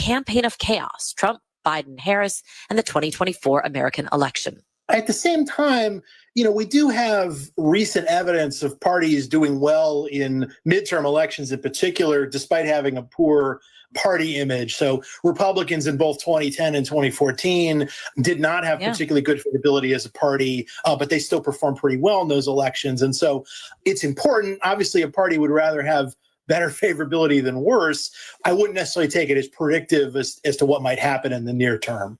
campaign of chaos: Trump, Biden, Harris, and the 2024 American election. At the same time, we do have recent evidence of parties doing well in midterm elections in particular, despite having a poor party image. So Republicans in both 2010 and 2014 did not have particularly good favorability as a party, but they still performed pretty well in those elections. And so it's important. Obviously, a party would rather have better favorability than worse. I wouldn't necessarily take it as predictive as to what might happen in the near term.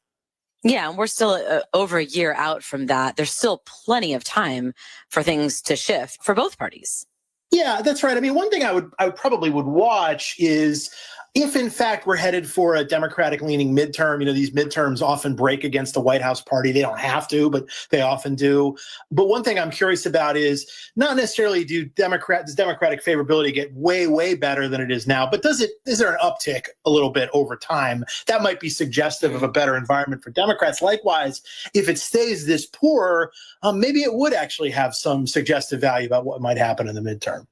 Yeah, and we're still over a year out from that. There's still plenty of time for things to shift for both parties. Yeah, that's right. I mean, one thing I would probably watch is if, in fact, we're headed for a Democratic-leaning midterm. These midterms often break against the White House party. They don't have to, but they often do. But one thing I'm curious about is not necessarily does Democratic favorability get way, way better than it is now, but is there an uptick a little bit over time? That might be suggestive of a better environment for Democrats. Likewise, if it stays this poor, maybe it would actually have some suggestive value about what might happen in the midterm.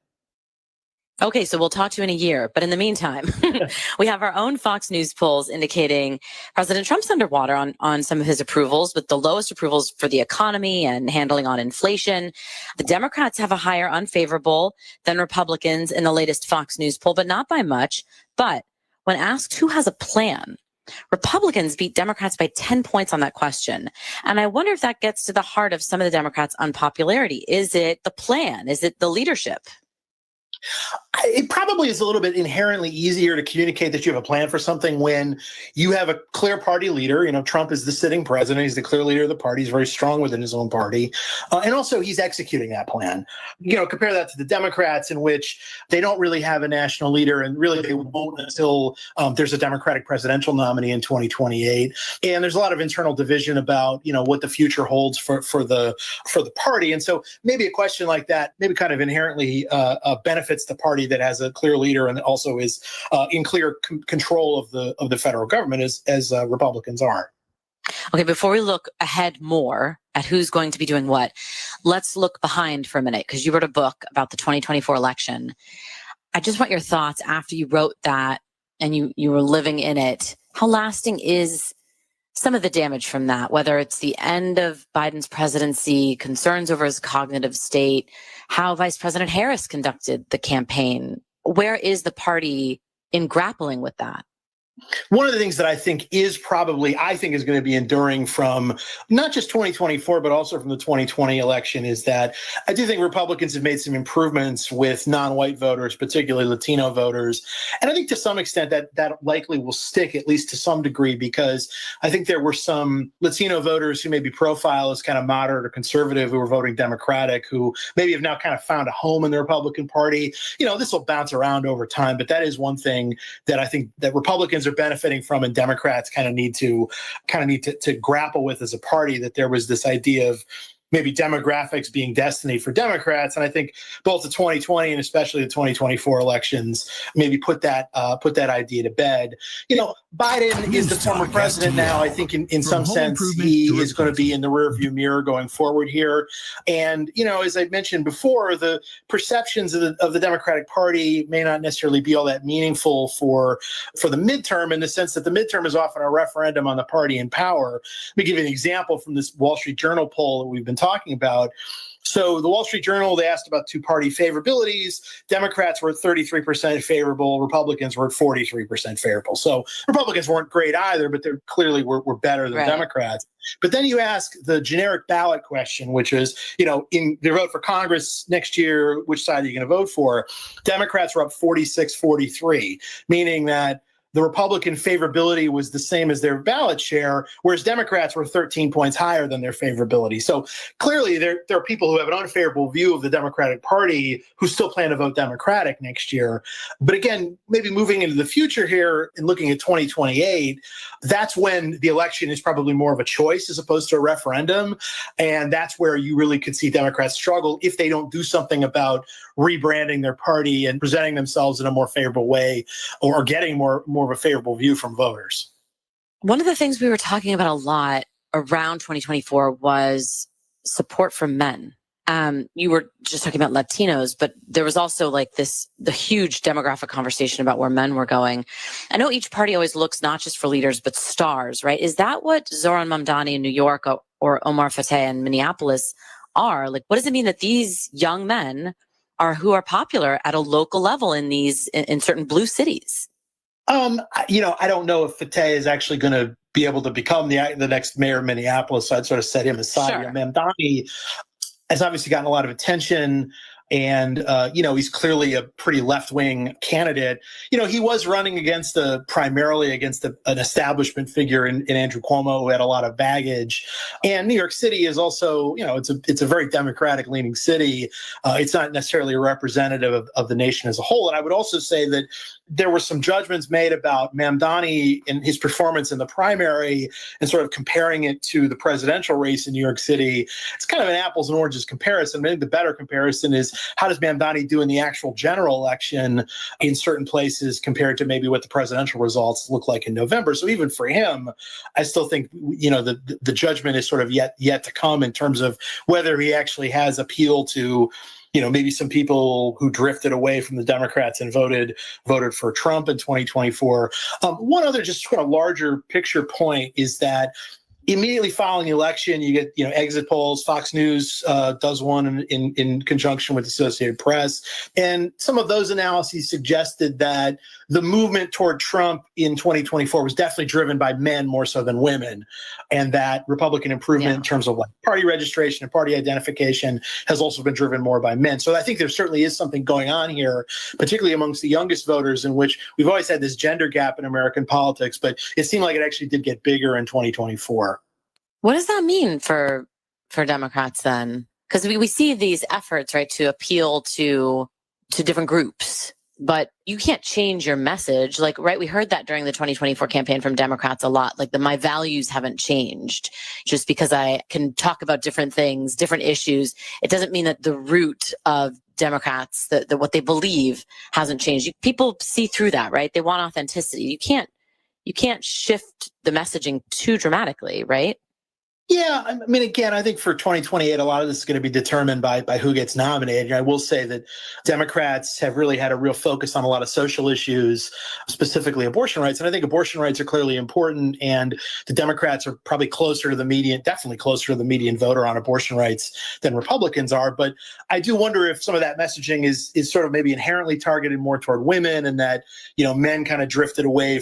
Okay, so we'll talk to you in a year. But in the meantime, we have our own Fox News polls indicating President Trump's underwater on some of his approvals, with the lowest approvals for the economy and handling on inflation. The Democrats have a higher unfavorable than Republicans in the latest Fox News poll, but not by much. But when asked who has a plan, Republicans beat Democrats by 10 points on that question. And I wonder if that gets to the heart of some of the Democrats' unpopularity. Is it the plan? Is it the leadership? It probably is a little bit inherently easier to communicate that you have a plan for something when you have a clear party leader. Trump is the sitting president. He's the clear leader of the party. He's very strong within his own party. And also he's executing that plan. Compare that to the Democrats, in which they don't really have a national leader, and really they won't until there's a Democratic presidential nominee in 2028. And there's a lot of internal division about, what the future holds for the party. And so maybe a question like that maybe kind of inherently benefits the party that has a clear leader and also is in clear control of the federal government as Republicans are. Okay, before we look ahead more at who's going to be doing what, let's look behind for a minute, because you wrote a book about the 2024 election. I just want your thoughts after you wrote that and you were living in it. How lasting is some of the damage from that, whether it's the end of Biden's presidency, concerns over his cognitive state, how Vice President Harris conducted the campaign? Where is the party in grappling with that? One of the things that I think is going to be enduring from not just 2024, but also from the 2020 election is that I do think Republicans have made some improvements with non-white voters, particularly Latino voters. And I think to some extent that likely will stick, at least to some degree, because I think there were some Latino voters who maybe profile as kind of moderate or conservative who were voting Democratic, who maybe have now kind of found a home in the Republican Party. This will bounce around over time, but that is one thing that I think that Republicans are benefiting from, and Democrats kind of need to grapple with as a party, that there was this idea of maybe demographics being destiny for Democrats. And I think both the 2020 and especially the 2024 elections maybe put that idea to bed. Biden is the former president now. I think in some sense he is going to be in the rearview mirror going forward here. And, as I mentioned before, the perceptions of the Democratic Party may not necessarily be all that meaningful for the midterm, in the sense that the midterm is often a referendum on the party in power. Let me give you an example from this Wall Street Journal poll that we've been talking about. So the Wall Street Journal, they asked about two-party favorabilities. Democrats were at 33% favorable. Republicans were at 43% favorable. So Republicans weren't great either, but they clearly were better than Democrats. But then you ask the generic ballot question, which is, in the vote for Congress next year, which side are you going to vote for? Democrats were up 46-43, meaning that the Republican favorability was the same as their ballot share, whereas Democrats were 13 points higher than their favorability. So clearly there are people who have an unfavorable view of the Democratic Party who still plan to vote Democratic next year. But again, maybe moving into the future here and looking at 2028, that's when the election is probably more of a choice as opposed to a referendum. And that's where you really could see Democrats struggle if they don't do something about rebranding their party and presenting themselves in a more favorable way, or getting more of a favorable view from voters. One of the things we were talking about a lot around 2024 was support for men You were just talking about Latinos, but there was also like the huge demographic conversation about where men were going. I know each party always looks not just for leaders, but stars, right? Is that what Zoran Mamdani in New York or Omar Fateh in Minneapolis are? Like, what does it mean that these young men who are popular at a local level in certain blue cities? I don't know if Fateh is actually going to be able to become the next mayor of Minneapolis, so I'd sort of set him aside. Sure. Mamdani has obviously gotten a lot of attention, and he's clearly a pretty left-wing candidate. He was running primarily against an establishment figure in Andrew Cuomo, who had a lot of baggage. And New York City is also, it's a very Democratic-leaning city. It's not necessarily a representative of the nation as a whole. And I would also say that there were some judgments made about Mamdani and his performance in the primary, and sort of comparing it to the presidential race in New York City. It's kind of an apples and oranges comparison. I think the better comparison is, how does Mamdani do in the actual general election in certain places compared to maybe what the presidential results look like in November? So even for him, I still think, the judgment is sort of yet to come in terms of whether he actually has appeal to maybe some people who drifted away from the Democrats and voted for Trump in 2024. One other just sort of larger picture point is that immediately following the election, you get exit polls. Fox News does one in conjunction with the Associated Press, and some of those analyses suggested that the movement toward Trump in 2024 was definitely driven by men more so than women, and that Republican improvement in terms of like party registration and party identification has also been driven more by men. So I think there certainly is something going on here, particularly amongst the youngest voters, in which we've always had this gender gap in American politics, but it seemed like it actually did get bigger in 2024. What does that mean for Democrats then? Because we see these efforts, right, to appeal to different groups, but you can't change your message. Like, right, we heard that during the 2024 campaign from Democrats a lot. Like, my values haven't changed. Just because I can talk about different things, different issues, it doesn't mean that the root of Democrats, what they believe, hasn't changed. People see through that, right? They want authenticity. You can't shift the messaging too dramatically, right? Yeah, I mean, again, I think for 2028, a lot of this is going to be determined by who gets nominated. I will say that Democrats have really had a real focus on a lot of social issues, specifically abortion rights. And I think abortion rights are clearly important. And the Democrats are probably definitely closer to the median voter on abortion rights than Republicans are. But I do wonder if some of that messaging is sort of maybe inherently targeted more toward women, and that, men kind of drifted away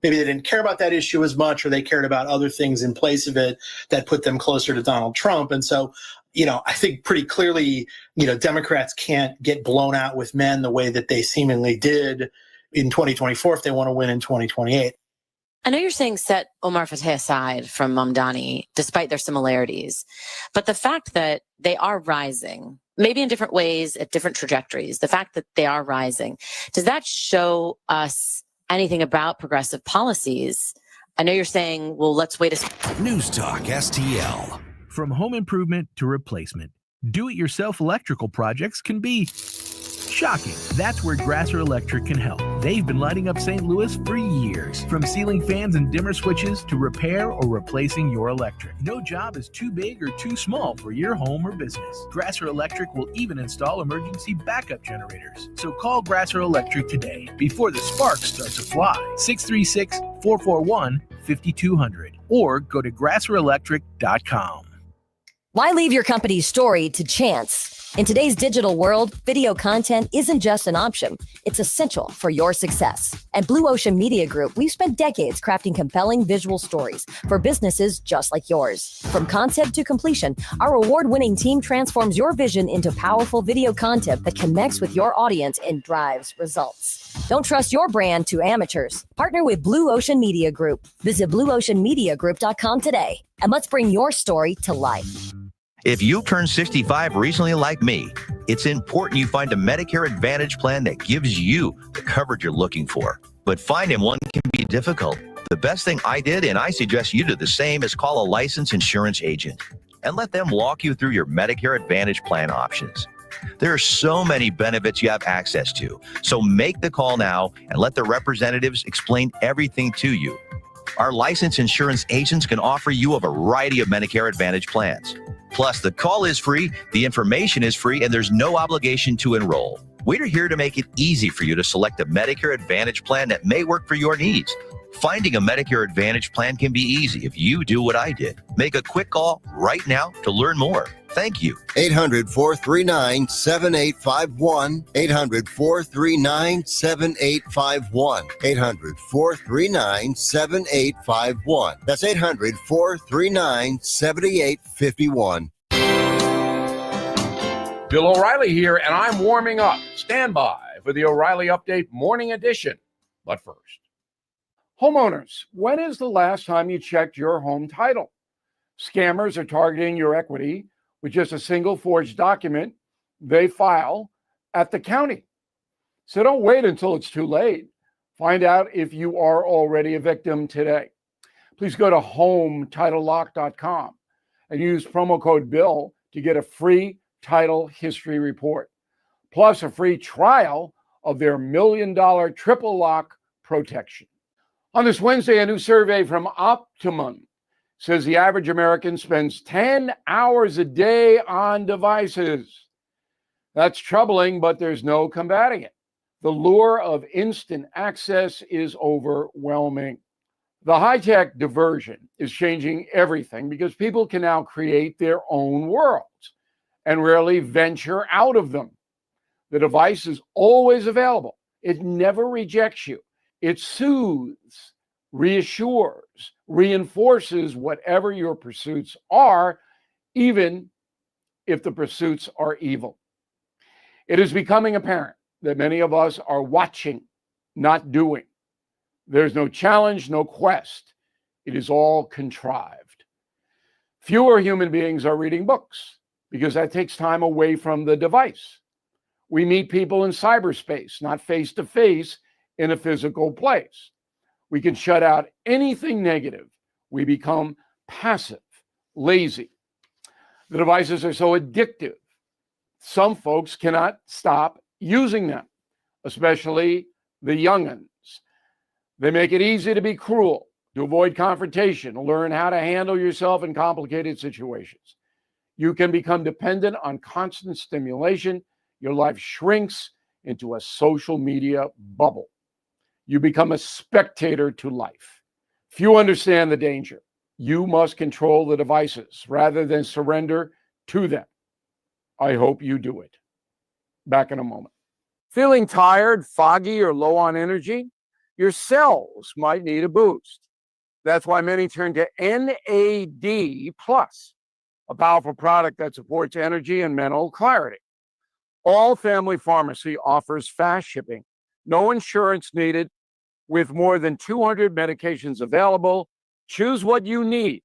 maybe they didn't care about that issue as much, or they cared about other things in place of it that put them closer to Donald Trump. And so, I think pretty clearly, Democrats can't get blown out with men the way that they seemingly did in 2024 if they want to win in 2028. I know you're saying set Omar Fateh aside from Mamdani, despite their similarities, but the fact that they are rising, maybe in different ways, at different trajectories, the fact that they are rising, does that show us anything about progressive policies? I know you're saying, well, let's wait News Talk STL. From home improvement to replacement, do-it-yourself electrical projects can be shocking. That's where Grasser Electric can help. They've been lighting up St. Louis for years. From ceiling fans and dimmer switches to repair or replacing your electric. No job is too big or too small for your home or business. Grasser Electric will even install emergency backup generators. So call Grasser Electric today before the sparks start to fly. 636-441-5200 or go to grasserelectric.com. Why leave your company's story to chance? In today's digital world, video content isn't just an option. It's essential for your success. At Blue Ocean Media Group, we've spent decades crafting compelling visual stories for businesses just like yours. From concept to completion, our award-winning team transforms your vision into powerful video content that connects with your audience and drives results. Don't trust your brand to amateurs. Partner with Blue Ocean Media Group. Visit blueoceanmediagroup.com today, and let's bring your story to life. If you turned 65 recently like me, it's important you find a Medicare Advantage plan that gives you the coverage you're looking for. But finding one can be difficult. The best thing I did, and I suggest you do the same, is call a licensed insurance agent and let them walk you through your Medicare Advantage plan options. There are so many benefits you have access to. So make the call now and let the representatives explain everything to you. Our licensed insurance agents can offer you a variety of Medicare Advantage plans. Plus, the call is free, the information is free, and there's no obligation to enroll. We're here to make it easy for you to select a Medicare Advantage plan that may work for your needs. Finding a Medicare Advantage plan can be easy if you do what I did. Make a quick call right now to learn more. Thank you. 800-439-7851. 800-439-7851. 800-439-7851. That's 800-439-7851. Bill O'Reilly here, and I'm warming up. Stand by for the O'Reilly Update Morning Edition. But first, homeowners, when is the last time you checked your home title? Scammers are targeting your equity with just a single forged document they file at the county. So don't wait until it's too late. Find out if you are already a victim today. Please go to HomeTitleLock.com and use promo code BILL to get a free title history report, plus a free trial of their $1 million triple lock protection. On this Wednesday, a new survey from Optimum says the average American spends 10 hours a day on devices. That's troubling, but there's no combating it. The lure of instant access is overwhelming. The high-tech diversion is changing everything because people can now create their own worlds and rarely venture out of them. The device is always available. It never rejects you. It soothes, reassures, reinforces whatever your pursuits are, even if the pursuits are evil. It is becoming apparent that many of us are watching, not doing. There's no challenge, no quest. It is all contrived. Fewer human beings are reading books because that takes time away from the device. We meet people in cyberspace, not face-to-face in a physical place. We can shut out anything negative. We become passive, lazy. The devices are so addictive. Some folks cannot stop using them, especially the young'uns. They make it easy to be cruel, to avoid confrontation, to learn how to handle yourself in complicated situations. You can become dependent on constant stimulation. Your life shrinks into a social media bubble. You become a spectator to life. Few understand the danger. You must control the devices rather than surrender to them. I hope you do it. Back in a moment. Feeling tired, foggy, or low on energy? Your cells might need a boost. That's why many turn to NAD+, a powerful product that supports energy and mental clarity. All Family Pharmacy offers fast shipping, no insurance needed, with more than 200 medications available. Choose what you need,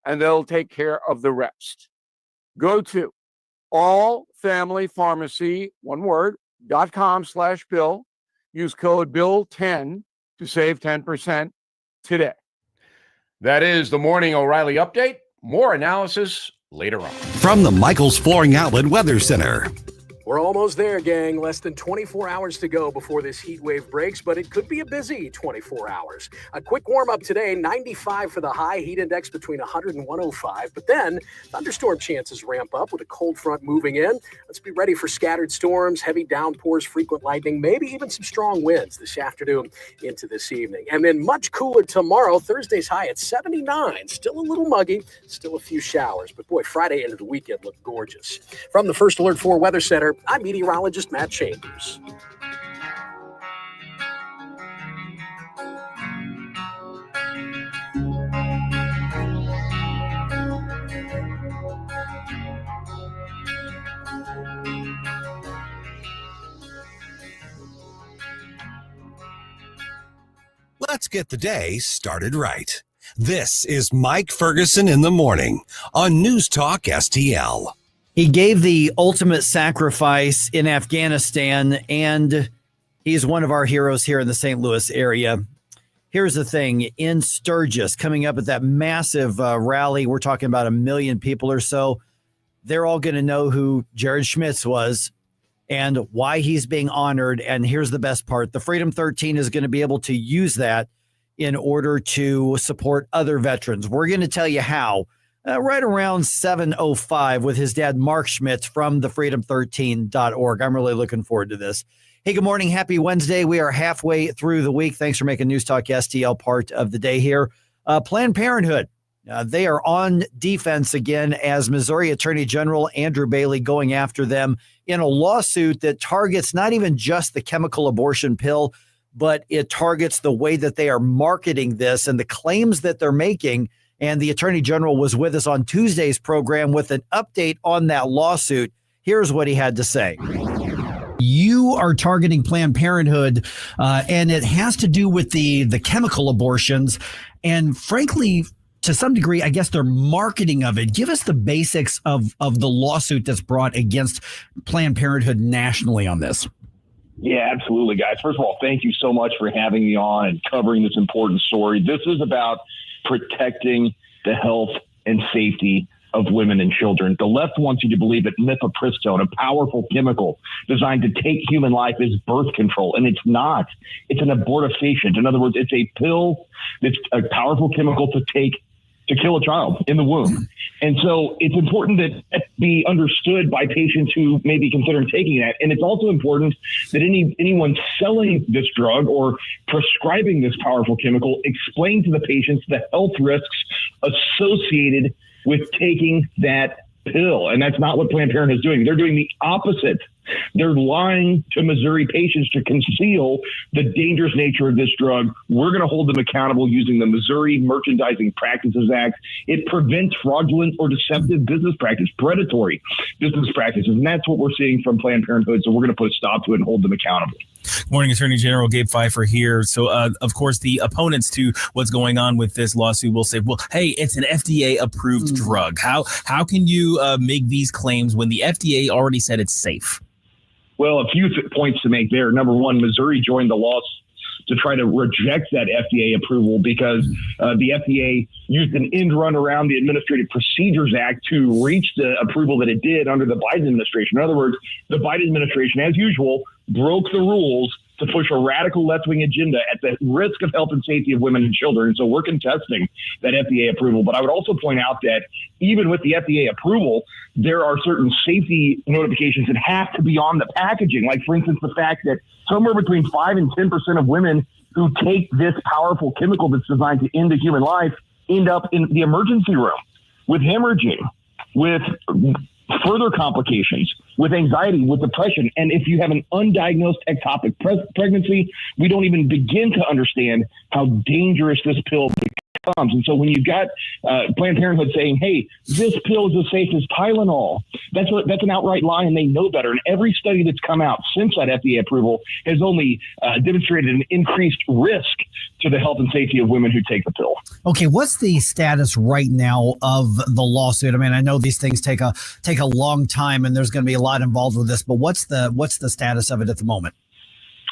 and they'll take care of the rest. Go to allfamilypharmacy, one word, .com/Bill. Use code BILL10 to save 10% today. That is the Morning O'Reilly Update. More analysis later on. From the Michaels Flooring Outlet Weather Center. We're almost there, gang. Less than 24 hours to go before this heat wave breaks, but it could be a busy 24 hours. A quick warm-up today, 95 for the high, heat index between 100 and 105. But then thunderstorm chances ramp up with a cold front moving in. Let's be ready for scattered storms, heavy downpours, frequent lightning, maybe even some strong winds this afternoon into this evening. And then much cooler tomorrow. Thursday's high at 79. Still a little muggy, still a few showers. But boy, Friday into the weekend looked gorgeous. From the First Alert 4 Weather Center, I'm meteorologist Matt Chambers. Let's get the day started right. This is Mike Ferguson in the morning on News Talk STL. He gave the ultimate sacrifice in Afghanistan, and he's one of our heroes here in the St. Louis area. Here's the thing. In Sturgis, coming up at that massive rally, we're talking about 1 million people or so. They're all going to know who Jared Schmitz was and why he's being honored. And here's the best part. The Freedom 13 is going to be able to use that in order to support other veterans. We're going to tell you how right around 7:05 with his dad, Mark Schmitz from thefreedom13.org. I'm really looking forward to this. Hey, good morning. Happy Wednesday. We are halfway through the week. Thanks for making News Talk STL part of the day here. Planned Parenthood. They are on defense again as Missouri Attorney General Andrew Bailey going after them in a lawsuit that targets not even just the chemical abortion pill, but it targets the way that they are marketing this and the claims that they're making. And the Attorney General was with us on Tuesday's program with an update on that lawsuit. Here's what he had to say. You are targeting Planned Parenthood, and it has to do with the chemical abortions. And frankly, to some degree, I guess their marketing of it. Give us the basics of the lawsuit that's brought against Planned Parenthood nationally on this. Yeah, absolutely, guys. First of all, thank you so much for having me on and covering this important story. This is about protecting the health and safety of women and children. The left wants you to believe that mifepristone, a powerful chemical designed to take human life, is birth control, and it's not. It's an abortifacient. In other words, it's a pill that's a powerful chemical to take to kill a child in the womb. And so it's important that it be understood by patients who may be considering taking that. And it's also important that anyone selling this drug or prescribing this powerful chemical explain to the patients the health risks associated with taking that pill. And that's not what Planned Parenthood is doing. They're doing the opposite. They're lying to Missouri patients to conceal the dangerous nature of this drug. We're going to hold them accountable using the Missouri Merchandising Practices Act. It prevents fraudulent or deceptive business practice, predatory business practices. And that's what we're seeing from Planned Parenthood. So we're going to put a stop to it and hold them accountable. Good morning, Attorney General Gabe Phifer here. So, of course, the opponents to what's going on with this lawsuit will say, well, hey, it's an FDA-approved drug. How can you make these claims when the FDA already said it's safe? Well, a few points to make there. Number one, Missouri joined the lawsuit to try to reject that FDA approval because the FDA used an end run around the Administrative Procedures Act to reach the approval that it did under the Biden administration. In other words, the Biden administration, as usual, broke the rules to push a radical left-wing agenda at the risk of health and safety of women and children. And so we're contesting that FDA approval. But I would also point out that even with the FDA approval, there are certain safety notifications that have to be on the packaging. Like, for instance, the fact that somewhere between 5 and 10% of women who take this powerful chemical that's designed to end a human life end up in the emergency room with hemorrhaging, with further complications, with anxiety, with depression. And if you have an undiagnosed ectopic pregnancy, we don't even begin to understand how dangerous this pill becomes. And so when you've got Planned Parenthood saying, hey, this pill is as safe as Tylenol, that's an outright lie, and they know better. And every study that's come out since that FDA approval has only demonstrated an increased risk to the health and safety of women who take the pill. Okay, what's the status right now of the lawsuit? I mean, I know these things take a long time, and there's going to be a lot involved with this, but what's the status of it at the moment?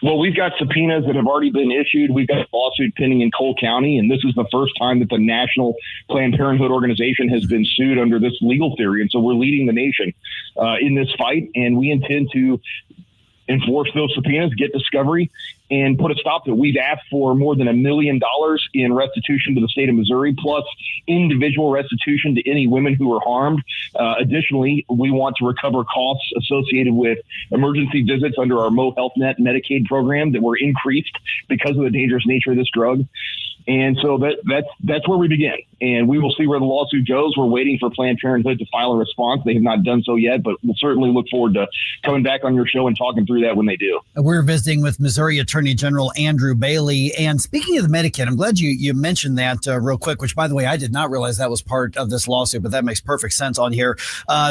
Well, we've got subpoenas that have already been issued. We've got a lawsuit pending in Cole County, and this is the first time that the National Planned Parenthood organization has been sued under this legal theory. And so we're leading the nation in this fight, and we intend to enforce those subpoenas, get discovery, and put a stop to it. We've asked for more than $1 million in restitution to the state of Missouri, plus individual restitution to any women who were harmed. Additionally, we want to recover costs associated with emergency visits under our Mo Health Net Medicaid program that were increased because of the dangerous nature of this drug. And so that's where we begin. And we will see where the lawsuit goes. We're waiting for Planned Parenthood to file a response. They have not done so yet, but we'll certainly look forward to coming back on your show and talking through that when they do. We're visiting with Missouri Attorney General Andrew Bailey. And speaking of the Medicaid, I'm glad you mentioned that real quick, which, by the way, I did not realize that was part of this lawsuit, but that makes perfect sense on here.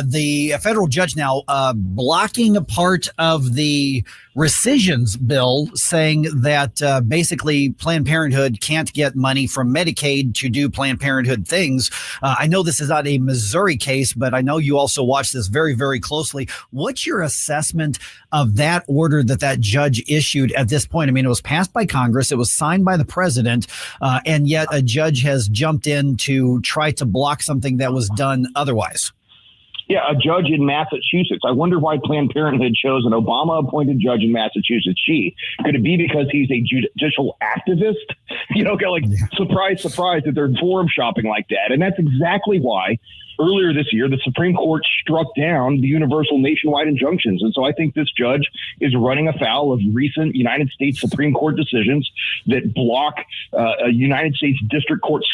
The federal judge now blocking a part of the rescissions bill, saying that basically Planned Parenthood can't get money from Medicaid to do Planned Parenthood things. I know this is not a Missouri case, but I know you also watch this very, very closely. What's your assessment of that order that judge issued at this point? I mean, it was passed by Congress, it was signed by the president, and yet a judge has jumped in to try to block something that was done otherwise. Yeah, a judge in Massachusetts. I wonder why Planned Parenthood chose an Obama-appointed judge in Massachusetts. Could it be because he's a judicial activist? Surprise, surprise that they're forum shopping like that. And that's exactly why earlier this year, the Supreme Court struck down the universal nationwide injunctions. And so I think this judge is running afoul of recent United States Supreme Court decisions that block a United States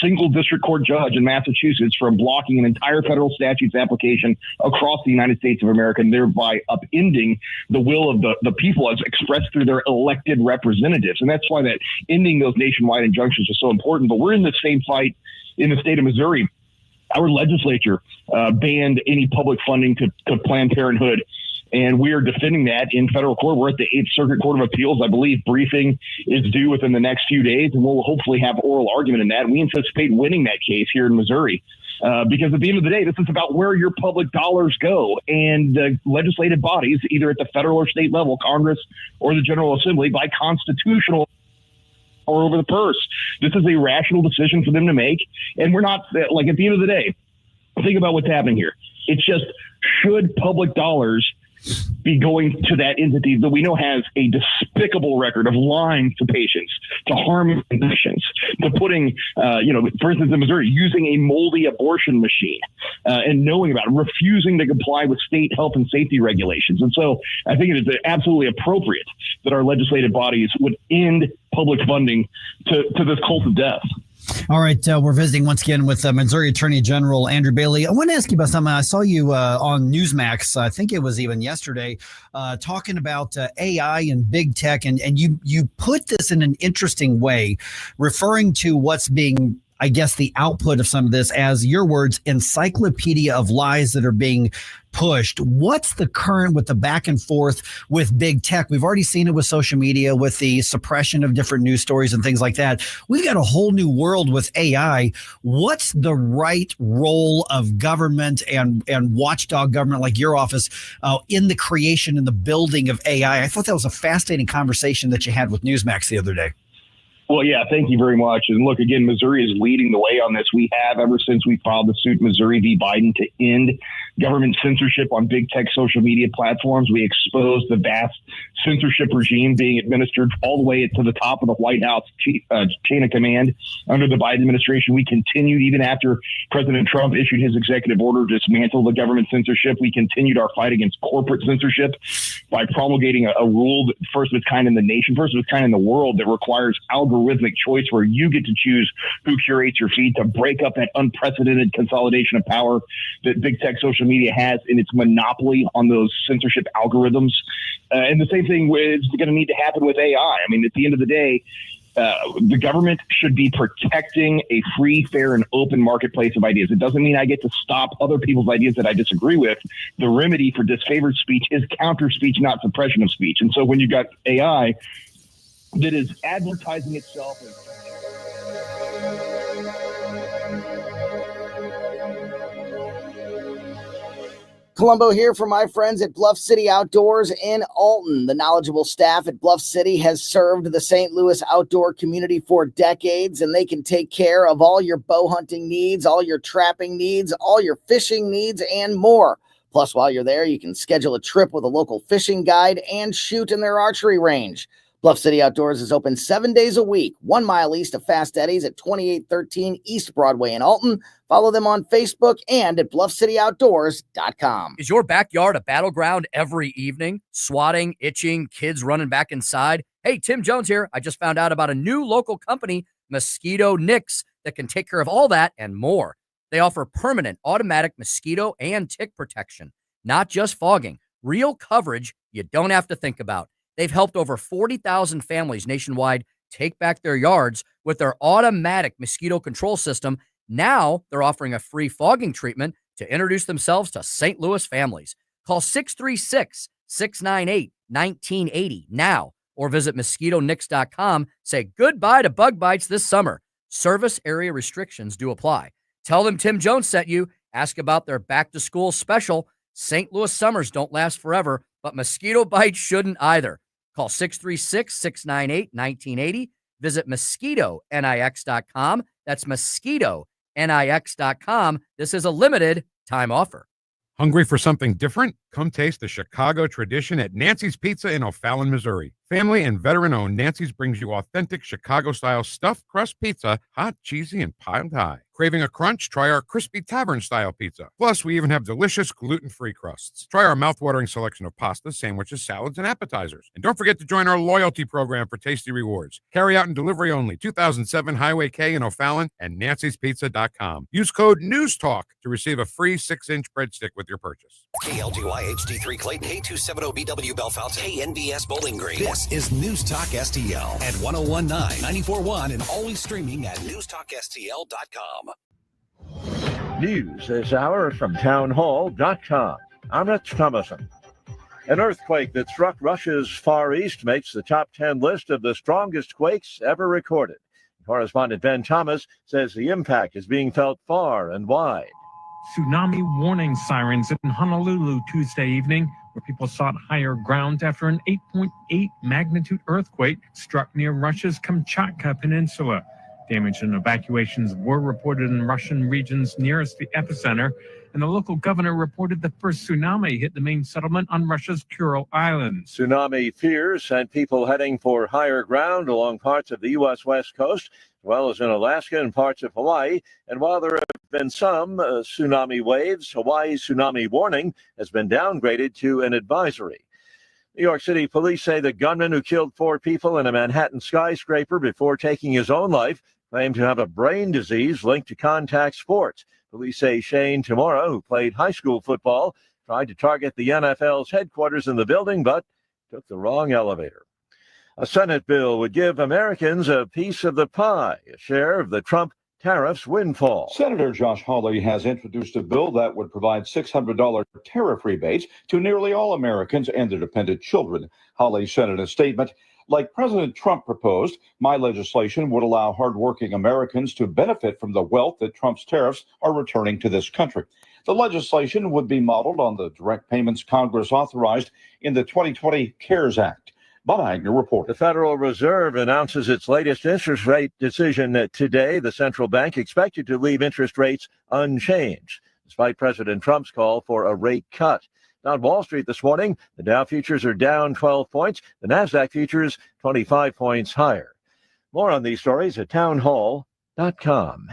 single district court judge in Massachusetts from blocking an entire federal statute's application across the United States of America, and thereby upending the will of the people as expressed through their elected representatives. And that's why that ending those nationwide injunctions is so important. But we're in the same fight in the state of Missouri. Our legislature banned any public funding to Planned Parenthood, and we are defending that in federal court. We're at the 8th Circuit Court of Appeals. I believe briefing is due within the next few days, and we'll hopefully have oral argument in that. And we anticipate winning that case here in Missouri because at the end of the day, this is about where your public dollars go. And the legislative bodies, either at the federal or state level, Congress or the General Assembly, by constitutional or over the purse. This is a rational decision for them to make. And we're not, at the end of the day, think about what's happening here. It's just, should public dollars be going to that entity that we know has a despicable record of lying to patients, to harming patients, to putting, for instance, in Missouri, using a moldy abortion machine and knowing about it, refusing to comply with state health and safety regulations. And so I think it is absolutely appropriate that our legislative bodies would end public funding to this cult of death. All right, we're visiting once again with Missouri Attorney General Andrew Bailey. I want to ask you about something. I saw you on Newsmax, I think it was even yesterday, talking about AI and big tech, and you put this in an interesting way, referring to what's being, I guess, the output of some of this as, your words, encyclopedia of lies that are being pushed. What's the current with the back and forth with big tech? We've already seen it with social media, with the suppression of different news stories and things like that. We've got a whole new world with AI. What's the right role of government and watchdog government like your office in the creation and the building of AI? I thought that was a fascinating conversation that you had with Newsmax the other day. Well, yeah, thank you very much. And look, again, Missouri is leading the way on this. We have ever since we filed the suit, Missouri v. Biden, to end government censorship on big tech social media platforms. We exposed the vast censorship regime being administered all the way to the top of the White House chain of command under the Biden administration. We continued even after President Trump issued his executive order to dismantle the government censorship. We continued our fight against corporate censorship by promulgating a rule that first of its kind in the nation, first of its kind in the world, that requires algorithmic choice where you get to choose who curates your feed, to break up that unprecedented consolidation of power that big tech social media has in its monopoly on those censorship algorithms. And the same thing is going to need to happen with AI. I mean, at the end of the day, the government should be protecting a free, fair, and open marketplace of ideas. It doesn't mean I get to stop other people's ideas that I disagree with. The remedy for disfavored speech is counter speech, not suppression of speech. And so when you've got AI that is advertising itself as Columbo here for my friends at Bluff City Outdoors in Alton. The knowledgeable staff at Bluff City has served the St. Louis outdoor community for decades, and they can take care of all your bow hunting needs, all your trapping needs, all your fishing needs, and more. Plus, while you're there, you can schedule a trip with a local fishing guide and shoot in their archery range. Bluff City Outdoors is open 7 days a week, 1 mile east of Fast Eddie's at 2813 East Broadway in Alton. Follow them on Facebook and at bluffcityoutdoors.com. Is your backyard a battleground every evening? Swatting, itching, kids running back inside? Hey, Tim Jones here. I just found out about a new local company, Mosquito Nix, that can take care of all that and more. They offer permanent automatic mosquito and tick protection, not just fogging, real coverage you don't have to think about. They've helped over 40,000 families nationwide take back their yards with their automatic mosquito control system. Now they're offering a free fogging treatment to introduce themselves to St. Louis families. Call 636-698-1980 now or visit mosquitonix.com. Say goodbye to bug bites this summer. Service area restrictions do apply. Tell them Tim Jones sent you. Ask about their back-to-school special. St. Louis summers don't last forever, but mosquito bites shouldn't either. Call 636-698-1980. Visit mosquitonix.com. That's mosquitonix.com. This is a limited time offer. Hungry for something different? Come taste the Chicago tradition at Nancy's Pizza in O'Fallon, Missouri. Family and veteran-owned Nancy's brings you authentic Chicago-style stuffed crust pizza, hot, cheesy, and piled high. Craving a crunch? Try our crispy tavern-style pizza. Plus, we even have delicious gluten-free crusts. Try our mouth-watering selection of pastas, sandwiches, salads, and appetizers. And don't forget to join our loyalty program for tasty rewards. Carry out and delivery only. 2007 Highway K in O'Fallon and nancyspizza.com. Use code NewsTalk to receive a free 6-inch breadstick with your purchase. KLGY HD3 Clayton, K270BW Bellefonte, KNBS Bowling Green. This is News Talk STL at 1019, 94.1, and always streaming at NewsTalkSTL.com. News this hour from townhall.com. I'm Rich Thomason. An earthquake that struck Russia's Far East makes the top 10 list of the strongest quakes ever recorded. Correspondent Ben Thomas says the impact is being felt far and wide. Tsunami warning sirens in Honolulu Tuesday evening, where people sought higher ground after an 8.8 magnitude earthquake struck near Russia's Kamchatka Peninsula. Damage and evacuations were reported in Russian regions nearest the epicenter, and the local governor reported the first tsunami hit the main settlement on Russia's Kuril Islands. Tsunami fears sent people heading for higher ground along parts of the U.S. West Coast, as well as in Alaska and parts of Hawaii. And while there have been some tsunami waves, Hawaii's tsunami warning has been downgraded to an advisory. New York City police say the gunman who killed 4 people in a Manhattan skyscraper before taking his own life claimed to have a brain disease linked to contact sports. Police say Shane Tamura, who played high school football, tried to target the NFL's headquarters in the building, but took the wrong elevator. A Senate bill would give Americans a piece of the pie, a share of the Trump tariffs windfall. Senator Josh Hawley has introduced a bill that would provide $600 tariff rebates to nearly all Americans and their dependent children. Hawley said in a statement, "Like President Trump proposed, my legislation would allow hardworking Americans to benefit from the wealth that Trump's tariffs are returning to this country. The legislation would be modeled on the direct payments Congress authorized in the 2020 CARES Act." Bob Agnew reports. The Federal Reserve announces its latest interest rate decision today. The central bank expected to leave interest rates unchanged, despite President Trump's call for a rate cut. On Wall Street this morning, the Dow futures are down 12 points. The NASDAQ futures 25 points higher. More on these stories at townhall.com.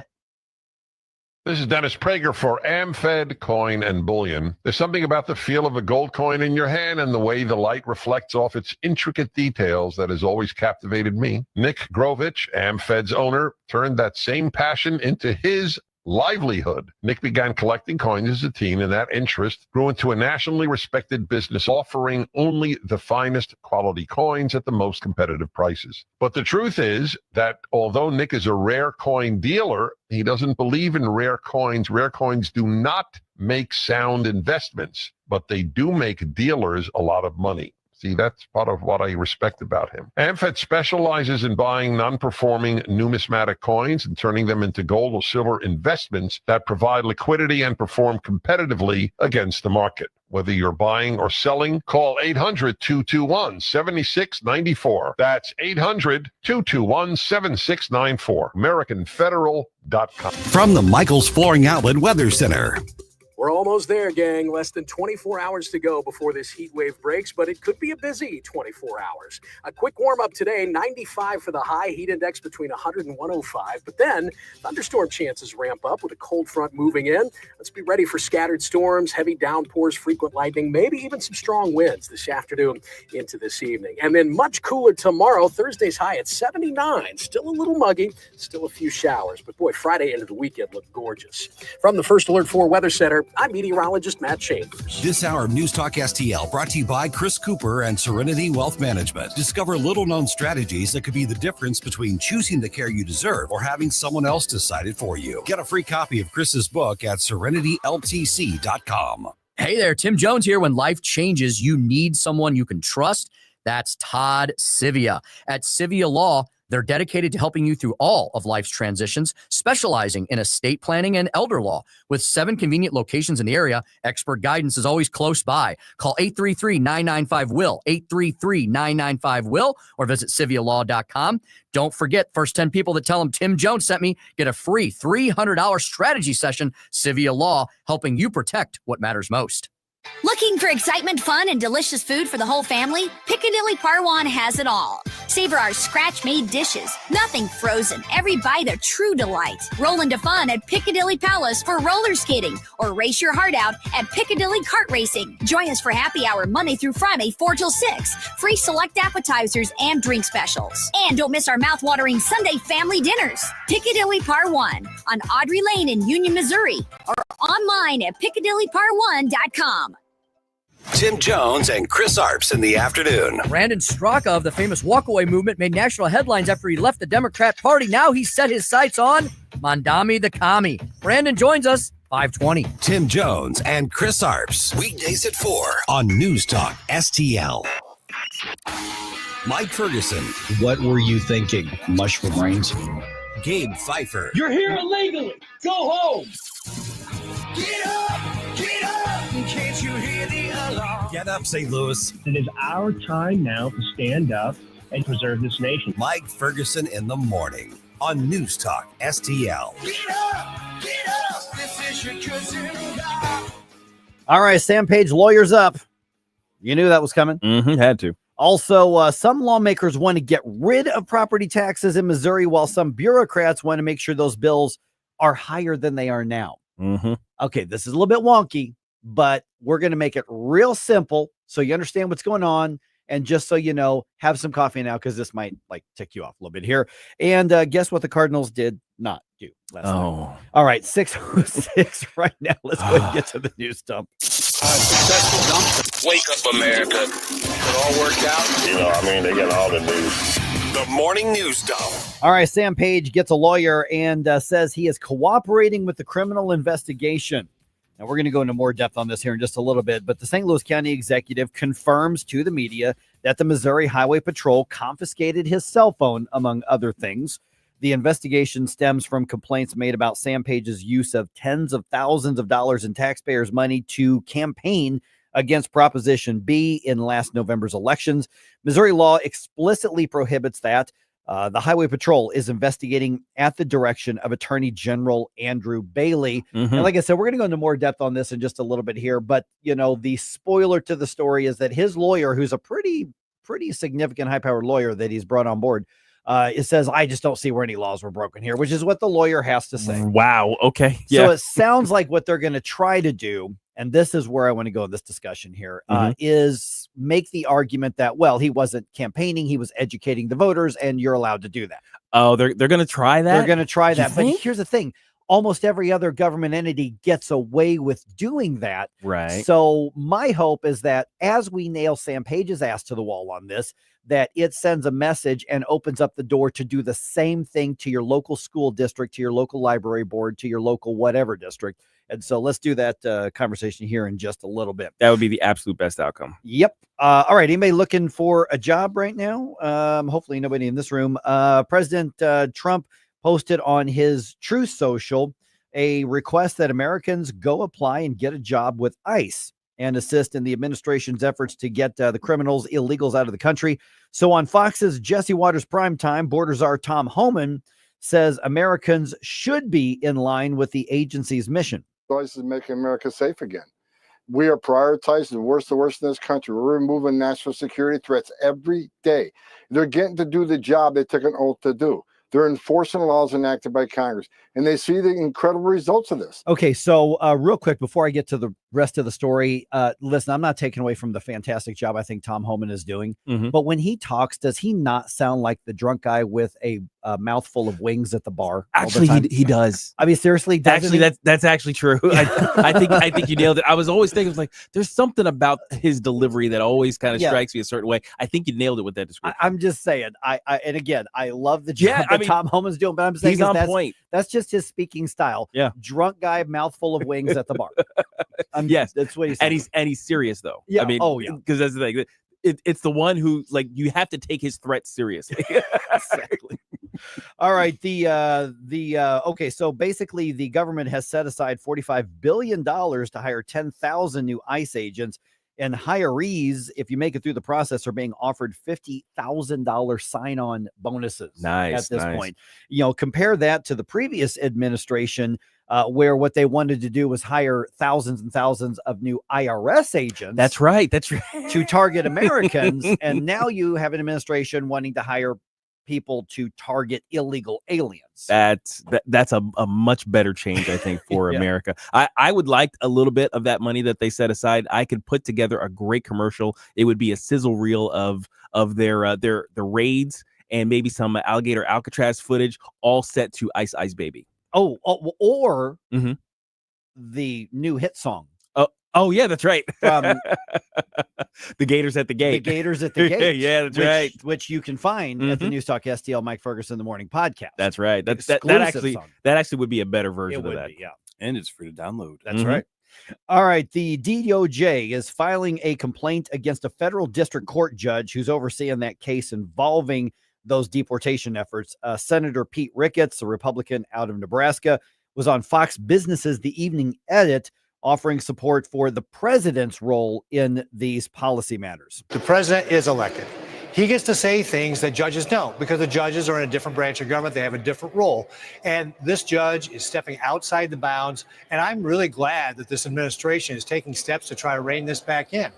This is Dennis Prager for AmFed Coin and Bullion. There's something about the feel of a gold coin in your hand and the way the light reflects off its intricate details that has always captivated me. Nick Grovich, AmFed's owner, turned that same passion into his livelihood. Nick began collecting coins as a teen, and that interest grew into a nationally respected business offering only the finest quality coins at the most competitive prices. But the truth is that although Nick is a rare coin dealer, he doesn't believe in rare coins. Rare coins do not make sound investments, but they do make dealers a lot of money. See, that's part of what I respect about him. AmFed specializes in buying non-performing numismatic coins and turning them into gold or silver investments that provide liquidity and perform competitively against the market. Whether you're buying or selling, call 800-221-7694. That's 800-221-7694. AmericanFederal.com. From the Michaels Flooring Outlet Weather Center. We're almost there, gang. Less than 24 hours to go before this heat wave breaks, but it could be a busy 24 hours. A quick warm-up today, 95 for the high, heat index between 100 and 105. But then thunderstorm chances ramp up with a cold front moving in. Let's be ready for scattered storms, heavy downpours, frequent lightning, maybe even some strong winds this afternoon into this evening. And then much cooler tomorrow. Thursday's high at 79. Still a little muggy, still a few showers. But boy, Friday into the weekend looked gorgeous. From the First Alert 4 Weather Center, I'm meteorologist Matt Chambers. This hour of News Talk STL brought to you by Chris Cooper and Serenity Wealth Management. Discover little-known strategies that could be the difference between choosing the care you deserve or having someone else decide it for you. Get a free copy of Chris's book at serenityltc.com. Hey there, Tim Jones here. When life changes, you need someone you can trust. That's Todd Sivia. At Sivia Law, They're dedicated to helping you through all of life's transitions, specializing in estate planning and elder law. With 7 convenient locations in the area, expert guidance is always close by. Call 833-995-WILL, 833-995-WILL, or visit civialaw.com. Don't forget, first 10 people that tell them Tim Jones sent me get a free $300 strategy session. Civia Law, helping you protect what matters most. Looking for excitement, fun, and delicious food for the whole family? Piccadilly Parwan has it all. Savor our scratch-made dishes. Nothing frozen. Every bite a true delight. Roll into fun at Piccadilly Palace for roller skating, or race your heart out at Piccadilly Kart Racing. Join us for happy hour Monday through Friday, 4 till 6. Free select appetizers and drink specials. And don't miss our mouth-watering Sunday family dinners. Piccadilly Parwan on Audrey Lane in Union, Missouri, or online at piccadillypar1.com. Tim Jones and Chris Arps in the afternoon. Brandon Straka of the famous walkaway movement made national headlines after he left the Democrat Party. Now he's set his sights on Mondami the Commie. Brandon joins us 520. Tim Jones and Chris Arps. Weekdays at 4 on News Talk STL. Mike Ferguson. What were you thinking? Mushroom brains. Gabe Phifer. You're here illegally. Go home. Get up! Get up! Can't you hear the alarm? Get up, St. Louis. It is our time now to stand up and preserve this nation. Mike Ferguson in the morning on News Talk STL. Get up! Get up! This is your cousin. All right, Sam Page, lawyers up. You knew that was coming. Had to. Also, some lawmakers want to get rid of property taxes in Missouri, while some bureaucrats want to make sure those bills are higher than they are now. Okay, this is a little bit wonky, but we're going to make it real simple so you understand what's going on. And just so you know, have some coffee now, because this might tick you off a little bit here. And guess what the Cardinals did not do last night? All right, 6:06 right now. Let's go and get to the news dump. Successful dump. Wake up, America. It all worked out. They got all the news. The morning news dump. All right, Sam Page gets a lawyer and says he is cooperating with the criminal investigation. Now, we're going to go into more depth on this here in just a little bit, but the St. Louis County executive confirms to the media that the Missouri Highway Patrol confiscated his cell phone, among other things. The investigation stems from complaints made about Sam Page's use of tens of thousands of dollars in taxpayers' money to campaign against Proposition B in last November's elections. Missouri law explicitly prohibits that. The Highway Patrol is investigating at the direction of Attorney General Andrew Bailey. And like I said, we're going to go into more depth on this in just a little bit here. But, the spoiler to the story is that his lawyer, who's a pretty significant high-powered lawyer that he's brought on board, it says, I just don't see where any laws were broken here, which is what the lawyer has to say. Wow. Okay. So it sounds like what they're going to try to do, and this is where I want to go in this discussion here, is make the argument that, well, he wasn't campaigning, he was educating the voters, and you're allowed to do that. Oh, they're going to try that? They're going to try that. But think? here's the thing. Almost every other government entity gets away with doing that. Right. So my hope is that as we nail Sam Page's ass to the wall on this, that it sends a message and opens up the door to do the same thing to your local school district, to your local library board, to your local whatever district. And so let's do that conversation here in just a little bit. That would be the absolute best outcome. Yep. All right. Anybody looking for a job right now? Hopefully nobody in this room. President Trump posted on his Truth Social a request that Americans go apply and get a job with ICE and assist in the administration's efforts to get the criminals, illegals out of the country. So on Fox's Jesse Waters Primetime, border czar Tom Homan says Americans should be in line with the agency's mission. ICE is making America safe again. We are prioritizing the worst in this country. We're removing national security threats every day. They're getting to do the job they took an oath to do. They're enforcing laws enacted by Congress, and they see the incredible results of this. Okay, so real quick, before I get to the rest of the story, listen, I'm not taking away from the fantastic job I think Tom Homan is doing, but when he talks, does he not sound like the drunk guy with a mouthful of wings at the bar? Actually, he does. I mean, seriously, actually, that's actually true. I think you nailed it. I was always thinking, like, there's something about his delivery that always kind of strikes me a certain way. I think you nailed it with that description. I'm just saying. And again, I love the job that Tom Homan's doing, but I'm saying he's on point. That's just his speaking style. Yeah, drunk guy, mouthful of wings at the bar. Yes, that's what he's saying. And he's serious though. Yeah. I mean, because that's the thing. it's the one who, like, you have to take his threat seriously. Exactly. All right. Okay. So basically, the government has set aside $45 billion to hire 10,000 new ICE agents, and hirees, if you make it through the process, are being offered $50,000 sign-on bonuses. Nice, at this nice. point. Compare that to the previous administration, where what they wanted to do was hire thousands and thousands of new IRS agents. That's right. That's right. To target Americans, and now you have an administration wanting to hire people to target illegal aliens. That's a much better change, I think, for Yeah. America. I would like a little bit of that money that they set aside. I could put together a great commercial. It would be a sizzle reel of their raids and maybe some alligator Alcatraz footage, all set to Ice Ice Baby. Or Mhm. the new hit song. Oh yeah, that's right. From the Gators at the Gate. The Gators at the Gate. Yeah, that's right. Which you can find at the Newstalk STL Mike Ferguson in the Morning podcast. That's right. That Exclusive song. actually would be a better version It of would that. be, yeah. And it's free to download. That's right. All right. The DOJ is filing a complaint against a federal district court judge who's overseeing that case involving those deportation efforts. Senator Pete Ricketts, a Republican out of Nebraska, was on Fox Business's The Evening Edit, offering support for the president's role in these policy matters. The president is elected. He gets to say things that judges don't, because the judges are in a different branch of government. They have a different role. And this judge is stepping outside the bounds. And I'm really glad that this administration is taking steps to try to rein this back in.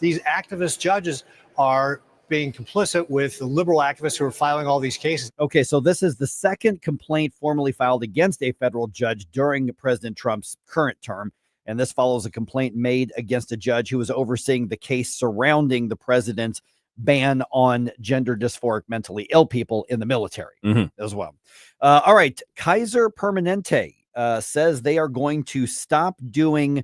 These activist judges are being complicit with the liberal activists who are filing all these cases. Okay, so this is the second complaint formally filed against a federal judge during President Trump's current term. And this follows a complaint made against a judge who was overseeing the case surrounding the president's ban on gender dysphoric mentally ill people in the military as well. All right. Kaiser Permanente says they are going to stop doing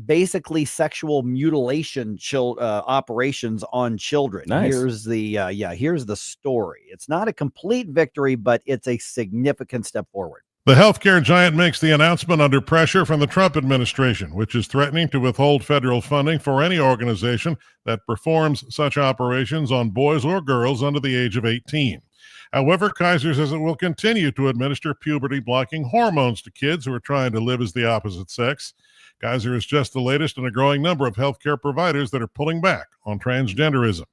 basically sexual mutilation operations on children. Nice. Here's the story. It's not a complete victory, but it's a significant step forward. The healthcare giant makes the announcement under pressure from the Trump administration, which is threatening to withhold federal funding for any organization that performs such operations on boys or girls under the age of 18. However, Kaiser says it will continue to administer puberty-blocking hormones to kids who are trying to live as the opposite sex. Kaiser is just the latest in a growing number of healthcare providers that are pulling back on transgenderism.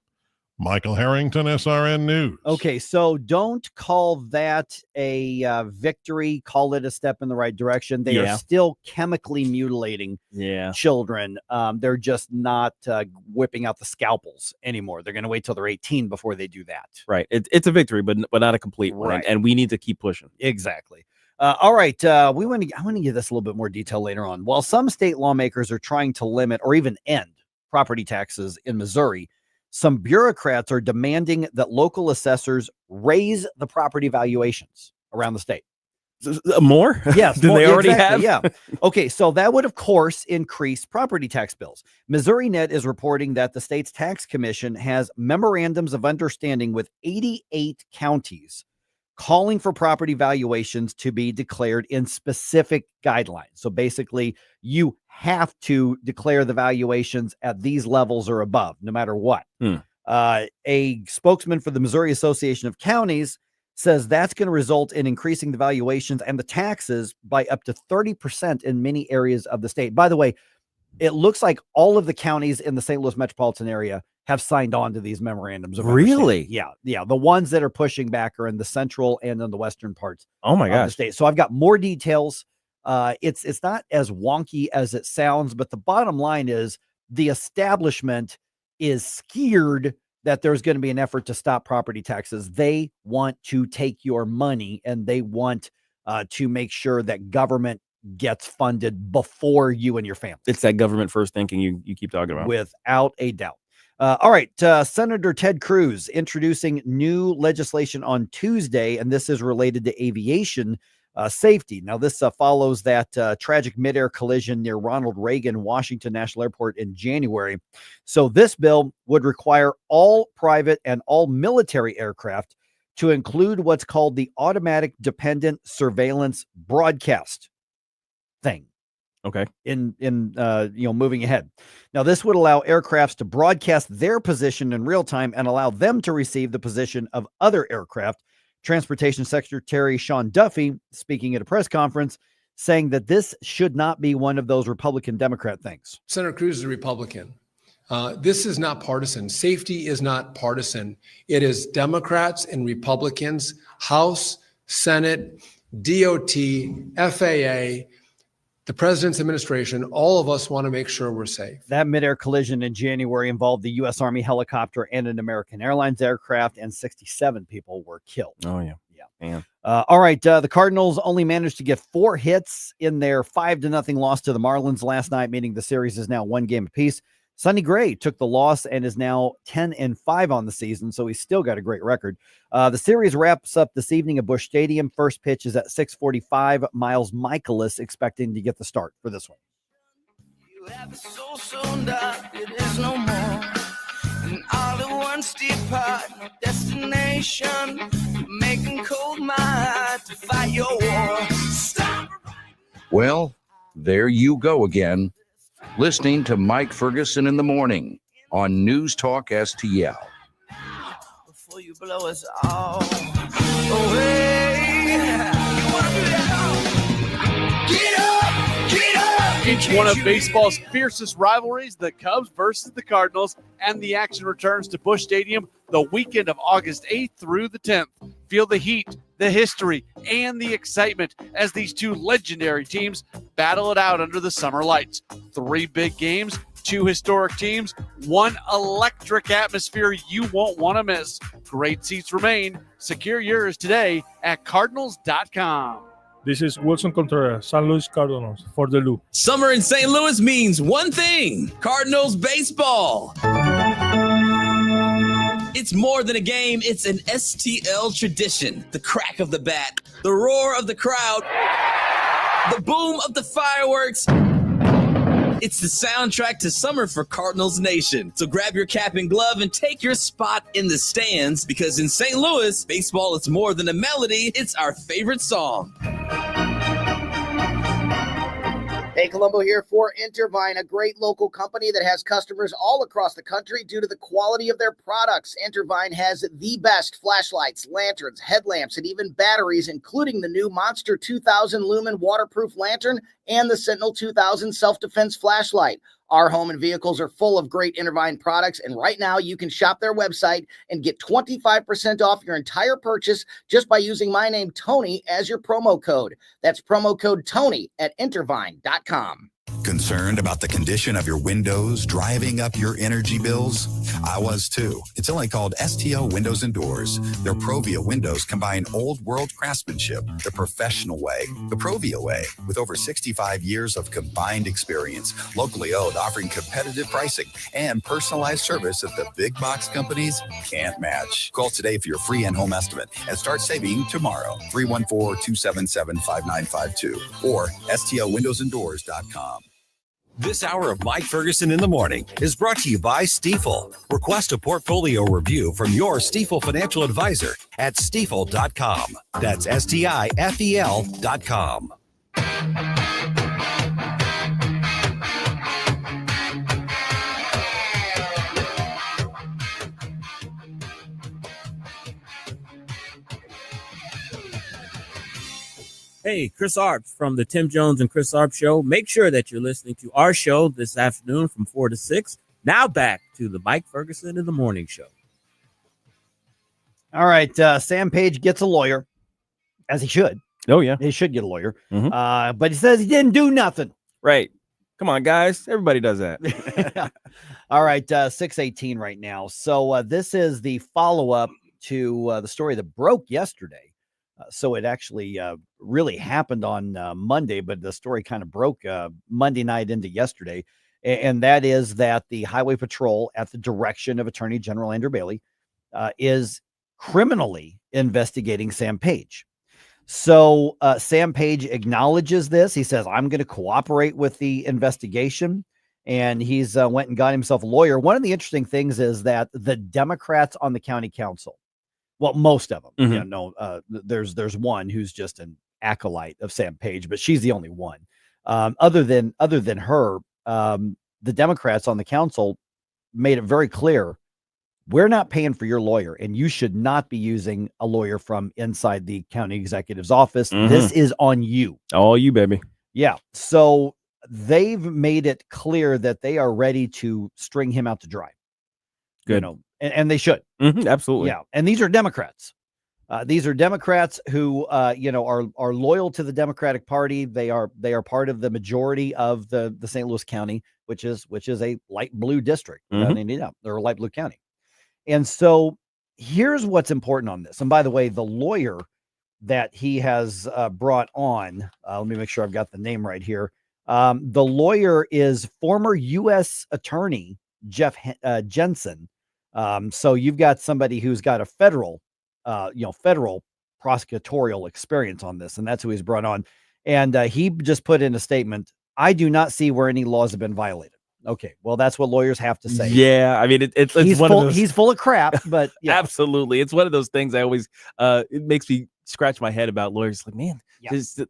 Michael Harrington, SRN News. Okay, so don't call that a victory. Call it a step in the right direction. They are still chemically mutilating children. They're just not whipping out the scalpels anymore. They're going to wait till they're 18 before they do that. Right. It's a victory, but not a complete one. Right. And we need to keep pushing. Exactly. All right. I want to give this a little bit more detail later on. While some state lawmakers are trying to limit or even end property taxes in Missouri, some bureaucrats are demanding that local assessors raise the property valuations around the state. More? Yes. Than they already have? Yeah. Okay. So that would, of course, increase property tax bills. Missouri Net is reporting that the state's tax commission has memorandums of understanding with 88 counties calling for property valuations to be declared in specific guidelines. So basically, you have to declare the valuations at these levels or above, no matter what. A spokesman for the Missouri Association of Counties says that's going to result in increasing the valuations and the taxes by up to 30% in many areas of the state. By the way, it looks like all of the counties in the St. Louis metropolitan area have signed on to these memorandums of Really? Yeah. The ones that are pushing back are in the central and in the western parts Oh my of the gosh. state. So I've got more details. It's not as wonky as it sounds, but the bottom line is the establishment is scared that there's going to be an effort to stop property taxes. They want to take your money, and they want to make sure that government gets funded before you and your family. It's that government first thinking you keep talking about. Without a doubt. All right. Senator Ted Cruz introducing new legislation on Tuesday, and this is related to aviation safety. Now, this follows that tragic midair collision near Ronald Reagan Washington National Airport in January. So this bill would require all private and all military aircraft to include what's called the automatic dependent surveillance broadcast thing. Okay. In moving ahead. Now, this would allow aircrafts to broadcast their position in real time and allow them to receive the position of other aircraft. Transportation Secretary Sean Duffy, speaking at a press conference, saying that this should not be one of those Republican-Democrat things. Senator Cruz is a Republican. This is not partisan. Safety is not partisan. It is Democrats and Republicans, House, Senate, DOT, FAA, the president's administration. All of us want to make sure we're safe. That midair collision in January involved the U.S. Army helicopter and an American Airlines aircraft, and 67 people were killed. Oh, yeah. Man. All right. The Cardinals only managed to get 4 hits in their 5-0 loss to the Marlins last night, meaning the series is now 1 game apiece. Sonny Gray took the loss and is now 10-5 on the season, so he's still got a great record. The series wraps up this evening at Busch Stadium. First pitch is at 6:45. Miles Michaelis expecting to get the start for this one. You have a soul so dark, it is no more. And all at once depart, no destination. Making cold my heart to fight your war. Stop. Well, there you go again. Listening to Mike Ferguson in the morning on News Talk STL. Before you blow us all away. You want to do that? Get up! Each one of baseball's fiercest rivalries, the Cubs versus the Cardinals, and the action returns to Busch Stadium the weekend of August 8th through the 10th. Feel the heat, the history, and the excitement as these two legendary teams battle it out under the summer lights. 3 big games, 2 historic teams, 1 electric atmosphere you won't want to miss. Great seats remain. Secure yours today at Cardinals.com. This is Wilson Contreras, San Luis Cardinals, for the Loop. Summer in St. Louis means one thing: Cardinals baseball. It's more than a game, it's an STL tradition. The crack of the bat, the roar of the crowd, the boom of the fireworks. It's the soundtrack to summer for Cardinals Nation. So grab your cap and glove and take your spot in the stands, because in St. Louis, baseball is more than a melody, it's our favorite song. Hey, Colombo here for Intervine, a great local company that has customers all across the country due to the quality of their products. Intervine has the best flashlights, lanterns, headlamps, and even batteries, including the new Monster 2000 Lumen waterproof lantern and the Sentinel 2000 self-defense flashlight. Our home and vehicles are full of great Intervine products, and right now you can shop their website and get 25% off your entire purchase just by using my name, Tony, as your promo code. That's promo code Tony at Intervine.com. Concerned about the condition of your windows driving up your energy bills? I was too. It's only called STL Windows and Doors. Their Provia windows combine old world craftsmanship the professional way, the Provia way, with over 65 years of combined experience, locally owned, offering competitive pricing and personalized service that the big box companies can't match. Call today for your free in-home estimate and start saving tomorrow. 314-277-5952 or stlwindowsanddoors.com. This hour of Mike Ferguson in the morning is brought to you by Stifel. Request a portfolio review from your Stifel financial advisor at stifel.com. That's STIFEL.com. Hey, Chris Arps from the Tim Jones and Chris Arps Show. Make sure that you're listening to our show this afternoon from 4 to 6. Now back to the Mike Ferguson in the Morning Show. All right. Sam Page gets a lawyer, as he should. Oh, yeah. He should get a lawyer. But he says he didn't do nothing. Right. Come on, guys. Everybody does that. All right. 6:18 right now. So this is the follow-up to the story that broke yesterday. So it actually really happened on Monday, but the story kind of broke Monday night into yesterday. And that is that the Highway Patrol, at the direction of Attorney General Andrew Bailey, is criminally investigating Sam Page. So Sam Page acknowledges this. He says, I'm going to cooperate with the investigation. And he's went and got himself a lawyer. One of the interesting things is that the Democrats on the county council, well, most of them, there's one who's just an acolyte of Sam Page, but she's the only one. Other than her, the Democrats on the council made it very clear, we're not paying for your lawyer, and you should not be using a lawyer from inside the county executive's office. This is on you. All you, baby. Yeah. So they've made it clear that they are ready to string him out to dry. Good. And they should. Absolutely. Yeah. And these are Democrats. These are Democrats who, are loyal to the Democratic Party. They are part of the majority of the St. Louis County, which is a light blue district. Without any doubt. They're a light blue county. And so here's what's important on this. And by the way, the lawyer that he has brought on, let me make sure I've got the name right here. The lawyer is former U.S. Attorney Jeff Jensen. So you've got somebody who's got a federal prosecutorial experience on this, and that's who he's brought on. And he just put in a statement, I do not see where any laws have been violated. Okay, well, that's what lawyers have to say. Yeah, I mean, it's he's one full, of those. He's full of crap, but yeah. Absolutely, it's one of those things. I always it makes me scratch my head about lawyers. Like, man,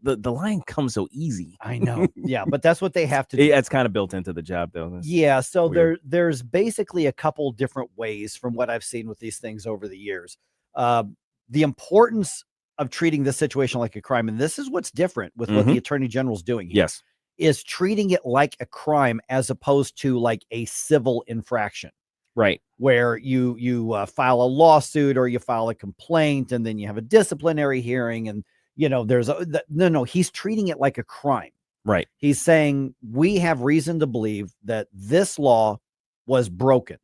the line comes so easy. I know. Yeah, but that's what they have to do. It's kind of built into the job, though. Yeah, so there's basically a couple different ways from what I've seen with these things over the years. The importance of treating this situation like a crime, and this is what's different with what the Attorney General's doing here. Yes. Is treating it like a crime as opposed to like a civil infraction, right? Where you file a lawsuit or you file a complaint and then you have a disciplinary hearing, and there's no. He's treating it like a crime, right? He's saying we have reason to believe that this law was broken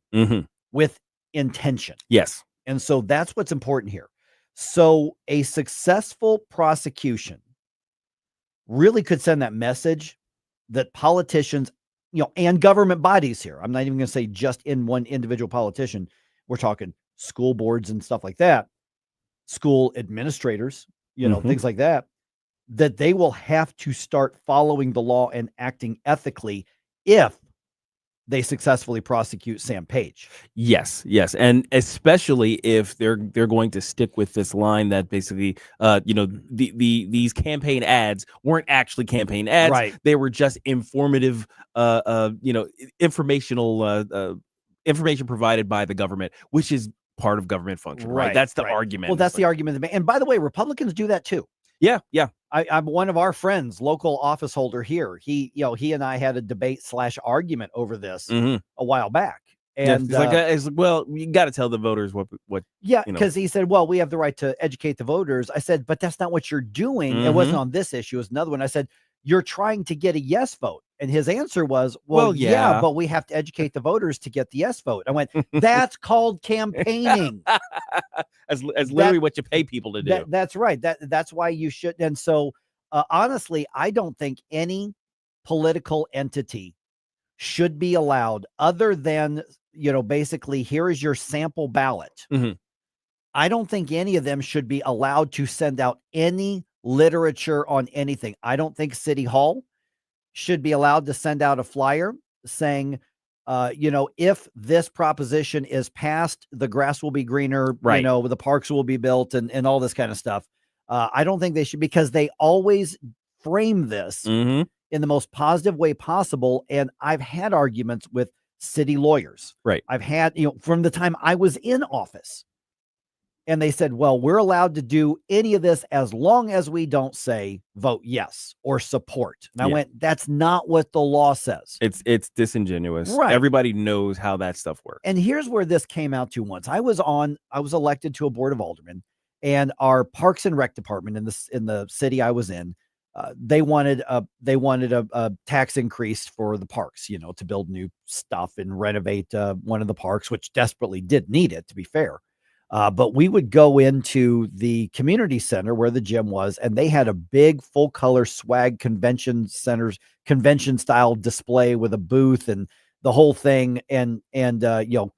with intention. Yes, and so that's what's important here. So a successful prosecution really could send that message that politicians, and government bodies here, I'm not even going to say just in one individual politician. We're talking school boards and stuff like that, school administrators, things like that, that they will have to start following the law and acting ethically if they successfully prosecute Sam Page. Yes, and especially if they're going to stick with this line that basically, these campaign ads weren't actually campaign ads. Right. They were just informative, informational information provided by the government, which is part of government function. Right. That's the argument. Well, that's the argument. And by the way, Republicans do that too. Yeah. I'm one of our friends, local office holder here. He and I had a debate / argument over this a while back. And it's like, well, you got to tell the voters what. Yeah, because he said, well, we have the right to educate the voters. I said, but that's not what you're doing. It wasn't on this issue. It was another one. I said, you're trying to get a yes vote. And his answer was, well, yeah, but we have to educate the voters to get the yes vote. I went, that's called campaigning. As literally what you pay people to do. That's right. That's why you should. And so, honestly, I don't think any political entity should be allowed, other than, basically, here is your sample ballot. I don't think any of them should be allowed to send out any literature on anything. I don't think City Hall should be allowed to send out a flyer saying, if this proposition is passed, the grass will be greener, right? The parks will be built and all this kind of stuff. I don't think they should, because they always frame this in the most positive way possible. And I've had arguments with city lawyers. Right. I've had, from the time I was in office, and they said, well, we're allowed to do any of this as long as we don't say vote yes or support. And I went, that's not what the law says. It's disingenuous. Right. Everybody knows how that stuff works. And here's where this came out to once. I was elected to a board of aldermen, and our Parks and Rec department in the city I was in, they wanted a tax increase for the parks, to build new stuff and renovate one of the parks, which desperately did need it, to be fair. But we would go into the community center where the gym was, and they had a big full color swag convention style display with a booth and the whole thing, and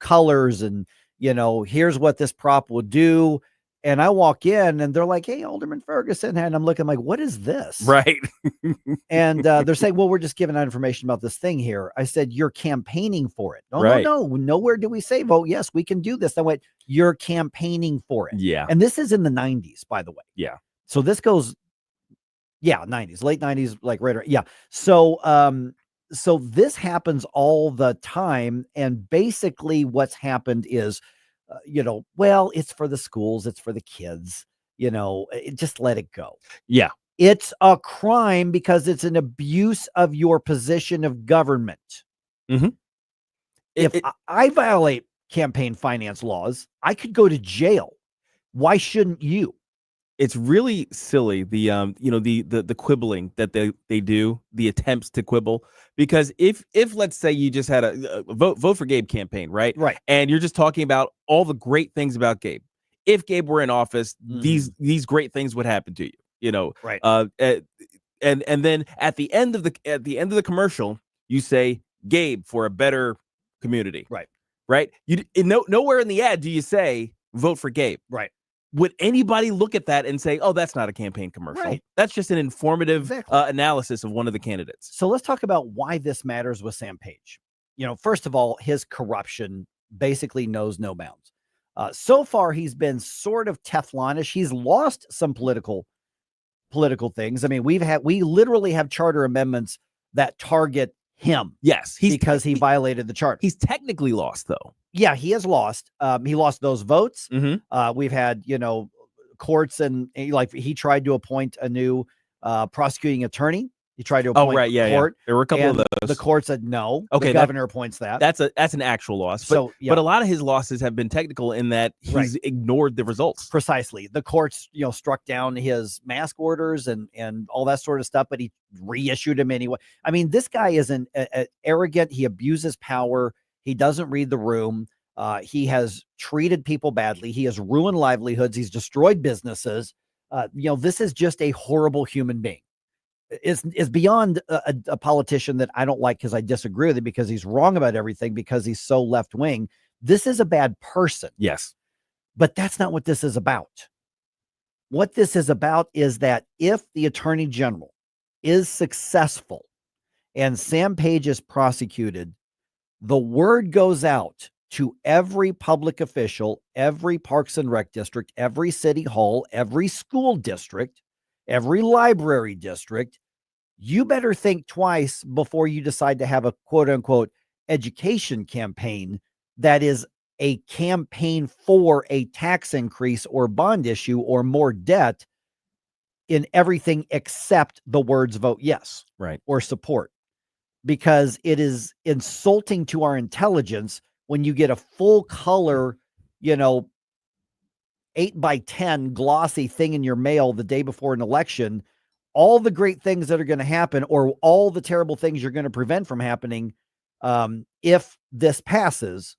colors, and here's what this prop will do. And I walk in and they're like, hey, Alderman Ferguson. And I'm looking like, what is this? Right. And they're saying, well, we're just giving out information about this thing here. I said, you're campaigning for it. No, right. No. Nowhere do we say vote yes, we can do this. I went, you're campaigning for it. Yeah. And this is in the 90s, by the way. Yeah. So this goes Yeah, 90s, late 90s, like right. Yeah. So this happens all the time. And basically what's happened is, well, it's for the schools, it's for the kids, just let it go. Yeah. It's a crime because it's an abuse of your position of government. Mm-hmm. If I violate campaign finance laws, I could go to jail. Why shouldn't you? It's really silly, the quibbling that they do, the attempts to quibble, because if let's say you just had a vote for Gabe campaign, right, and you're just talking about all the great things about Gabe. If Gabe were in office, these great things would happen to you, right? And then at the end of the commercial, you say Gabe for a better community, right? Nowhere in the ad do you say vote for Gabe, right? Would anybody look at that and say, oh, that's not a campaign commercial? Right. That's just an informative analysis of one of the candidates. So let's talk about why this matters with Sam Page. First of all, his corruption basically knows no bounds. So far, he's been sort of Teflonish. He's lost some political things. I mean, we literally have charter amendments that target him. Yes, because he violated the charter. He's technically lost, though. Yeah, he has lost. He lost those votes. Mm-hmm. We've had, courts and he tried to appoint a new prosecuting attorney. He tried to appoint court. Yeah. There were a couple of those. The court said no. Okay, the governor appoints that. That's an actual loss. But, but a lot of his losses have been technical in that he's ignored the results. Precisely. The courts, struck down his mask orders and all that sort of stuff, but he reissued them anyway. I mean, this guy is an arrogant. He abuses power. He doesn't read the room. He has treated people badly. He has ruined livelihoods. He's destroyed businesses. This is just a horrible human being. Is beyond a politician that I don't like because I disagree with him because he's wrong about everything because he's so left wing. This is a bad person. Yes. But that's not what this is about. What this is about is that if the attorney general is successful and Sam Page is prosecuted, the word goes out to every public official, every Parks and Rec district, every city hall, every school district, every library district. You better think twice before you decide to have a quote unquote education campaign that is a campaign for a tax increase or bond issue or more debt in everything except the words vote yes, or support, because it is insulting to our intelligence when you get a full color, 8x10 glossy thing in your mail the day before an election, all the great things that are going to happen or all the terrible things you're going to prevent from happening if this passes.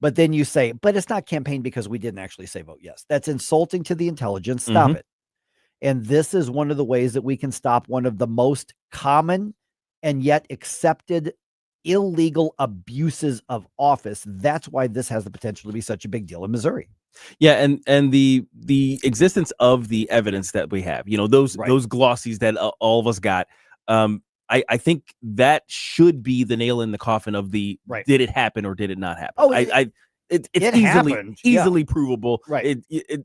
But then you say, but it's not campaign because we didn't actually say vote yes. That's insulting to the intelligence. Stop it. And this is one of the ways that we can stop one of the most common and yet accepted illegal abuses of office. That's why this has the potential to be such a big deal in Missouri. Yeah, and the existence of the evidence that we have, those glossies that all of us got, I think that should be the nail in the coffin of the did it happen or did it not happen? Oh, it's easily provable. Right.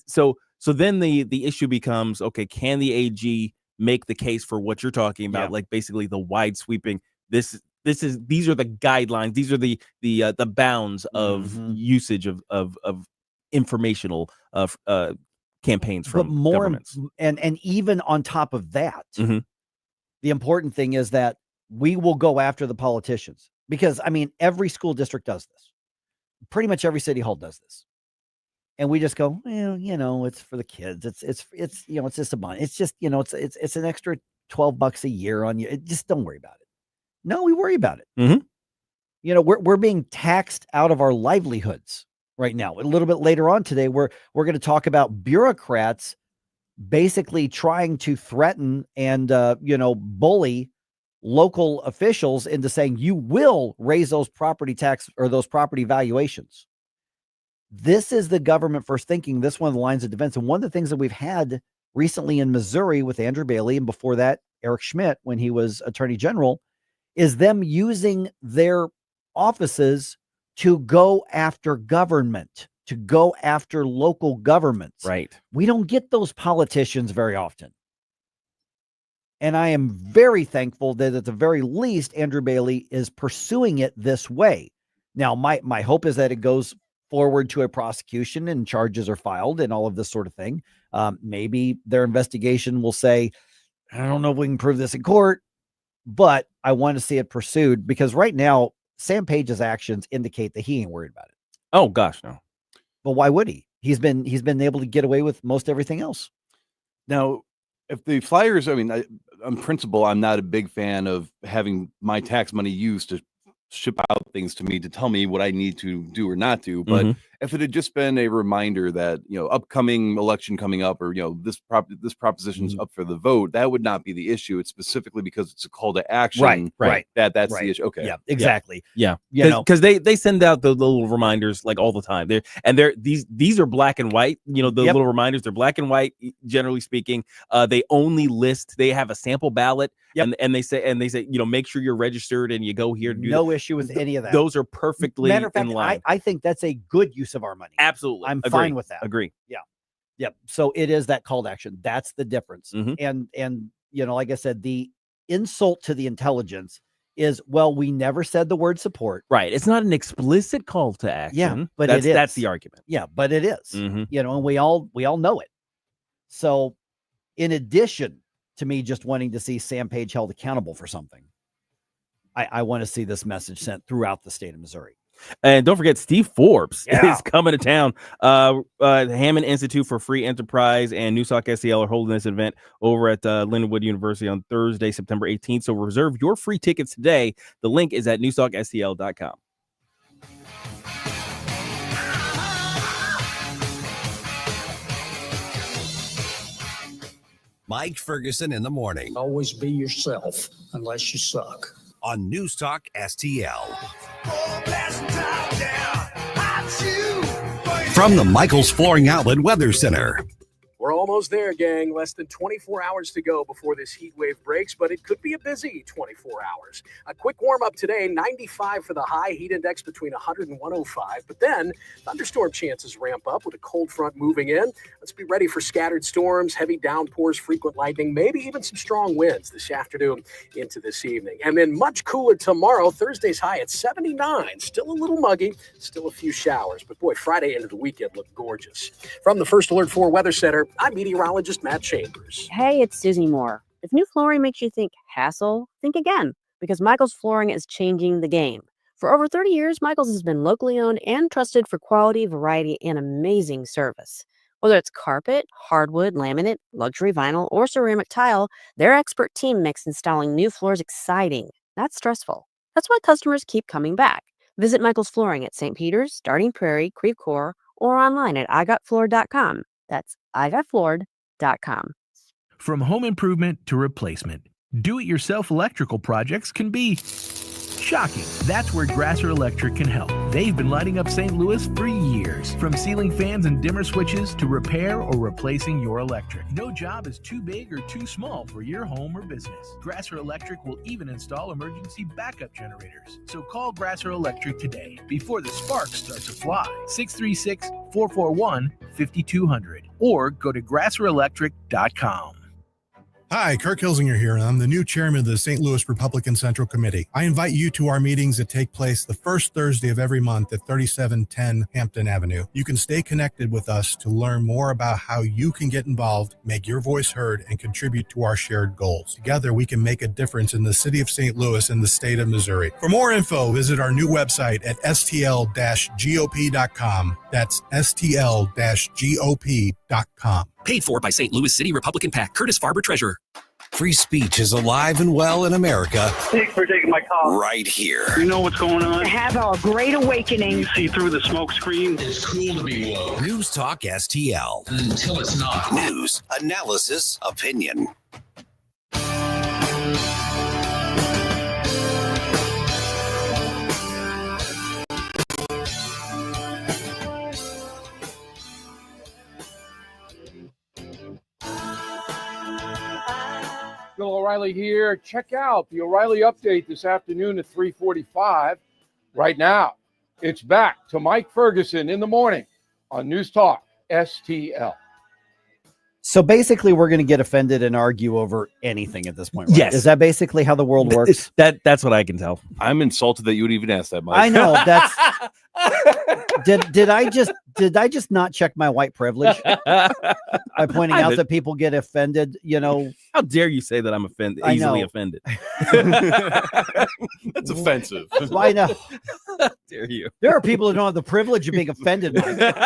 So then the issue becomes, okay, can the AG make the case for what you're talking about, like basically the wide sweeping these are the guidelines, these are the bounds of usage of informational campaigns from governments. And even on top of that, the important thing is that we will go after the politicians because every school district does this. Pretty much every city hall does this. And we just go, well, it's for the kids. It's just a money. It's just, it's an extra $12 a year on you. Just don't worry about it. No, we worry about it. We're being taxed out of our livelihoods right now. A little bit later on today, we're going to talk about bureaucrats basically trying to threaten and, bully local officials into saying you will raise those property tax or those property valuations. This is the government first thinking. This one of the lines of defense. And one of the things that we've had recently in Missouri with Andrew Bailey, and before that, Eric Schmidt, when he was attorney general, is them using their offices to go after government, to go after local governments. Right. We don't get those politicians very often. And I am very thankful that at the very least, Andrew Bailey is pursuing it this way. Now, my hope is that it goes forward to a prosecution and charges are filed and all of this sort of thing. Maybe their investigation will say, I don't know if we can prove this in court, but I want to see it pursued, because right now, Sam Page's actions indicate that he ain't worried about it. Oh gosh, no. But why would he? He's been able to get away with most everything else. Now, if the Flyers, I mean, on principle, I'm not a big fan of having my tax money used to ship out things to me to tell me what I need to do or not do. But if it had just been a reminder that, upcoming election coming up, or, this proposition's up for the vote, that would not be the issue. It's specifically because it's a call to action. Right. That's the issue. Okay. Yeah, exactly. Yeah. Because they send out the little reminders like all the time. These are black and white. The little reminders, they're black and white, generally speaking. They only list, they have a sample ballot. And they say, make sure you're registered and you go here to do no issue with any of that. Those are perfectly Matter of fact, in line. I think that's a good use of our money. Absolutely. I'm Agree. fine with that. Agree. Yeah. Yep. So it is that call to action. That's the difference. And like I said, the insult to the intelligence is, well, we never said the word support. Right. It's not an explicit call to action. Yeah, but it is. That's the argument. Yeah, but it is. And we all know it. So in addition to me just wanting to see Sam Page held accountable for something, I want to see this message sent throughout the state of Missouri. And don't forget, Steve Forbes is coming to town. The Hammond Institute for Free Enterprise and NewsTalkSTL are holding this event over at Lindenwood University on Thursday, September 18th. So reserve your free tickets today. The link is at NewsTalkSTL.com. Mike Ferguson in the morning. Always be yourself unless you suck. On News Talk STL. From the Michaels Flooring Outlet Weather Center. We're almost there, gang. Less than 24 hours to go before this heat wave breaks, but it could be a busy 24 hours. A quick warm-up today, 95 for the high, heat index between 100 and 105. But then thunderstorm chances ramp up with a cold front moving in. Let's be ready for scattered storms, heavy downpours, frequent lightning, maybe even some strong winds this afternoon into this evening. And then much cooler tomorrow. Thursday's high at 79. Still a little muggy, still a few showers. But boy, Friday into the weekend looked gorgeous. From the First Alert 4 Weather Center, I'm meteorologist Matt Chambers. Hey, it's Susie Moore. If new flooring makes you think hassle, think again, because Michaels Flooring is changing the game. For over 30 years, Michaels has been locally owned and trusted for quality, variety, and amazing service. Whether it's carpet, hardwood, laminate, luxury vinyl, or ceramic tile, their expert team makes installing new floors exciting, not stressful. That's why customers keep coming back. Visit Michaels Flooring at St. Peter's, Starting Prairie, Creve Coeur, or online at igotfloored.com. That's igotfloored.com. From home improvement to replacement, do-it-yourself electrical projects can be shocking. That's where Grasser Electric can help. They've been lighting up St. Louis for years. From ceiling fans and dimmer switches to repair or replacing your electric. No job is too big or too small for your home or business. Grasser Electric will even install emergency backup generators. So call Grasser Electric today before the sparks start to fly. 636-441-5200 or go to grasserelectric.com. Hi, Kirk Hilsinger here, and I'm the new chairman of the St. Louis Republican Central Committee. I invite you to our meetings that take place the first Thursday of every month at 3710 Hampton Avenue. You can stay connected with us to learn more about how you can get involved, make your voice heard, and contribute to our shared goals. Together, we can make a difference in the city of St. Louis and the state of Missouri. For more info, visit our new website at stl-gop.com. That's stl-gop.com. Paid for by St. Louis City Republican PAC. Curtis Farber, Treasurer. Free speech is alive and well in America. Thanks for taking my call. Right here. You know what's going on? Have a great awakening. You see through the smoke screen. It's cool to be woke. News Talk STL. Until it's not. News, analysis, opinion. Bill O'Reilly here. Check out the O'Reilly Update this afternoon at 3:45. Right now, it's back to Mike Ferguson in the morning on News Talk STL. So basically, we're going to get offended and argue over anything at this point. Right? Yes. Is that basically how the world works? That's what I can tell. I'm insulted that you would even ask that, Mike. I know that's. Did I just not check my white privilege by pointing out that people get offended? How dare you say that I'm offended? Easily offended. That's offensive. I know. How dare you? There are people who don't have the privilege of being offended, Mike.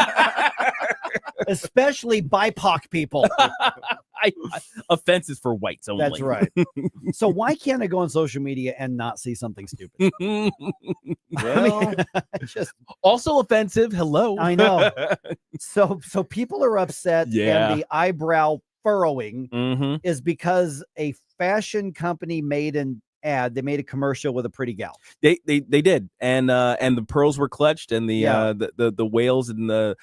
Especially BIPOC people. Offenses for whites only. That's right. So why can't I go on social media and not see something stupid? Well, also offensive. Hello. I know. So people are upset, Yeah. and the eyebrow furrowing is because a fashion company made an ad. They made a commercial with a pretty gal. They did, and the pearls were clutched, and the wails and the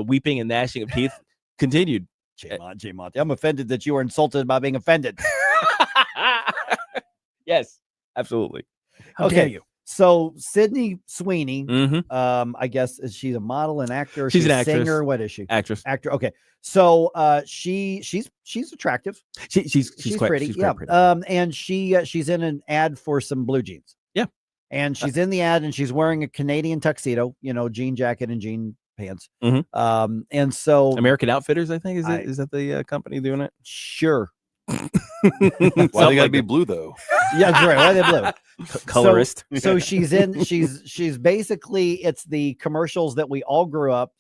weeping and gnashing of teeth continued. J Monty, I'm offended that you were insulted about being offended. Yes, absolutely. How dare you? So Sydney Sweeney, Mm-hmm. I guess she's a model and actor. She's an a actress. singer. What is she? Actress. Actor. Okay. So she's attractive. She's quite pretty. She's yeah. quite pretty. And she's in an ad for some blue jeans. Yeah. And she's in the ad, and she's wearing a Canadian tuxedo, jean jacket and jean pants. And so American Outfitters, I think, is that the company doing it? Sure. Why they gotta be blue though? Yeah, that's right. Why are they blue? Colorist. So she's basically, it's the commercials that we all grew up,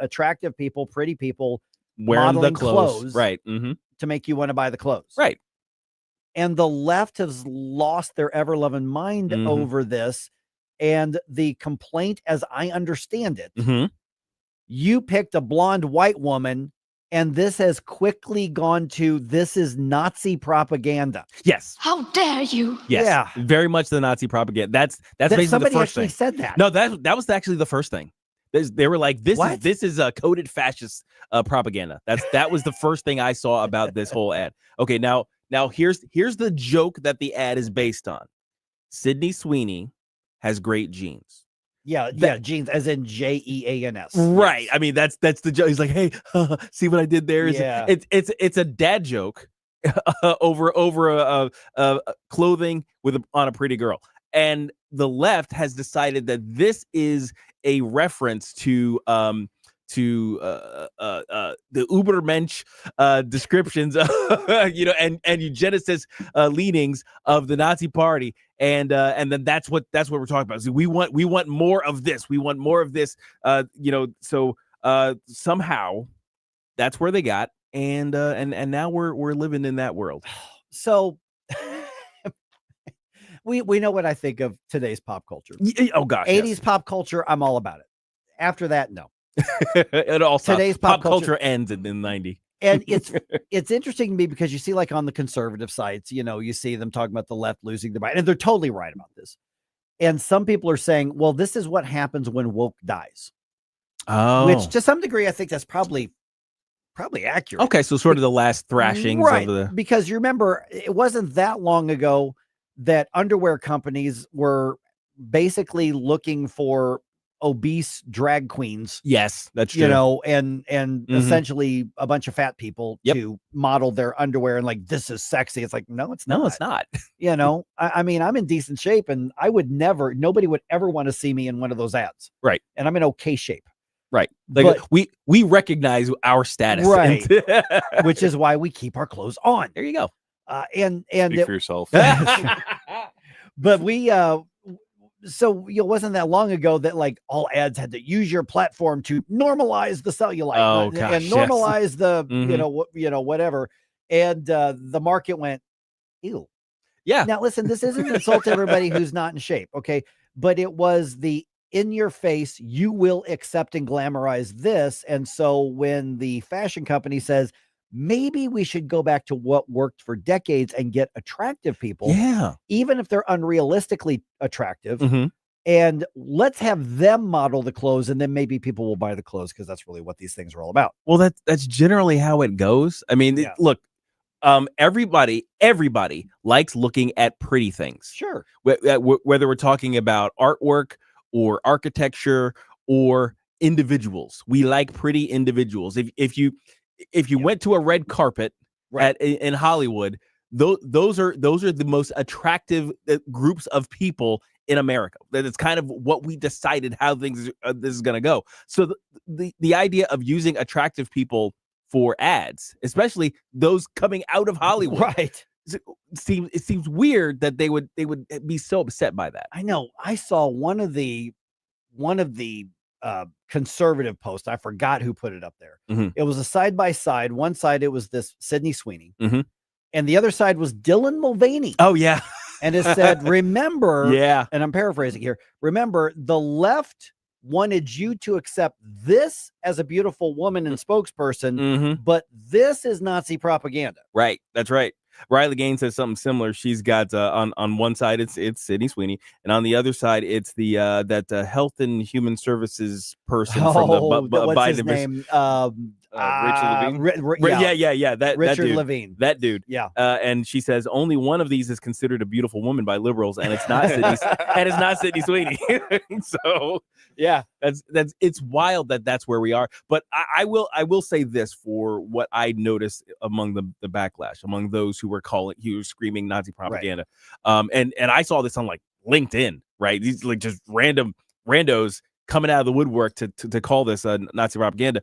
attractive people, pretty people Wearing the modeling clothes. Right. Mm-hmm. to make you want to buy the clothes. Right. And the left has lost their ever loving mind over this. And the complaint, as I understand it, you picked a blonde white woman, and this has quickly gone to, this is Nazi propaganda. Yes. How dare you? Yes. Yeah. Very much the Nazi propaganda. That's basically somebody the first actually thing. said that. No, that was actually the first thing. They were like, this is a coded fascist propaganda. That was the first thing I saw about this whole ad. Okay, now here's the joke that the ad is based on. Sydney Sweeney has great jeans. Yeah, jeans, as in Jeans. Right. I mean, that's the joke. He's like, hey, see what I did there? Yeah. It's a dad joke over clothing on a pretty girl. And the left has decided that this is a reference to the Ubermensch descriptions, and eugenicist leanings of the Nazi Party, and then that's what we're talking about. So we want more of this. We want more of this. So somehow that's where they got, and now we're living in that world. So we know what I think of today's pop culture. Oh gosh, 80s yes. pop culture, I'm all about it. After that, no. It all Today's pop culture ends in 90. And it's interesting to me because you see, like, on the conservative sites, you see them talking about the left losing their mind, and they're totally right about this. And some people are saying, well, this is what happens when woke dies. Oh, Which to some degree, I think that's probably accurate. Okay, so sort of the last thrashings Right. of the. Because you remember, it wasn't that long ago that underwear companies were basically looking for obese drag queens. Yes, that's true. And essentially a bunch of fat people to model their underwear, and like, this is sexy. It's like, no, it's not. No, it's not. I mean, I'm in decent shape, and nobody would ever want to see me in one of those ads. Right. And I'm in okay shape. Right. Like, we recognize our status. Right. Which is why we keep our clothes on. There you go. And Speak for yourself. But we so it wasn't that long ago that, like, all ads had to use your platform to normalize the cellulite and normalize the whatever, and the market went, ew. Yeah. Now listen, this isn't an insult to everybody who's not in shape, okay, but it was the in your face, you will accept and glamorize this. And so when the fashion company says, maybe we should go back to what worked for decades and get attractive people, even if they're unrealistically attractive, and let's have them model the clothes, and then maybe people will buy the clothes, because that's really what these things are all about. Well, that's generally how it goes. I mean, look, everybody likes looking at pretty things. Sure. Whether we're talking about artwork or architecture or individuals, we like pretty individuals. if you went to a red carpet in Hollywood, those are the most attractive groups of people in America. That it's kind of what we decided how things this is going to go. So the idea of using attractive people for ads, especially those coming out of Hollywood, right? It seems weird that they would be so upset by that. I know. I saw one of the conservative posts. I forgot who put it up there. Mm-hmm. It was a side by side. One side it was this Sydney Sweeney, mm-hmm. and the other side was Dylan Mulvaney. Oh yeah, and it said, "Remember," yeah, and I'm paraphrasing here. Remember, the left wanted you to accept this as a beautiful woman and spokesperson, mm-hmm. but this is Nazi propaganda. Right. That's right. Riley Gaines says something similar. She's got on one side it's Sydney Sweeney, and on the other side it's the that Health and Human Services person from the what's Biden his name? Richard Levine. Yeah. That Richard dude. Levine. That dude. Yeah. And she says only one of these is considered a beautiful woman by liberals, and it's not Sydney, and it's not Sydney Sweeney. So yeah, it's wild that's where we are. But I will say this for what I noticed among the backlash, among those who were screaming Nazi propaganda. Right. And I saw this on like LinkedIn, right? These like just random randos coming out of the woodwork to call this Nazi propaganda.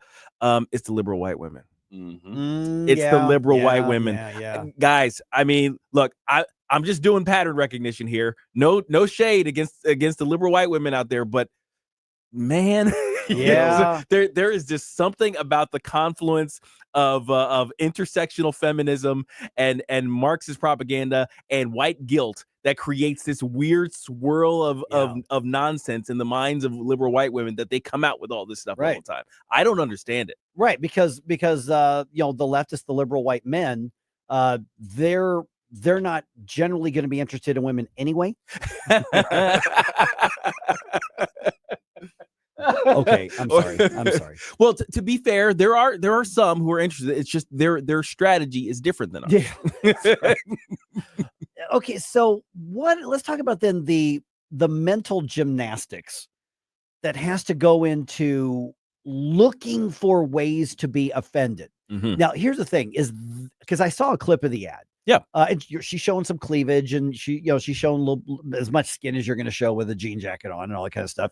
It's the liberal white women. Mm-hmm. It's the liberal white women. Yeah. Guys, I mean, look, I'm just doing pattern recognition here. No shade against the liberal white women out there, but man, yeah, there is just something about the confluence of intersectional feminism and Marxist propaganda and white guilt that creates this weird swirl of nonsense in the minds of liberal white women that they come out with all this stuff all the time. I don't understand it. Right, because the leftists, the liberal white men, they're not generally going to be interested in women anyway. Okay, I'm sorry. Well, to be fair, there are some who are interested. It's just their strategy is different than ours. Yeah. Right. Okay, so let's talk about then the mental gymnastics that has to go into looking for ways to be offended. Mm-hmm. Now, here's the thing is because I saw a clip of the ad. Yeah. And she's showing some cleavage and she's showing as much skin as you're going to show with a jean jacket on and all that kind of stuff,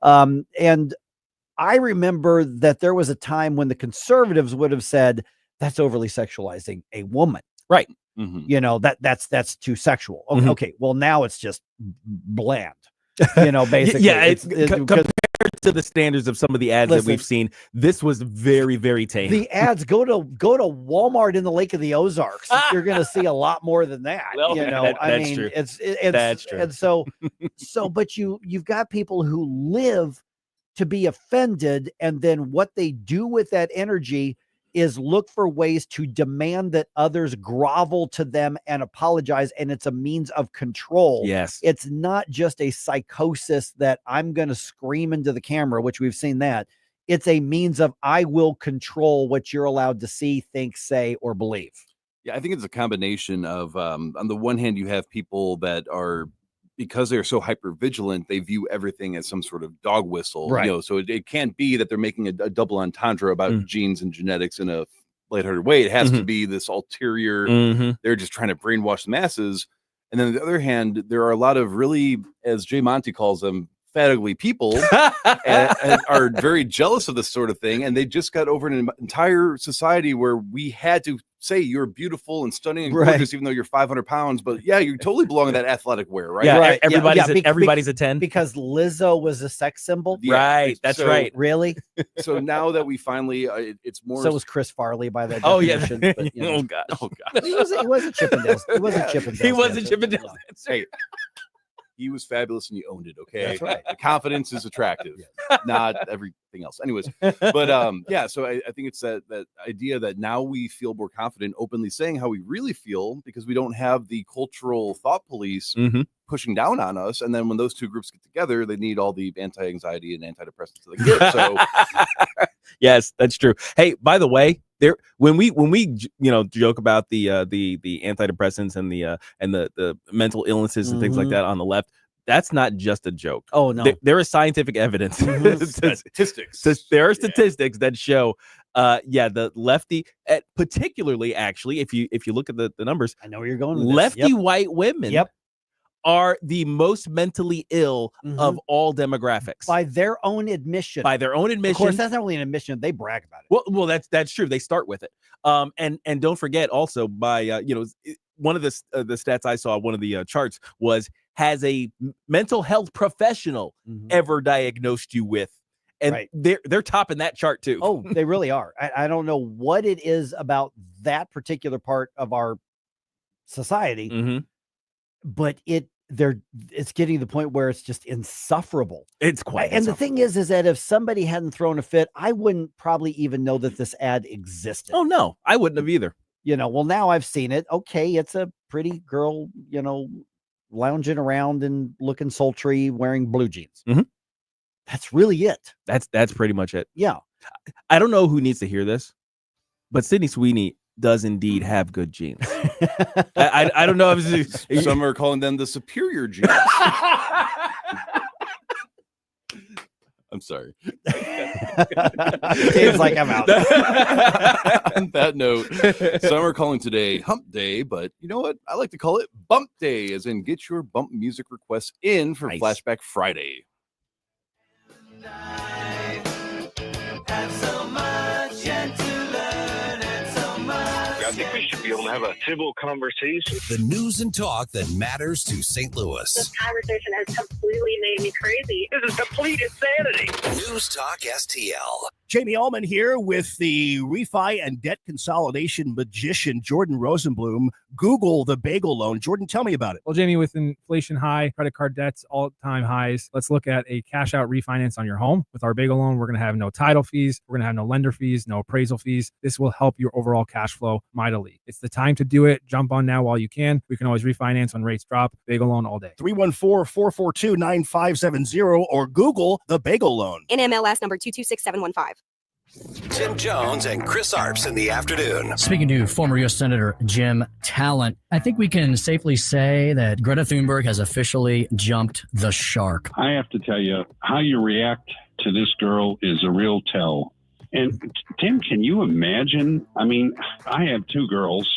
and I remember that there was a time when the conservatives would have said that's overly sexualizing a woman. Right. Mm-hmm. That's too sexual. Okay. Mm-hmm. Okay. Well, now it's just bland, basically. Yeah. It's compared to the standards of some of the ads that we've seen, this was very, very tame. The ads go to Walmart in the Lake of the Ozarks. You're going to see a lot more than that. Well, that's true. That's true. And so, but you've got people who live to be offended, and then what they do with that energy is look for ways to demand that others grovel to them and apologize. And it's a means of control. Yes. It's not just a psychosis that I'm going to scream into the camera, which we've seen that. It's a means of I will control what you're allowed to see, think, say, or believe. Yeah, I think it's a combination of, on the one hand, you have people that are, because they're so hyper vigilant, they view everything as some sort of dog whistle, right? So it can't be that they're making a double entendre about genes and genetics in a lighthearted way. It has to be this ulterior. They're just trying to brainwash the masses. And then on the other hand, there are a lot of really, as Jay Monty calls them, fat ugly people and are very jealous of this sort of thing. And they just got over an entire society where we had to say you're beautiful and stunning and gorgeous, even though you're 500 pounds. But yeah, you totally belong in that athletic wear, right? Yeah, right. Everybody's a 10 because Lizzo was a sex symbol. Yeah. Right, that's right. Really? So now that we finally, it's more. So was Chris Farley by that definition. Oh yeah. But, Oh god. He wasn't Chippendales. He wasn't Chippendales. He wasn't Chippendales. Hey. He was fabulous and he owned it. Okay. That's right. The confidence is attractive, not everything else. Anyways, but yeah, so I think it's that idea that now we feel more confident openly saying how we really feel because we don't have the cultural thought police pushing down on us. And then when those two groups get together, they need all the anti-anxiety and antidepressants that they get. So yes, that's true. Hey, by the way, when we joke about the antidepressants and the mental illnesses and things like that on the left, that's not just a joke. Oh no, there is scientific evidence. Statistics. There are statistics that show Yeah, the lefty, particularly actually, if you look at the numbers, I know where you're going with lefty this. Yep. white women are the most mentally ill of all demographics. By their own admission. Of course, that's not really an admission. They brag about it. Well, that's true. They start with it. And don't forget also by one of the stats I saw, one of the charts was, has a mental health professional ever diagnosed you with? And they're topping that chart too. Oh, they really are. I don't know what it is about that particular part of our society, but it's getting to the point where it's just insufferable. It's quite and the thing is that if somebody hadn't thrown a fit, I wouldn't probably even know that this ad existed. Oh no, I wouldn't have either. Well, now I've seen it. Okay, it's a pretty girl, lounging around and looking sultry, wearing blue jeans. That's really it. That's pretty much it. Yeah. I don't know who needs to hear this, but Sydney Sweeney does indeed have good genes. I don't know if some are calling them the superior genes. I'm sorry. Dave's like, I'm out. On that note, some are calling today Hump Day, but you know what? I like to call it Bump Day, as in get your bump music requests in for Flashback Friday. I think we should be able to have a civil conversation. The news and talk that matters to St. Louis. This conversation has completely made me crazy. This is complete insanity. News Talk STL. Jamie Ullman here with the refi and debt consolidation magician, Jordan Rosenblum. Google the bagel loan. Jordan, tell me about it. Well, Jamie, with inflation high, credit card debts all-time highs, let's look at a cash-out refinance on your home. With our bagel loan, we're going to have no title fees. We're going to have no lender fees, no appraisal fees. This will help your overall cash flow mightily. It's the time to do it. Jump on now while you can. We can always refinance when rates drop. Bagel loan all day. 314-442-9570 or Google the bagel loan. NMLS number 226715. Tim Jones and Chris Arps in the afternoon. Speaking to former U.S. Senator Jim Talent, I think we can safely say that Greta Thunberg has officially jumped the shark. I have to tell you, how you react to this girl is a real tell. And Tim, can you imagine? I mean, I have two girls.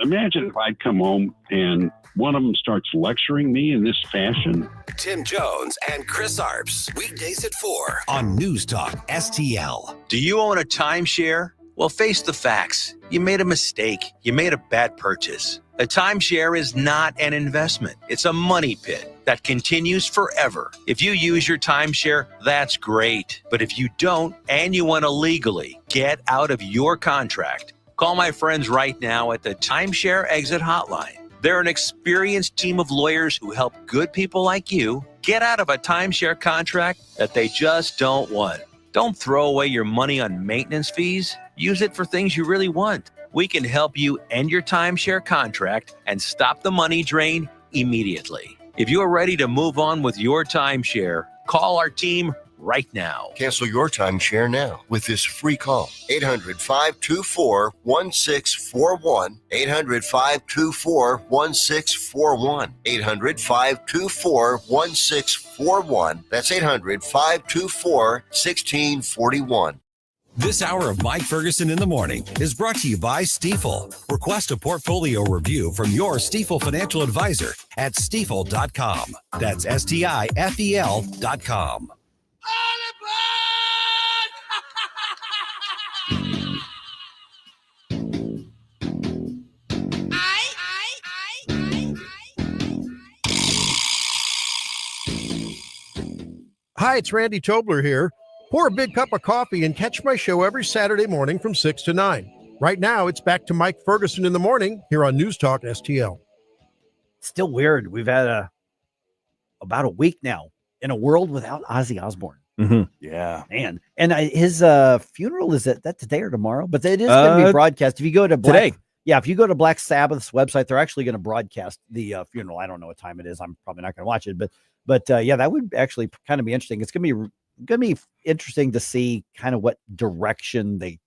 Imagine if I'd come home and one of them starts lecturing me in this fashion. Tim Jones and Chris Arps, weekdays at 4 on News Talk STL. Do you own a timeshare? Well, face the facts. You made a mistake. You made a bad purchase. A timeshare is not an investment. It's a money pit that continues forever. If you use your timeshare, that's great. But if you don't, and you want to legally get out of your contract, call my friends right now at the Timeshare Exit Hotline. They're an experienced team of lawyers who help good people like you get out of a timeshare contract that they just don't want. Don't throw away your money on maintenance fees. Use it for things you really want. We can help you end your timeshare contract and stop the money drain immediately. If you are ready to move on with your timeshare, call our team right now. Cancel your timeshare now with this free call. 800-524-1641. 800-524-1641. 800-524-1641. That's 800-524-1641. This hour of Mike Ferguson in the Morning is brought to you by Stifel. Request a portfolio review from your Stifel financial advisor at stifel.com. That's STIFEL.com. Hi, it's Randy Tobler here. Pour a big cup of coffee and catch my show every Saturday morning from 6 to 9. Right now, it's back to Mike Ferguson in the Morning here on News Talk STL. Still weird. We've had about a week now in a world without Ozzy Osbourne. Yeah, man. And his funeral is that today or tomorrow? But it is going to be broadcast. If you go to today, if you go to Black Sabbath's website, they're actually going to broadcast the funeral. I don't know what time it is. I'm probably not going to watch it, but yeah, that would actually kind of be interesting. It's going to be interesting to see kind of what direction they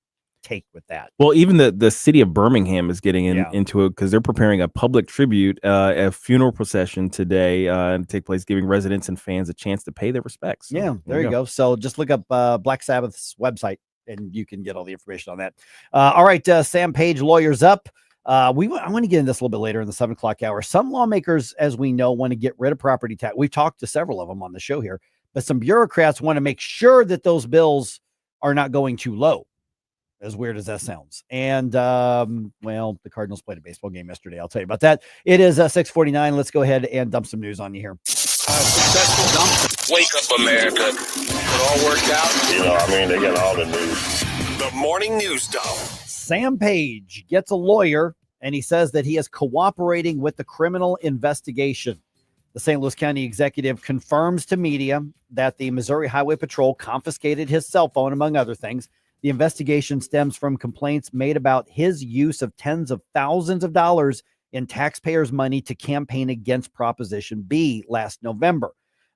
take with that. Well, even the city of Birmingham is getting into it because they're preparing a public tribute, a funeral procession today to take place, giving residents and fans a chance to pay their respects. So, yeah, there you go. So just look up Black Sabbath's website and you can get all the information on that. All right, Sam Page, lawyers up. I want to get into this a little bit later in the 7 o'clock hour. Some lawmakers, as we know, want to get rid of property tax. We've talked to several of them on the show here, but some bureaucrats want to make sure that those bills are not going too low. As weird as that sounds. And, well, the Cardinals played a baseball game yesterday. I'll tell you about that. It is 6:49. Let's go ahead and dump some news on you here. Successful dump. Wake up, America. It all worked out. They got all the news. The morning news dump. Sam Page gets a lawyer, and he says that he is cooperating with the criminal investigation. The St. Louis County executive confirms to media that the Missouri Highway Patrol confiscated his cell phone, among other things. The investigation stems from complaints made about his use of tens of thousands of dollars in taxpayers' money to campaign against Proposition B last November.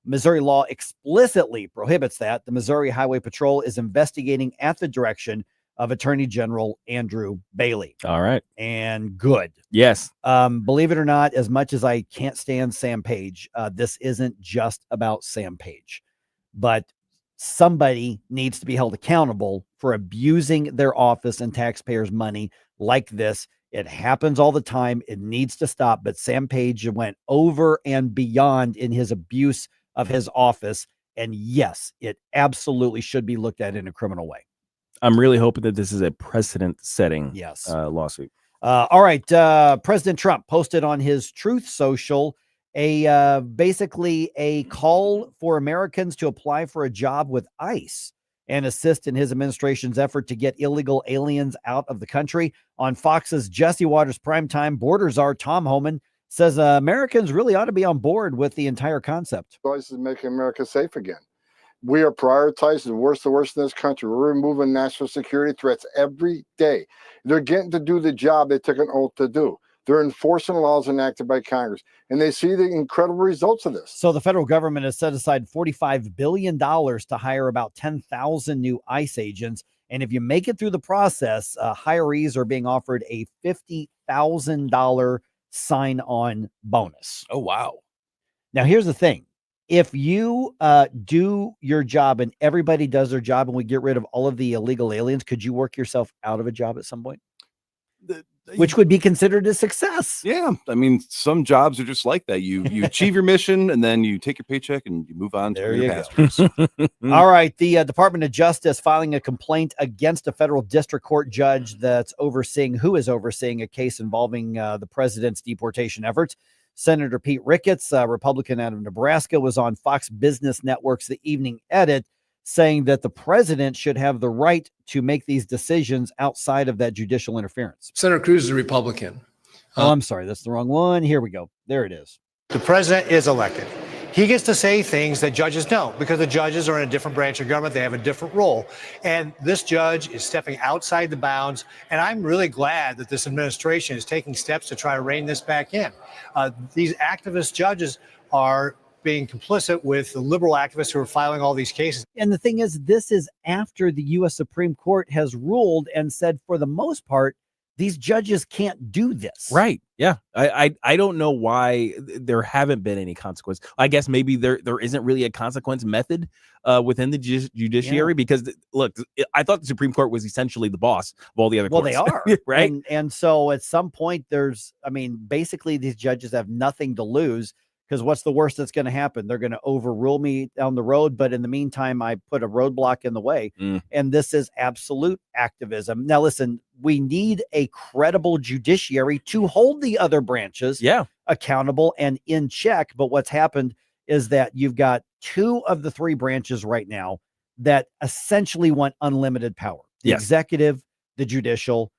Missouri law explicitly prohibits that. The Missouri Highway Patrol is investigating at the direction of Attorney General Andrew Bailey. All right. And good. Yes. Believe it or not, as much as I can't stand Sam Page, this isn't just about Sam Page, but somebody needs to be held accountable for abusing their office and taxpayers' money like this. It happens all the time. It needs to stop. But Sam Page went over and beyond in his abuse of his office. And yes, it absolutely should be looked at in a criminal way. I'm really hoping that this is a precedent-setting lawsuit. All right. President Trump posted on his Truth Social basically a call for Americans to apply for a job with ICE and assist in his administration's effort to get illegal aliens out of the country. On Fox's Jesse Waters Primetime, border czar Tom Homan says Americans really ought to be on board with the entire concept. This is making America safe again. We are prioritizing the worst in this country. We're removing national security threats every day. They're getting to do the job they took an oath to do. They're enforcing laws enacted by Congress, and they see the incredible results of this. So the federal government has set aside $45 billion to hire about 10,000 new ICE agents. And if you make it through the process, hirees are being offered a $50,000 sign-on bonus. Oh, wow. Now, here's the thing. If you do your job and everybody does their job and we get rid of all of the illegal aliens, could you work yourself out of a job at some point? Which would be considered a success. Yeah. I mean, some jobs are just like that. You achieve your mission and then you take your paycheck and you move on to your pastures. All right. The Department of Justice filing a complaint against a federal district court judge that's overseeing a case involving the president's deportation efforts. Senator Pete Ricketts, a Republican out of Nebraska, was on Fox Business Network's The Evening Edit, saying that the president should have the right to make these decisions outside of that judicial interference. Senator Cruz is a Republican. Oh, I'm sorry. That's the wrong one. Here we go. There it is. The president is elected. He gets to say things that judges don't, because the judges are in a different branch of government. They have a different role. And this judge is stepping outside the bounds. And I'm really glad that this administration is taking steps to try to rein this back in. These activist judges are being complicit with the liberal activists who are filing all these cases. And the thing is, this is after the U.S. Supreme Court has ruled and said, for the most part, these judges can't do this. Right. Yeah. I don't know why there haven't been any consequence. I guess maybe there isn't really a consequence method within the judiciary because, look, I thought the Supreme Court was essentially the boss of all the other courts. Well, they are. Right. And so at some point basically these judges have nothing to lose. Because what's the worst that's going to happen? They're going to overrule me down the road. But in the meantime, I put a roadblock in the way. And this is absolute activism. Now, listen, we need a credible judiciary to hold the other branches accountable and in check. But what's happened is that you've got two of the three branches right now that essentially want unlimited power. The executive, the judicial.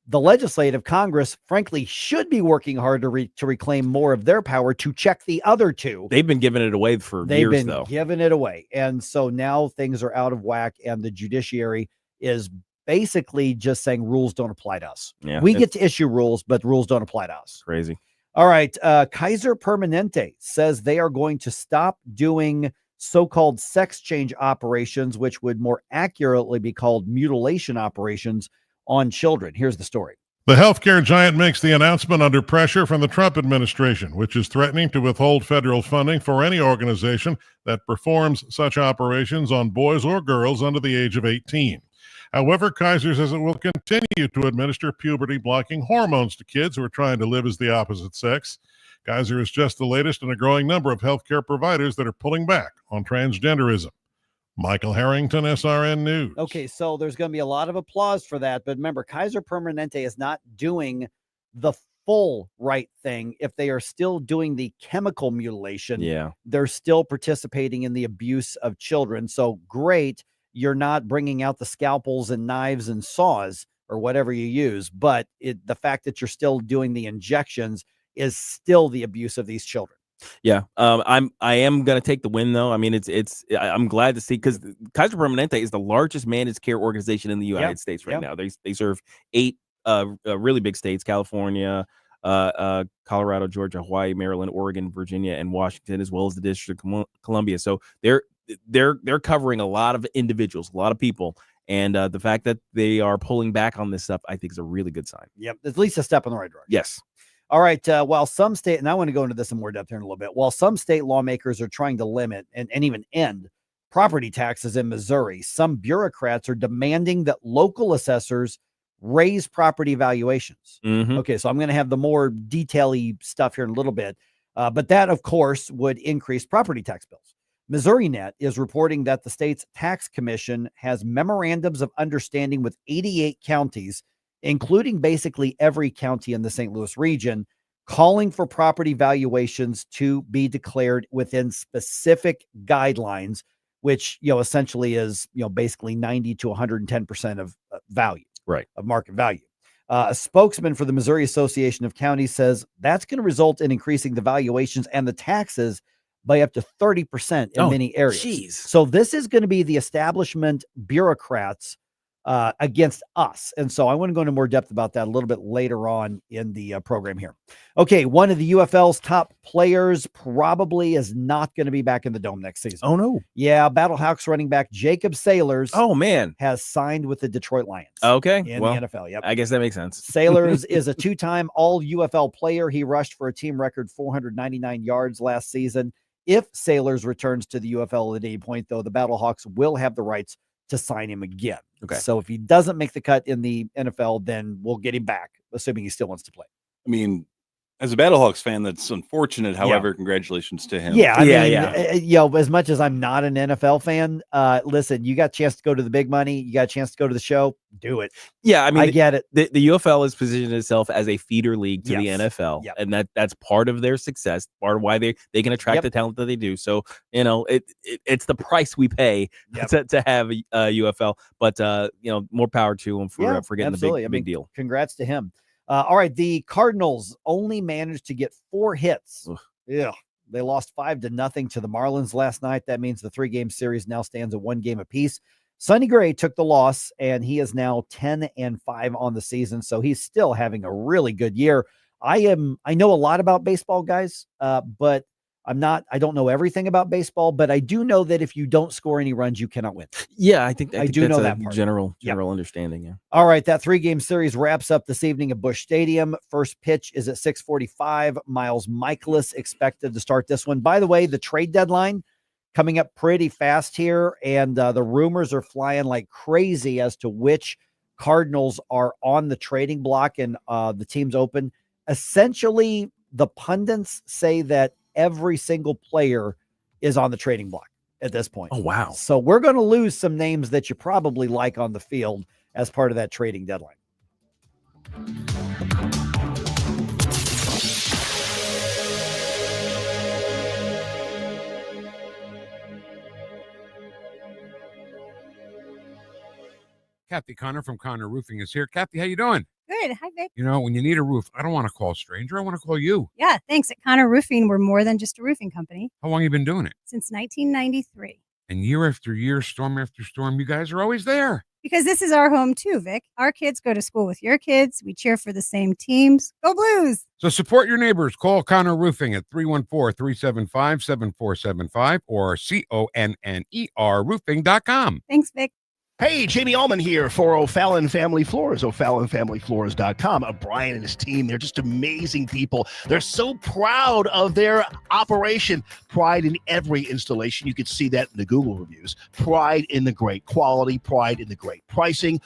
The legislative, Congress, frankly, should be working hard to reclaim more of their power to check the other two. They've been giving it away for years, though. Giving it away. And so now things are out of whack, and the judiciary is basically just saying rules don't apply to us. Yeah, we get to issue rules, but rules don't apply to us. Crazy. All right. Kaiser Permanente says they are going to stop doing so-called sex change operations, which would more accurately be called mutilation operations on children. Here's the story. The healthcare giant makes the announcement under pressure from the Trump administration, which is threatening to withhold federal funding for any organization that performs such operations on boys or girls under the age of 18. However, Kaiser says it will continue to administer puberty-blocking hormones to kids who are trying to live as the opposite sex. Kaiser is just the latest in a growing number of healthcare providers that are pulling back on transgenderism. Michael Harrington, SRN News. Okay, so there's going to be a lot of applause for that. But remember, Kaiser Permanente is not doing the full right thing. If they are still doing the chemical mutilation, they're still participating in the abuse of children. So great, you're not bringing out the scalpels and knives and saws or whatever you use. But the fact that you're still doing the injections is still the abuse of these children. Yeah. I am going to take the win though. I mean, I'm glad to see, because Kaiser Permanente is the largest managed care organization in the United States right now. They serve 8 really big states: California, Colorado, Georgia, Hawaii, Maryland, Oregon, Virginia, and Washington, as well as the District of Columbia. So they're covering a lot of individuals, a lot of people. And the fact that they are pulling back on this stuff, I think, is a really good sign. Yep. At least a step in the right direction. Yes. All right. While some state, and I want to go into this in more depth here in a little bit, while some state lawmakers are trying to limit and even end property taxes in Missouri, some bureaucrats are demanding that local assessors raise property valuations. Okay, so I'm going to have the more detail-y stuff here in a little bit, but that, of course, would increase property tax bills. MissouriNet is reporting that the state's tax commission has memorandums of understanding with 88 counties, including basically every county in the St. Louis region, calling for property valuations to be declared within specific guidelines, which, essentially is, basically 90 to 110% of value, of market value. A spokesman for the Missouri Association of Counties says that's going to result in increasing the valuations and the taxes by up to 30% in many areas. So this is going to be the establishment bureaucrats against us. And so I want to go into more depth about that a little bit later on in the program here. Okay, one of the UFL's top players probably is not going to be back in the Dome next season. Oh, no. Yeah, Battlehawks running back Jacob Sailors has signed with the Detroit Lions. Okay. In the NFL, yep. I guess that makes sense. Sailors is a 2-time all-UFL player. He rushed for a team record 499 yards last season. If Sailors returns to the UFL at any point, though, the Battlehawks will have the rights to sign him again. Okay. So if he doesn't make the cut in the NFL, then we'll get him back, assuming he still wants to play. I mean, as a Battlehawks fan, that's unfortunate. However, congratulations to him. Yeah, I mean, as much as I'm not an NFL fan, listen, you got a chance to go to the big money, you got a chance to go to the show, do it. Yeah, I mean, I get it. The UFL has positioned itself as a feeder league to the NFL, and that's part of their success, part of why they can attract the talent that they do. So, it's the price we pay to have a UFL, but more power to them for getting the big deal. Congrats to him. All right, the Cardinals only managed to get 4 hits. Yeah, they lost 5-0 to the Marlins last night. That means the 3-game series now stands at 1 game apiece. Sonny Gray took the loss, and he is now 10-5 on the season, so he's still having a really good year. I know a lot about baseball, guys, but I don't know everything about baseball, but I do know that if you don't score any runs, you cannot win. Yeah, I think I do that's know a that part. general understanding. Yeah. All right, that 3-game series wraps up this evening at Busch Stadium. First pitch is at 6:45. Miles Michaelis expected to start this one. By the way, the trade deadline coming up pretty fast here, and the rumors are flying like crazy as to which Cardinals are on the trading block and the team's open. Essentially, the pundits say that every single player is on the trading block at this point. Oh, wow. So we're going to lose some names that you probably like on the field as part of that trading deadline. Kathy Connor from Connor Roofing is here. Kathy, how you doing? Good. Hi, Vic. When you need a roof, I don't want to call a stranger. I want to call you. Yeah, thanks. At Connor Roofing, we're more than just a roofing company. How long you been doing it? Since 1993. And year after year, storm after storm, you guys are always there. Because this is our home too, Vic. Our kids go to school with your kids. We cheer for the same teams. Go Blues! So support your neighbors. Call Connor Roofing at 314-375-7475 or CONNER roofing.com. Thanks, Vic. Hey, Jamie Allman here for O'Fallon Family Floors, O'FallonFamilyFloors.com. Brian and his team, they're just amazing people. They're so proud of their operation. Pride in every installation. You can see that in the Google reviews. Pride in the great quality, pride in the great pricing,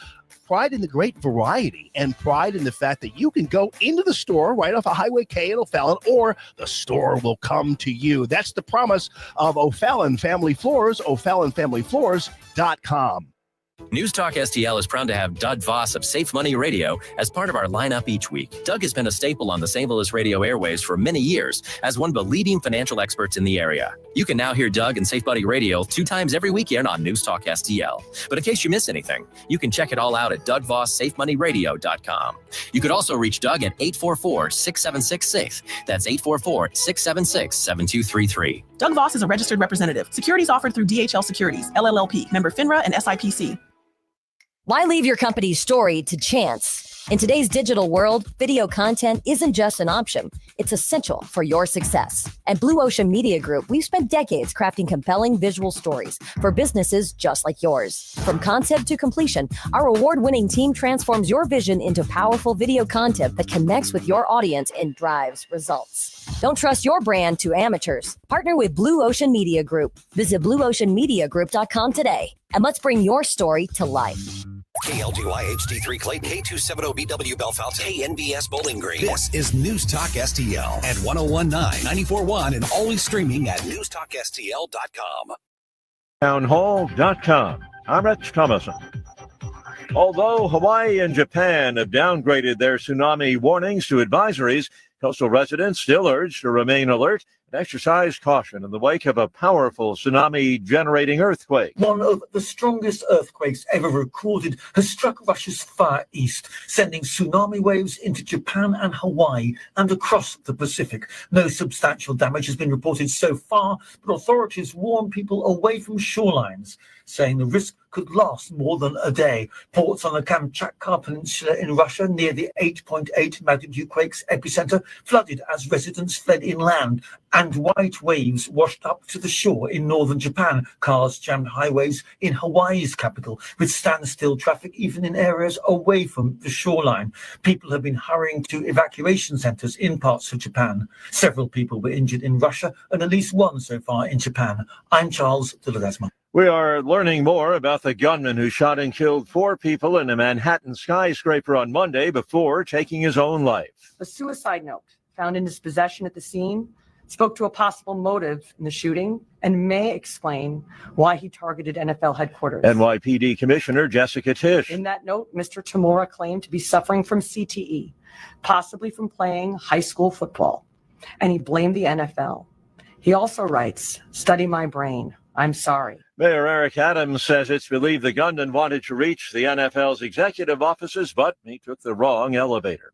pride in the great variety, and pride in the fact that you can go into the store right off of Highway K in O'Fallon, or the store will come to you. That's the promise of O'Fallon Family Floors, O'FallonFamilyFloors.com. NewsTalk STL is proud to have Doug Voss of Safe Money Radio as part of our lineup each week. Doug has been a staple on the St. Louis radio airwaves for many years as one of the leading financial experts in the area. You can now hear Doug and Safe Money Radio 2 times every weekend on NewsTalk STL. But in case you miss anything, you can check it all out at DougVossSafeMoneyRadio.com. You could also reach Doug at 844-6766. That's 844-676-7233. Doug Voss is a registered representative. Securities offered through DHL Securities, LLLP, member FINRA and SIPC. Why leave your company's story to chance? In today's digital world, video content isn't just an option. It's essential for your success. At Blue Ocean Media Group, we've spent decades crafting compelling visual stories for businesses just like yours. From concept to completion, our award-winning team transforms your vision into powerful video content that connects with your audience and drives results. Don't trust your brand to amateurs. Partner with Blue Ocean Media Group. Visit BlueOceanMediaGroup.com today, and let's bring your story to life. KLGY HD3 Clayton, K270BW Belfast, KNBS Bowling Green. This is News Talk STL at 1019, 94.1, and always streaming at NewsTalkSTL.com. Townhall.com. I'm Rich Thomason. Although Hawaii and Japan have downgraded their tsunami warnings to advisories, coastal residents still urged to remain alert and exercise caution in the wake of a powerful tsunami-generating earthquake. One of the strongest earthquakes ever recorded has struck Russia's far east, sending tsunami waves into Japan and Hawaii and across the Pacific. No substantial damage has been reported so far, but authorities warn people away from shorelines, saying the risk could last more than a day. Ports on the Kamchatka Peninsula in Russia, near the 8.8 magnitude quake's epicenter, flooded as residents fled inland, and white waves washed up to the shore in northern Japan. Cars jammed highways in Hawaii's capital, with standstill traffic even in areas away from the shoreline. People have been hurrying to evacuation centers in parts of Japan. Several people were injured in Russia, and at least one so far in Japan. I'm Charles de Ledesma. We are learning more about the gunman who shot and killed 4 people in a Manhattan skyscraper on Monday before taking his own life. A suicide note found in his possession at the scene spoke to a possible motive in the shooting and may explain why he targeted NFL headquarters. NYPD Commissioner Jessica Tisch. In that note, Mr. Tamura claimed to be suffering from CTE, possibly from playing high school football, and he blamed the NFL. He also writes, "Study my brain. I'm sorry." Mayor Eric Adams says it's believed the gunman wanted to reach the NFL's executive offices, but he took the wrong elevator.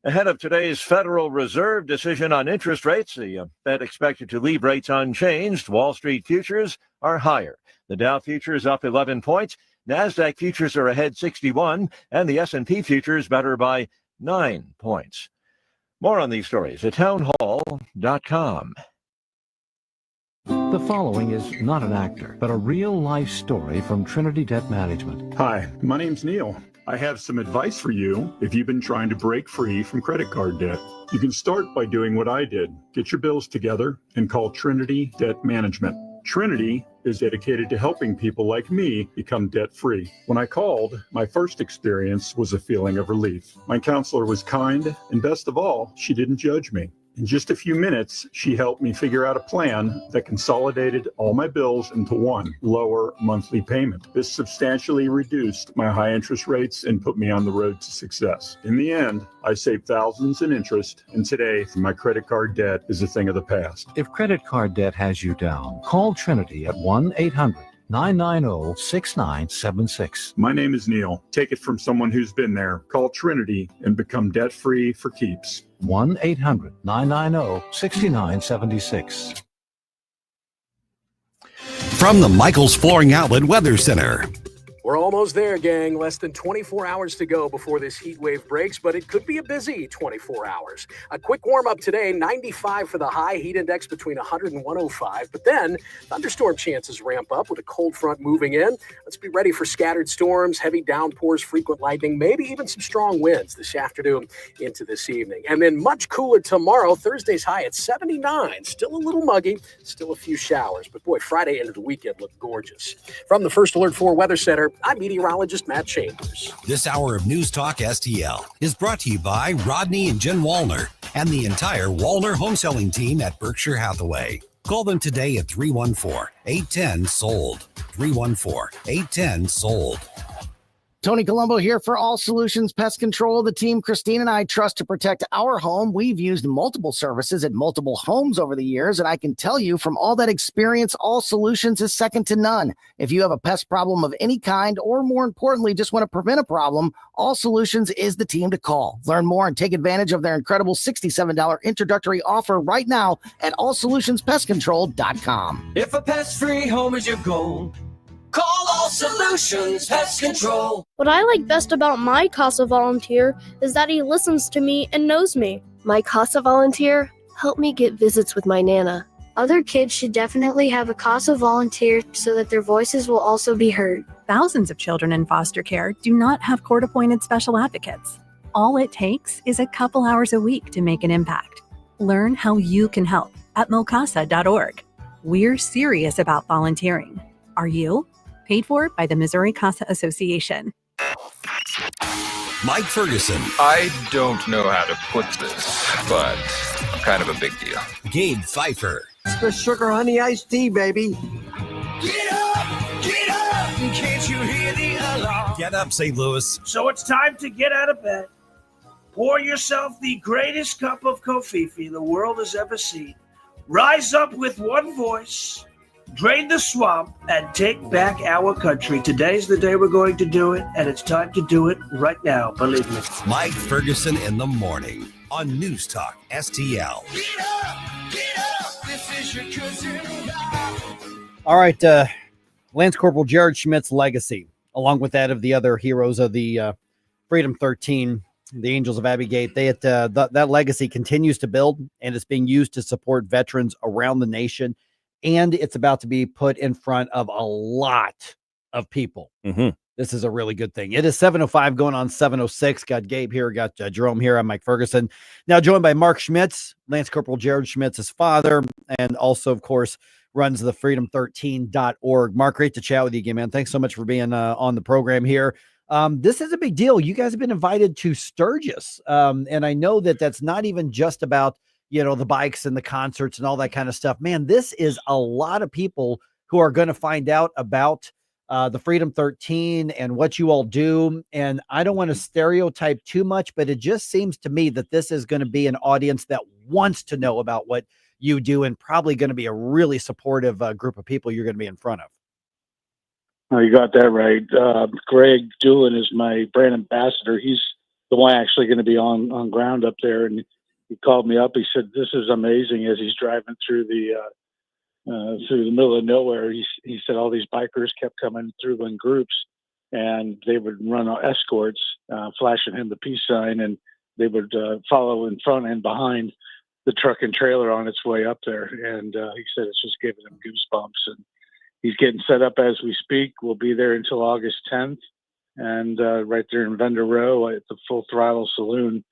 Ahead of today's Federal Reserve decision on interest rates, the Fed expected to leave rates unchanged. Wall Street futures are higher. The Dow futures up 11 points. NASDAQ futures are ahead 61, and the S&P futures better by 9 points. More on these stories at townhall.com. The following is not an actor, but a real-life story from Trinity Debt Management. Hi, my name's Neil. I have some advice for you if you've been trying to break free from credit card debt. You can start by doing what I did. Get your bills together and call Trinity Debt Management. Trinity is dedicated to helping people like me become debt-free. When I called, my first experience was a feeling of relief. My counselor was kind, and best of all, she didn't judge me. In just a few minutes, she helped me figure out a plan that consolidated all my bills into one lower monthly payment. This substantially reduced my high interest rates and put me on the road to success. In the end, I saved thousands in interest, and today my credit card debt is a thing of the past. If credit card debt has you down, call Trinity at 1-800-990-6976. My name is Neil. Take it from someone who's been there. Call Trinity and become debt-free for keeps. 1-800-990-6976. From the Michaels Flooring Outlet Weather Center. We're almost there, gang. Less than 24 hours to go before this heat wave breaks, but it could be a busy 24 hours. A quick warm-up today, 95 for the high, heat index between 100 and 105. But then thunderstorm chances ramp up with a cold front moving in. Let's be ready for scattered storms, heavy downpours, frequent lightning, maybe even some strong winds this afternoon into this evening. And then much cooler tomorrow. Thursday's high at 79. Still a little muggy, still a few showers. But boy, Friday into the weekend looked gorgeous. From the First Alert 4 Weather Center, I'm meteorologist Matt Chambers. This hour of News Talk STL is brought to you by Rodney and Jen Wallner and the entire Wallner home selling team at Berkshire Hathaway. Call them today at 314-810-SOLD. 314-810-SOLD. Tony Colombo here for All Solutions Pest Control, the team Christine and I trust to protect our home. We've used multiple services at multiple homes over the years, and I can tell you from all that experience, All Solutions is second to none. If you have a pest problem of any kind, or more importantly, just want to prevent a problem, All Solutions is the team to call. Learn more and take advantage of their incredible $67 introductory offer right now at allsolutionspestcontrol.com. If a pest-free home is your goal, call All Solutions Pest Control. What I like best about my CASA volunteer is that he listens to me and knows me. My CASA volunteer helped me get visits with my Nana. Other kids should definitely have a CASA volunteer so that their voices will also be heard. Thousands of children in foster care do not have court-appointed special advocates. All it takes is a couple hours a week to make an impact. Learn how you can help at mocasa.org. We're serious about volunteering. Are you? Paid for by the Missouri CASA Association. Mike Ferguson. I don't know how to put this, but I'm kind of a big deal. Gabe Phifer. Extra sugar honey iced tea, baby. Get up, can't you hear the alarm? Get up, St. Louis. So it's time to get out of bed. Pour yourself the greatest cup of Kofifi the world has ever seen. Rise up with one voice. Drain the swamp and take back our country. Today's the day we're going to do it, and it's time to do it right now, believe me. Mike Ferguson in the morning on News Talk STL. Get up, this is your cousin. All right, Lance Corporal Jared Schmitz' legacy, along with that of the other heroes of the Freedom 13, the Angels of Abbey Gate, that legacy continues to build, and it's being used to support veterans around the nation. And it's about to be put in front of a lot of people. Mm-hmm. This is a really good thing. It is 7:05 going on 7:06. Got Gabe here, got Jerome here. I'm Mike Ferguson. Now joined by Mark Schmitz, Lance Corporal Jared Schmitz's father, and also, of course, runs the freedom13.org. Mark, great to chat with you again, man. Thanks so much for being on the program here. This is a big deal. You guys have been invited to Sturgis. And I know that that's not even just about the bikes and the concerts and all that kind of stuff. Man, this is a lot of people who are going to find out about the Freedom 13 and what you all do. And I don't want to stereotype too much, but it just seems to me that this is going to be an audience that wants to know about what you do, and probably going to be a really supportive group of people you're going to be in front of. Oh, you got that right. Greg Doolin is my brand ambassador. He's the one actually going to be on ground up there, and he called me up. He said, "This is amazing." As he's driving through the middle of nowhere, he said all these bikers kept coming through in groups, and they would run escorts, flashing him the peace sign, and they would follow in front and behind the truck and trailer on its way up there. And he said it's just giving him goosebumps. And he's getting set up as we speak. We'll be there until August 10th, and right there in Vendor Row at the Full Throttle Saloon.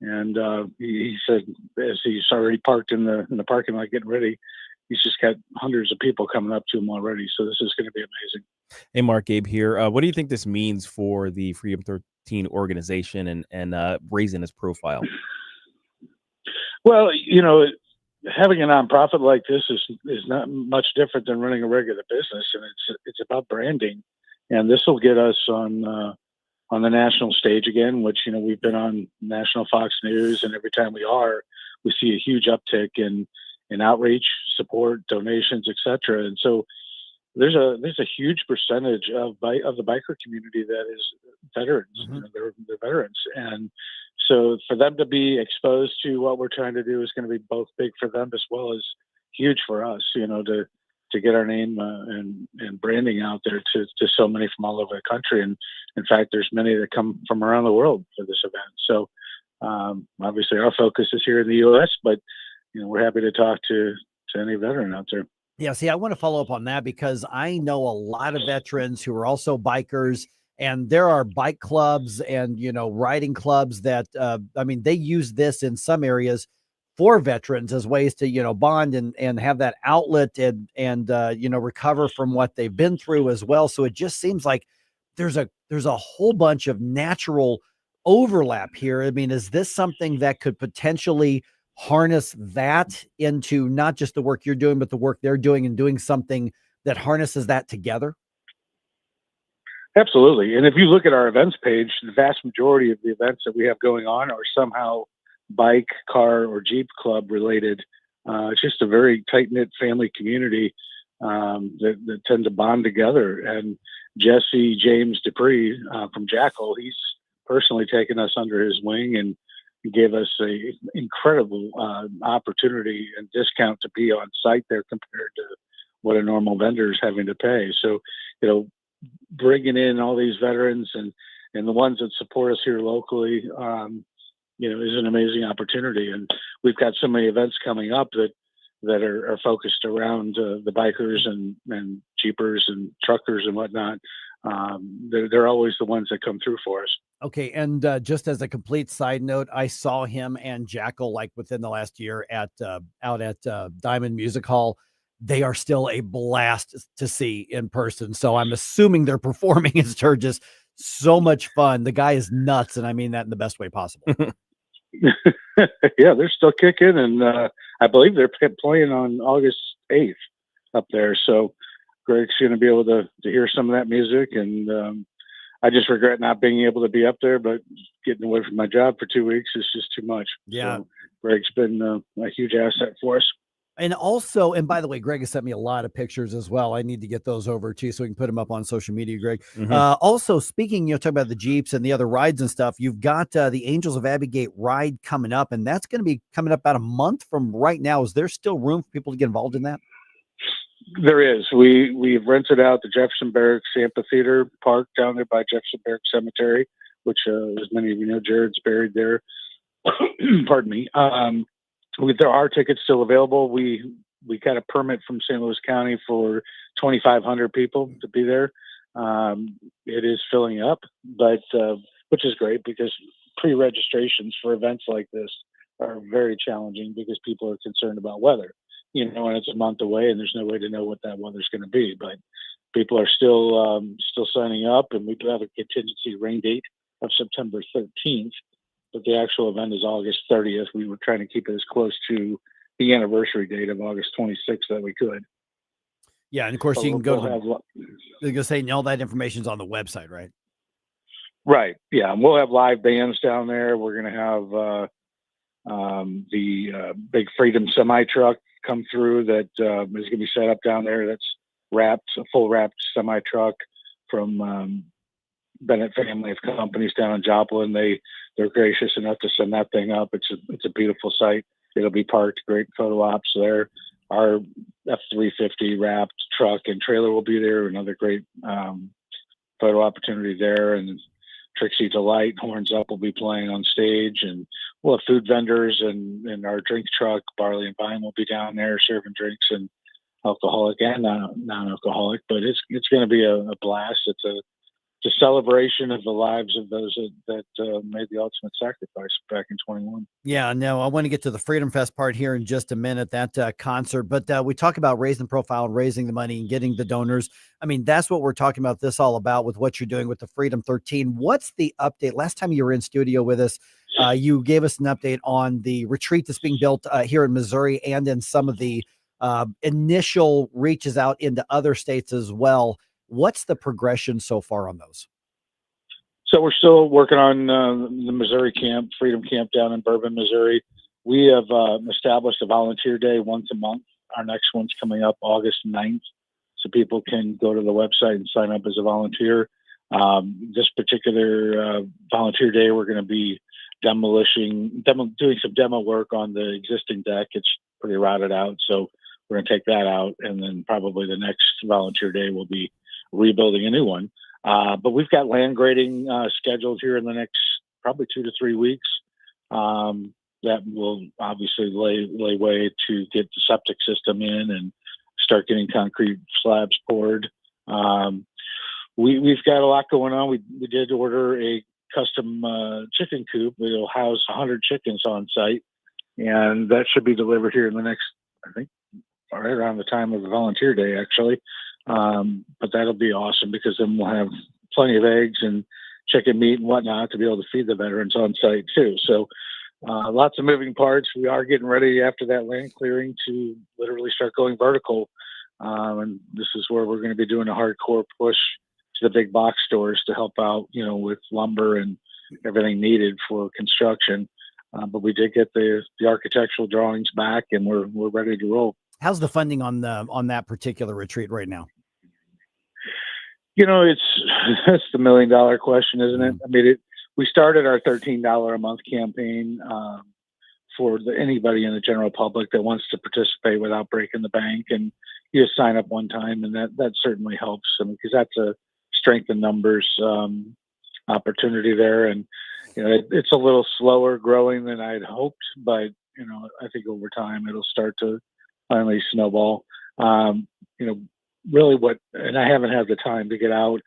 And he said, as he's already parked in the parking lot getting ready, he's just got hundreds of people coming up to him already. So this is going to be amazing. Hey, Mark, Gabe here. What do you think this means for the Freedom 13 organization and raising its profile? Well, having a nonprofit like this is not much different than running a regular business, and it's about branding. And this will get us on the national stage again, which, we've been on national Fox News, and every time we see a huge uptick in outreach, support, donations, etc. And so there's a huge percentage of the biker community that is veterans. Mm-hmm. They're veterans. And so for them to be exposed to what we're trying to do is going to be both big for them as well as huge for us, to get our name and branding out there to so many from all over the country. And in fact, there's many that come from around the world for this event. So obviously our focus is here in the U.S., but we're happy to talk to any veteran out there. Yeah, see, I want to follow up on that because I know a lot of veterans who are also bikers, and there are bike clubs and, riding clubs that, they use this in some areas for veterans as ways to, bond and have that outlet and recover from what they've been through as well. So it just seems like there's a whole bunch of natural overlap here. I mean, is this something that could potentially harness that into not just the work you're doing, but the work they're doing and doing something that harnesses that together? Absolutely. And if you look at our events page, the vast majority of the events that we have going on are somehow bike, car, or Jeep club related. It's just a very tight-knit family community that tend to bond together. And Jesse James Dupree from Jackal, he's personally taken us under his wing and gave us a incredible opportunity and discount to be on site there compared to what a normal vendor is having to pay. So, bringing in all these veterans and the ones that support us here locally, is an amazing opportunity. And we've got so many events coming up that are focused around the bikers and Jeepers and truckers and whatnot. They're always the ones that come through for us. Okay. And just as a complete side note, I saw him and Jackal within the last year out at Diamond Music Hall. They are still a blast to see in person. So I'm assuming their performing is just so much fun. The guy is nuts. And I mean that in the best way possible. Yeah, they're still kicking. And I believe they're playing on August 8th up there. So Greg's going to be able to hear some of that music. And I just regret not being able to be up there, but getting away from my job for 2 weeks is just too much. Yeah. So Greg's been a huge asset for us. And also, and by the way, Greg has sent me a lot of pictures as well. I need to get those over too, so we can put them up on social media, Greg. Mm-hmm. Also, speaking, talking about the Jeeps and the other rides and stuff, you've got the Angels of Abbey ride coming up, and that's going to be coming up about a month from right now. Is there still room for people to get involved in that? There is. We've rented out the Jefferson Barracks Amphitheater Park down there by Jefferson Barracks Cemetery, which, as many of you know, Jared's buried there. Pardon me. There are tickets still available. We got a permit from St. Louis County for 2,500 people to be there. It is filling up, but which is great because pre-registrations for events like this are very challenging because people are concerned about weather. And it's a month away, and there's no way to know what that weather's going to be. But people are still signing up, and we do have a contingency rain date of September 13th. But the actual event is August 30th. We were trying to keep it as close to the anniversary date of August 26th that we could. Yeah, and of course you can go to all that information's on the website, right? Right. Yeah, and we'll have live bands down there. We're going to have the big Freedom semi truck come through that is going to be set up down there. That's a full wrapped semi truck from Bennett family of companies down in Joplin. They're gracious enough to send that thing up. It's a beautiful site. It'll be parked. Great photo ops there. Our F-350 wrapped truck and trailer will be there. Another great photo opportunity there. And Trixie Delight, Horns Up, will be playing on stage, and we'll have food vendors and our drink truck, Barley and Vine, will be down there serving drinks and alcoholic and non-alcoholic. But it's going to be a blast. It's a celebration of the lives of those that made the ultimate sacrifice back in 21. Yeah, no, I want to get to the Freedom Fest part here in just a minute, that concert. But we talk about raising the profile and raising the money and getting the donors. I mean, that's what we're talking about this all about with what you're doing with the Freedom 13. What's the update? Last time you were in studio with us, you gave us an update on the retreat that's being built here in Missouri and in some of the initial reaches out into other states as well. What's the progression so far on those? So we're still working on the Missouri camp, Freedom Camp down in Bourbon, Missouri. We have established a volunteer day once a month. Our next one's coming up August 9th. So people can go to the website and sign up as a volunteer. This particular volunteer day, we're going to be doing some demo work on the existing deck. It's pretty rotted out. So we're going to take that out. And then probably the next volunteer day we'll be rebuilding a new one. But we've got land grading scheduled here in the next probably 2 to 3 weeks. That will obviously lay way to get the septic system in and start getting concrete slabs poured. We've got a lot going on. We did order a custom chicken coop. It'll house 100 chickens on site, and that should be delivered here in the next, I think, right around the time of the volunteer day, actually. But that'll be awesome because then we'll have plenty of eggs and chicken meat and whatnot to be able to feed the veterans on site too. So lots of moving parts. We are getting ready after that land clearing to literally start going vertical. And this is where we're going to be doing a hardcore push to the big box stores to help out, with lumber and everything needed for construction. But we did get the architectural drawings back, and we're ready to roll. How's the funding on that particular retreat right now? That's the $1 million question, isn't it? I mean, we started our $13 a month campaign for anybody in the general public that wants to participate without breaking the bank, and you just sign up one time, and that certainly helps. Because that's a strength in numbers opportunity there, and it's a little slower growing than I'd hoped, but I think over time it'll start to finally snowball. Really and I haven't had the time to get out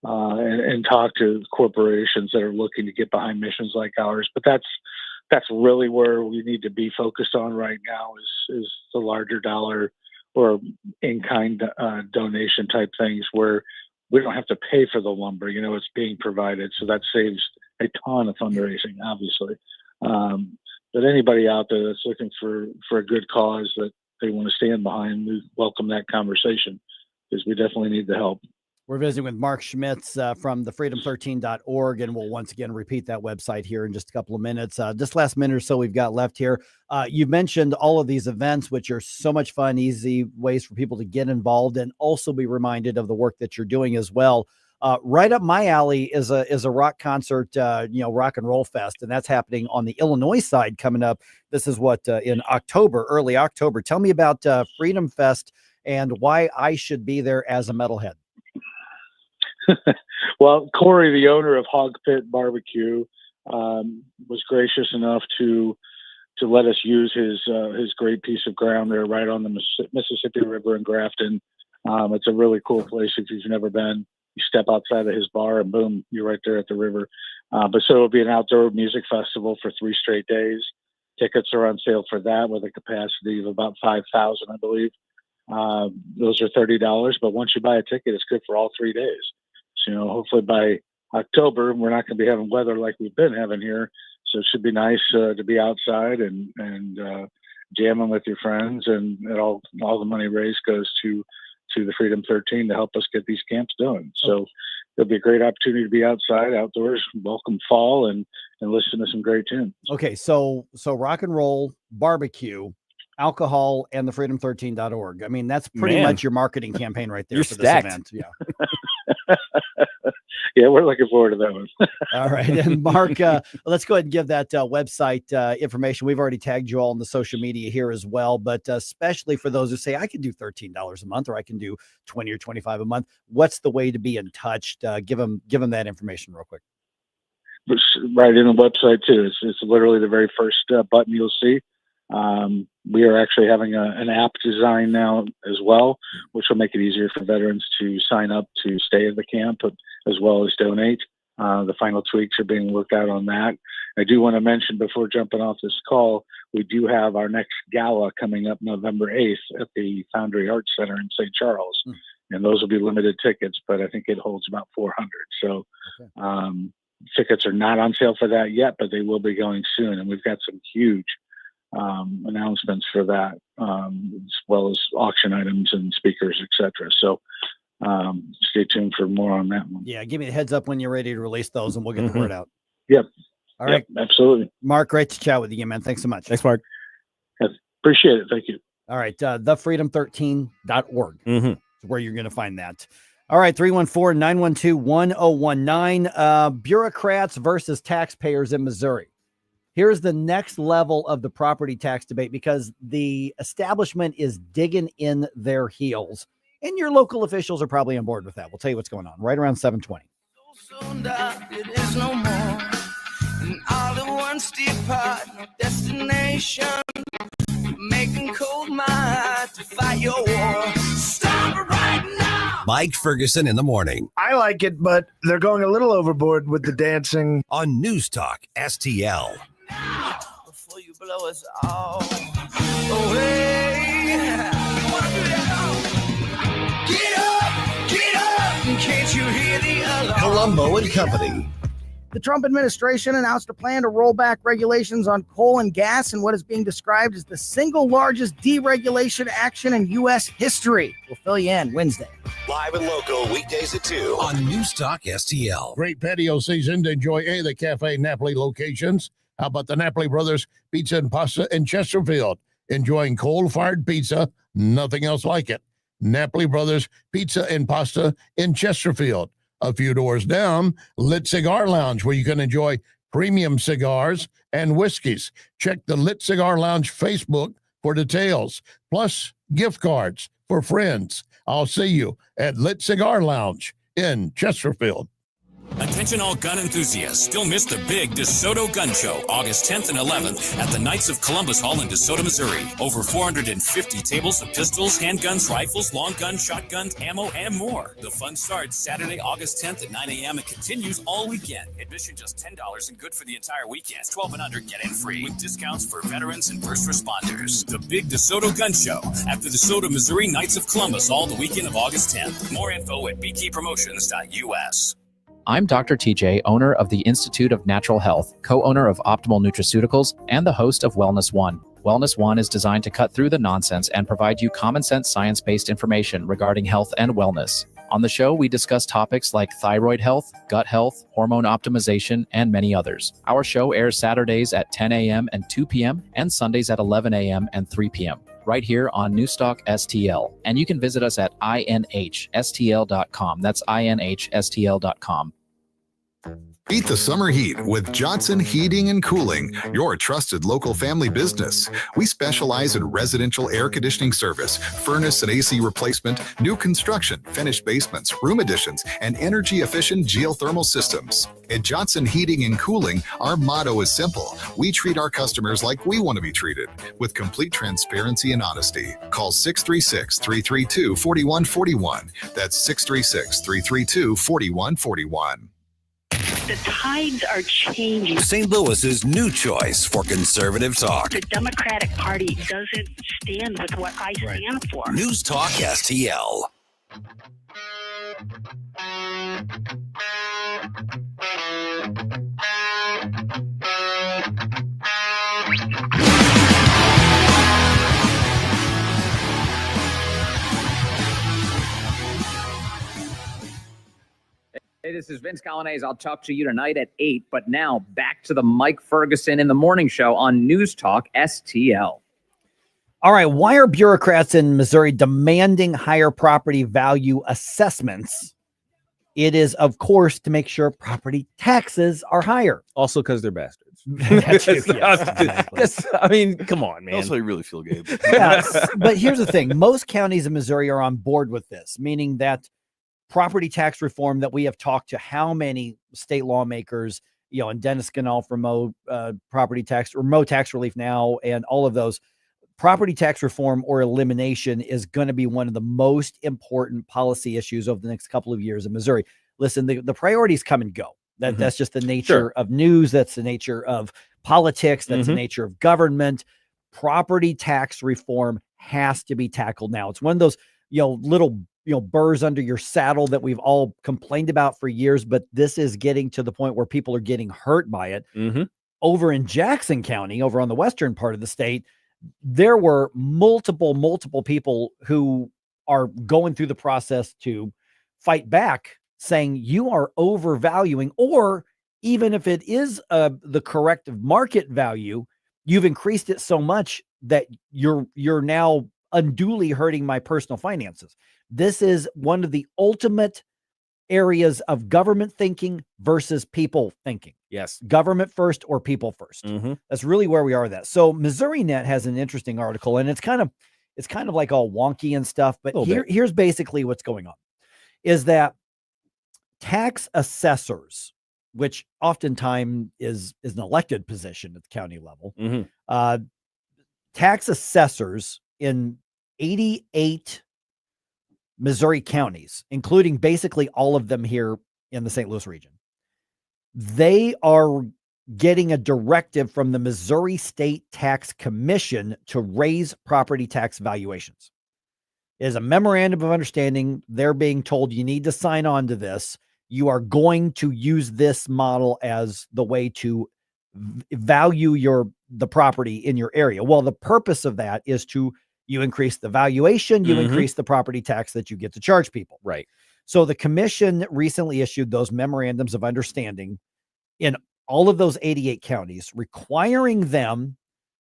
and talk to corporations that are looking to get behind missions like ours, but that's really where we need to be focused on right now is the larger dollar or in-kind donation type things where we don't have to pay for the lumber, it's being provided. So that saves a ton of fundraising, obviously. But anybody out there that's looking for a good cause that they want to stand behind, we welcome that conversation because we definitely need the help. We're visiting with Mark Schmitz from thefreedom13.org, and we'll once again repeat that website here in just a couple of minutes. Just last minute or so we've got left here. You've mentioned all of these events, which are so much fun, easy ways for people to get involved and also be reminded of the work that you're doing as well. Right up my alley is a rock concert, rock and roll fest, and that's happening on the Illinois side coming up. This is in October, early October. Tell me about Freedom Fest and why I should be there as a metalhead. Well, Corey, the owner of Hog Pit Barbecue, was gracious enough to let us use his great piece of ground there right on the Mississippi River in Grafton. It's a really cool place if you've never been. You step outside of his bar and boom, you're right there at the river. But so it'll be an outdoor music festival for 3 straight days. Tickets are on sale for that with a capacity of about 5,000, I believe. Those are $30, but once you buy a ticket, it's good for all 3 days. So, hopefully by October, we're not going to be having weather like we've been having here. So it should be nice to be outside and jamming with your friends, and all the money raised goes to the Freedom 13 to help us get these camps done. So it'll be a great opportunity to be outside, outdoors, welcome fall, and listen to some great tunes. Okay, so rock and roll, barbecue, alcohol, and the freedom13.org. I mean, that's pretty much your marketing campaign right there for stacked. This event. Yeah. Yeah, we're looking forward to that one. All right. And Mark, let's go ahead and give that website information. We've already tagged you all on the social media here as well, but especially for those who say, I can do $13 a month, or I can do 20 or 25 a month. What's the way to be in touch? Give them that information real quick. It's right in the website too. It's literally the very first button you'll see. We are actually having an app design now as well, which will make it easier for veterans to sign up to stay at the camp as well as donate. The final tweaks are being worked out on that. I do want to mention before jumping off this call, we do have our next gala coming up November 8th at the Foundry Arts Center in St. Charles. And those will be limited tickets, but I think it holds about 400. So tickets are not on sale for that yet, but they will be going soon. And we've got some huge announcements for that, as well as auction items and speakers, etc. So stay tuned for more on that one. Yeah, give me a heads up when you're ready to release those, and we'll get the word out. Yep. All right. Absolutely. Mark, great to chat with you, man. Thanks so much. Thanks, Mark. Appreciate it. Thank you. All right. Thefreedom13.org is where you're going to find that. All right. 314-912-1019. Bureaucrats versus taxpayers in Missouri. Here's the next level of the property tax debate, because the establishment is digging in their heels, and your local officials are probably on board with that. We'll tell you what's going on right around 7:20. It is no more. And all at once depart, no destination. Making cold my heart to fight your war. Stop it right now. Mike Ferguson in the morning I like it, but they're going a little overboard with the dancing. on News Talk STL. Before you blow us all away. Get up, can't you hear the alarm? Colombo and Company. The Trump administration announced a plan to roll back regulations on coal and gas in what is being described as the single largest deregulation action in U.S. history. We'll fill you in Wednesday. Live and local weekdays at 2 on News Talk STL. Great patio season to enjoy any of the Cafe Napoli locations. How about the Napoli Brothers Pizza and Pasta in Chesterfield? Enjoying coal-fired pizza, nothing else like it. Napoli Brothers Pizza and Pasta in Chesterfield. A few doors down, Lit Cigar Lounge, where you can enjoy premium cigars and whiskeys. Check the Lit Cigar Lounge Facebook for details, plus gift cards for friends. I'll see you at Lit Cigar Lounge in Chesterfield. Attention all gun enthusiasts. Don't miss the big DeSoto Gun Show, August 10th and 11th at the Knights of Columbus Hall in DeSoto, Missouri. Over 450 tables of pistols, handguns, rifles, long guns, shotguns, ammo, and more. The fun starts Saturday, August 10th at 9 a.m. and continues all weekend. Admission just $10 and good for the entire weekend. 12 and under, get in free with discounts for veterans and first responders. The big DeSoto Gun Show at the DeSoto, Missouri Knights of Columbus Hall the weekend of August 10th. More info at bkeypromotions.us. I'm Dr. TJ, owner of the Institute of Natural Health, co-owner of Optimal Nutraceuticals, and the host of Wellness One. Wellness One is designed to cut through the nonsense and provide you common sense science-based information regarding health and wellness. On the show, we discuss topics like thyroid health, gut health, hormone optimization, and many others. Our show airs Saturdays at 10 a.m. and 2 p.m. and Sundays at 11 a.m. and 3 p.m. right here on Newstalk STL. And you can visit us at inhstl.com. That's inhstl.com. Beat the summer heat with Johnson Heating and Cooling, your trusted local family business. We specialize in residential air conditioning service, furnace and AC replacement, new construction, finished basements, room additions, and energy-efficient geothermal systems. At Johnson Heating and Cooling, our motto is simple. We treat our customers like we want to be treated, with complete transparency and honesty. Call 636-332-4141. That's 636-332-4141. The tides are changing. St. Louis's new choice for conservative talk. The Democratic Party doesn't stand with what I stand for. News Talk STL. Hey, this is Vince Colonnese. I'll talk to you tonight at 8. But now back to the Mike Ferguson in the Morning Show on News Talk STL. All right. Why are bureaucrats in Missouri demanding higher property value assessments? It is, of course, to make sure property taxes are higher. Also because they're bastards. Exactly. I mean, come on, man. That's how you really feel, Gabe. Yes, but here's the thing. Most counties in Missouri are on board with this, meaning that property tax reform that we have talked to how many state lawmakers, and Dennis Ganal from remote tax relief now, and all of those. Property tax reform or elimination is going to be one of the most important policy issues over the next couple of years in Missouri. Listen, the priorities come and go. That's just the nature of news. That's the nature of politics. That's the nature of government. Property tax reform has to be tackled now. It's one of those, little burrs under your saddle that we've all complained about for years, but this is getting to the point where people are getting hurt by it. Over in Jackson County, over on the western part of the state, there were multiple people who are going through the process to fight back, saying you are overvaluing, or even if it is the correct market value, you've increased it so much that you're now unduly hurting my personal finances. This is one of the ultimate areas of government thinking versus people thinking. Yes. Government first or people first. Mm-hmm. That's really where we are with that. So Missouri Net has an interesting article, and it's kind of like all wonky and stuff, but here's basically what's going on is that tax assessors, which oftentimes is an elected position at the county level, tax assessors in 88 Missouri counties, including basically all of them here in the St. Louis region, they are getting a directive from the Missouri State Tax Commission to raise property tax valuations. It is a memorandum of understanding. They're being told you need to sign on to this. You are going to use this model as the way to value the property in your area. Well, the purpose of that is you increase the valuation, you increase the property tax that you get to charge people. Right. So the commission recently issued those memorandums of understanding in all of those 88 counties, requiring them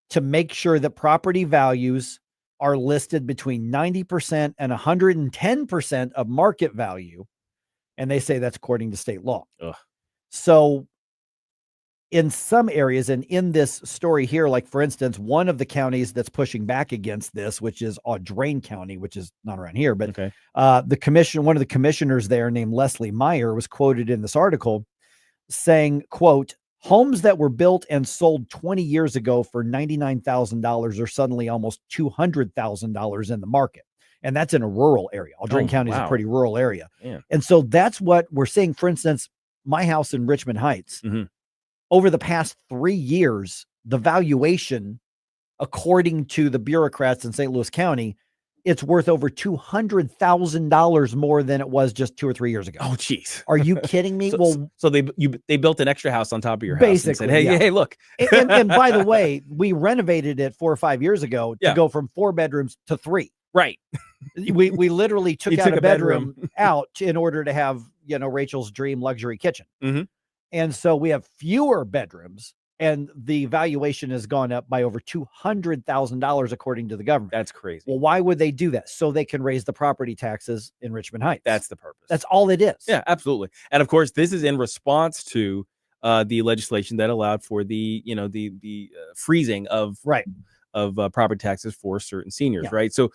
to make sure that property values are listed between 90% and 110% of market value. And they say that's according to state law. Ugh. So in some areas, and in this story here, like for instance, one of the counties that's pushing back against this, which is Audrain County, which is not around here, but one of the commissioners there named Leslie Meyer was quoted in this article saying, quote, homes that were built and sold 20 years ago for $99,000 are suddenly almost $200,000 in the market. And that's in a rural area. Audrain County is a pretty rural area. Yeah. And so that's what we're seeing. For instance, my house in Richmond Heights, over the past 3 years, the valuation, according to the bureaucrats in St. Louis County, it's worth over $200,000 more than it was just 2 or 3 years ago. Oh, geez. Are you kidding me? So they built an extra house on top of your house. Basically, and said, hey, look. and by the way, we renovated it 4 or 5 years ago to go from 4 bedrooms to 3. Right. We literally took out a bedroom out in order to have, Rachel's dream luxury kitchen. And so we have fewer bedrooms, and the valuation has gone up by over $200,000 according to the government. That's crazy. Well, why would they do that? So they can raise the property taxes in Richmond Heights. That's the purpose. That's all it is. Yeah, absolutely. And of course, this is in response to the legislation that allowed for the freezing of property taxes for certain seniors, right? So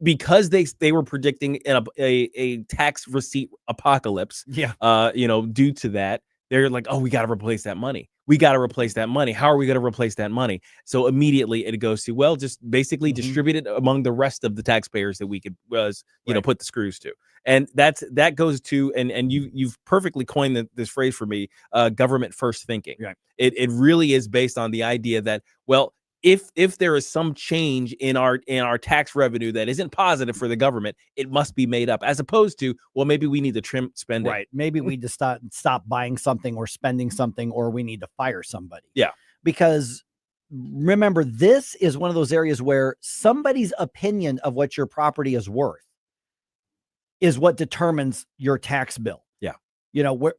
because they were predicting a tax receipt apocalypse, due to that, they're like, oh, we got to replace that money. We got to replace that money. How are we going to replace that money? So immediately it goes to, well, just basically distribute it among the rest of the taxpayers that we could, put the screws to. And that goes to, and you've perfectly coined this phrase for me, government first thinking. Right. It really is based on the idea that, well, if there is some change in our tax revenue that isn't positive for the government, it must be made up, as opposed to, well, maybe we need to trim spending. Right. Maybe we just stop buying something or spending something, or we need to fire somebody. Yeah. Because remember, this is one of those areas where somebody's opinion of what your property is worth is what determines your tax bill. Yeah.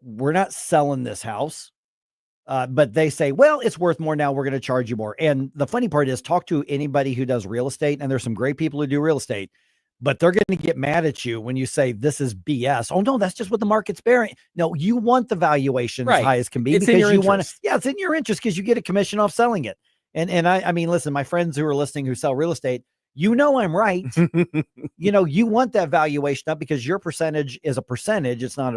We're not selling this house. But they say, well, it's worth more now. We're going to charge you more. And the funny part is, talk to anybody who does real estate, and there's some great people who do real estate, but they're going to get mad at you when you say this is BS. Oh no, that's just what the market's bearing. No, you want the valuation as high as can be, it's because you want to. Yeah, it's in your interest because you get a commission off selling it. And I mean, listen, my friends who are listening who sell real estate, I'm right. You want that valuation up because your percentage is a percentage. It's not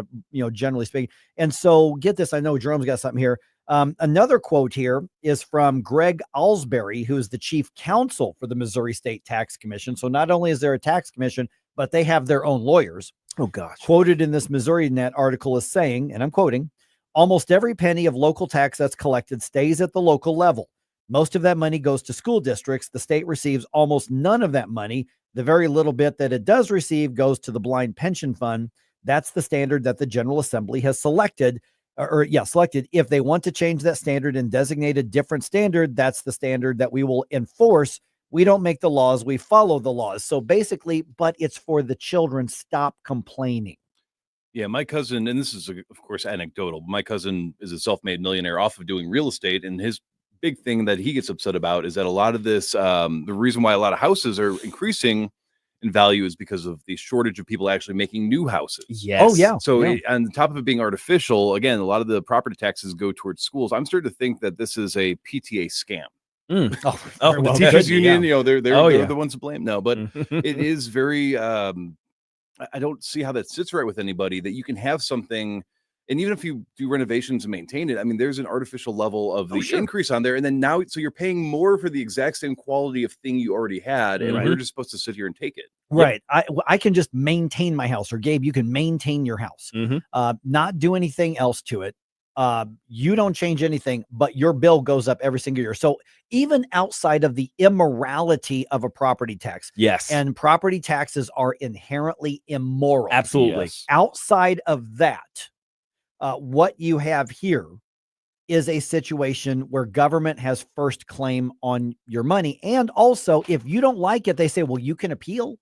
generally speaking. And so get this. I know Jerome's got something here. Another quote here is from Greg Alsbury, who is the chief counsel for the Missouri State Tax Commission. So not only is there a tax commission, but they have their own lawyers. Oh, gosh. Quoted in this Missouri Net article is saying, and I'm quoting, almost every penny of local tax that's collected stays at the local level. Most of that money goes to school districts. The state receives almost none of that money. The very little bit that it does receive goes to the blind pension fund. That's the standard that the General Assembly has selected. If they want to change that standard and designate a different standard, that's the standard that we will enforce. We don't make the laws, we follow the laws. So basically, but it's for the children. Stop complaining. Yeah, my cousin, and this is, of course, anecdotal. My cousin is a self-made millionaire off of doing real estate, and his big thing that he gets upset about is that a lot of this, the reason why a lot of houses are increasing in value is because of the shortage of people actually making new houses. Yes. Oh, yeah. So Yeah. on top of it being artificial, again, a lot of the property taxes go towards schools. I'm starting to think that this is a PTA scam. Oh, The well, teachers good, union, yeah. they're Oh, they're yeah. the ones to blame. No, but it is very I don't see how that sits right with anybody, that you can have something, and even if you do renovations and maintain it, I mean, there's an artificial level of the increase on there, and then now so you're paying more for the exact same quality of thing you already had, and we're just supposed to sit here and take it. Right. I can just maintain my house, or Gabe, you can maintain your house, not do anything else to it. You don't change anything, but your bill goes up every single year. So even outside of the immorality of a property tax, Yes. and property taxes are inherently immoral. Absolutely. Yes. Outside of that, what you have here is a situation where government has first claim on your money. And also, if you don't like it, they say, well, you can appeal.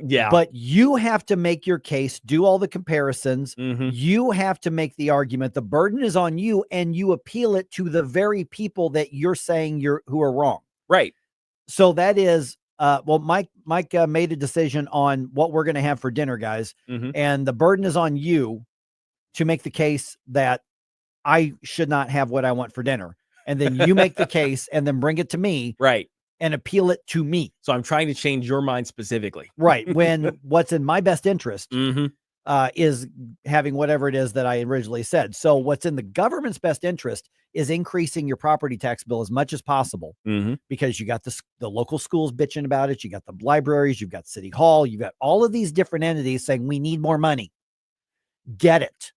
Yeah. But you have to make your case, do all the comparisons. You have to make the argument. The burden is on you, and you appeal it to the very people that you're saying who are wrong. Right. So that is, well, Mike made a decision on what we're going to have for dinner, guys. And the burden is on you to make the case that I should not have what I want for dinner. And then you make the case and then bring it to me. Right. And appeal it to me. So I'm trying to change your mind specifically. Right. When what's in my best interest is having whatever it is that I originally said. So what's in the government's best interest is increasing your property tax bill as much as possible, because you got the local schools bitching about it. You got the libraries, you've got City Hall, you've got all of these different entities saying we need more money. Get it.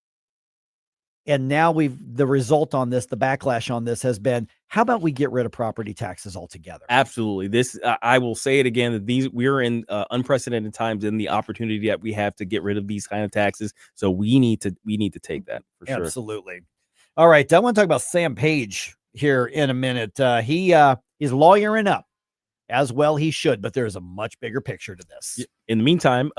And now the result on this, the backlash on this has been, how about we get rid of property taxes altogether? Absolutely. This, I will say it again, that we're in unprecedented times, and the opportunity that we have to get rid of these kind of taxes. So we need to take that for sure. Absolutely. All right. I want to talk about Sam Page here in a minute. He's lawyering up, as well he should, but there's a much bigger picture to this. In the meantime,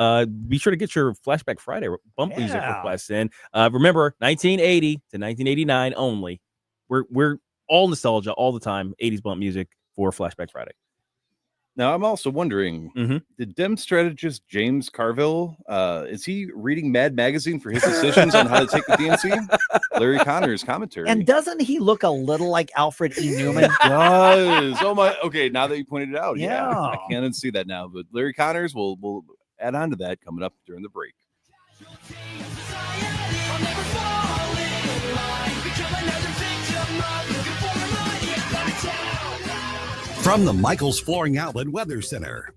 be sure to get your Flashback Friday bump music requests in. Remember, 1980 to 1989 only. We're all nostalgia all the time. 80s bump music for Flashback Friday. Now, I'm also wondering, did Dem strategist James Carville, is he reading Mad Magazine for his decisions on how to take the DNC? Larry Connor's commentary. And doesn't he look a little like Alfred E. Newman? Does. Oh my. Okay, now that you pointed it out, Yeah. I can't unsee that now. But Larry Connors, we'll add on to that coming up during the break. From the Michaels Flooring Outlet Weather Center.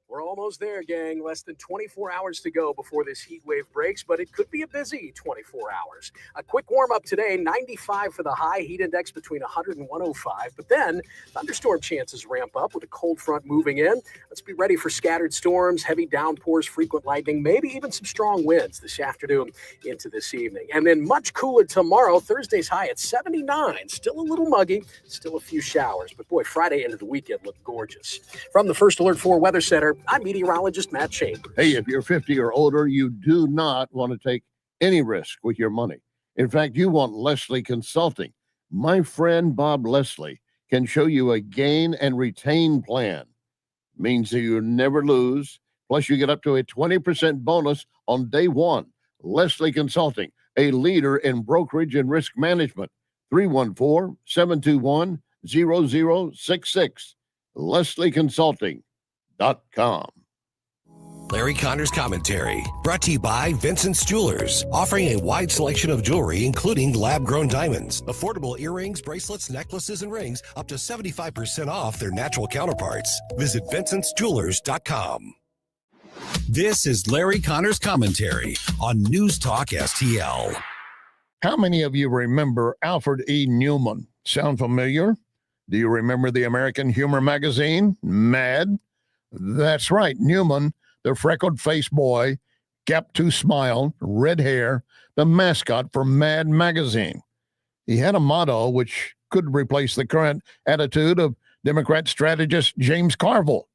We're almost there, gang. Less than 24 hours to go before this heat wave breaks, but it could be a busy 24 hours. A quick warm-up today, 95 for the high, heat index between 100 and 105. But then thunderstorm chances ramp up with a cold front moving in. Let's be ready for scattered storms, heavy downpours, frequent lightning, maybe even some strong winds this afternoon into this evening. And then much cooler tomorrow. Thursday's high at 79. Still a little muggy, still a few showers. But boy, Friday into the weekend looked gorgeous. From the First Alert 4 Weather Center, I'm meteorologist Matt Chambers. Hey, if you're 50 or older, you do not want to take any risk with your money. In fact, you want Leslie Consulting. My friend Bob Leslie can show you a gain and retain plan. Means that you never lose. Plus, you get up to a 20% bonus on day one. Leslie Consulting, a leader in brokerage and risk management. 314-721-0066. LeslieConsulting.com. Larry Connor's commentary, brought to you by Vincent's Jewelers, offering a wide selection of jewelry, including lab-grown diamonds, affordable earrings, bracelets, necklaces, and rings, up to 75% off their natural counterparts. Visit VincentsJewelers.com. This is Larry Connor's commentary on News Talk STL. How many of you remember Alfred E. Newman? Sound familiar? Do you remember the American humor magazine, Mad? That's right, Newman, the freckled-faced boy, gap-toothed smile, red hair, the mascot for Mad magazine. He had a motto which could replace the current attitude of Democrat strategist James Carville.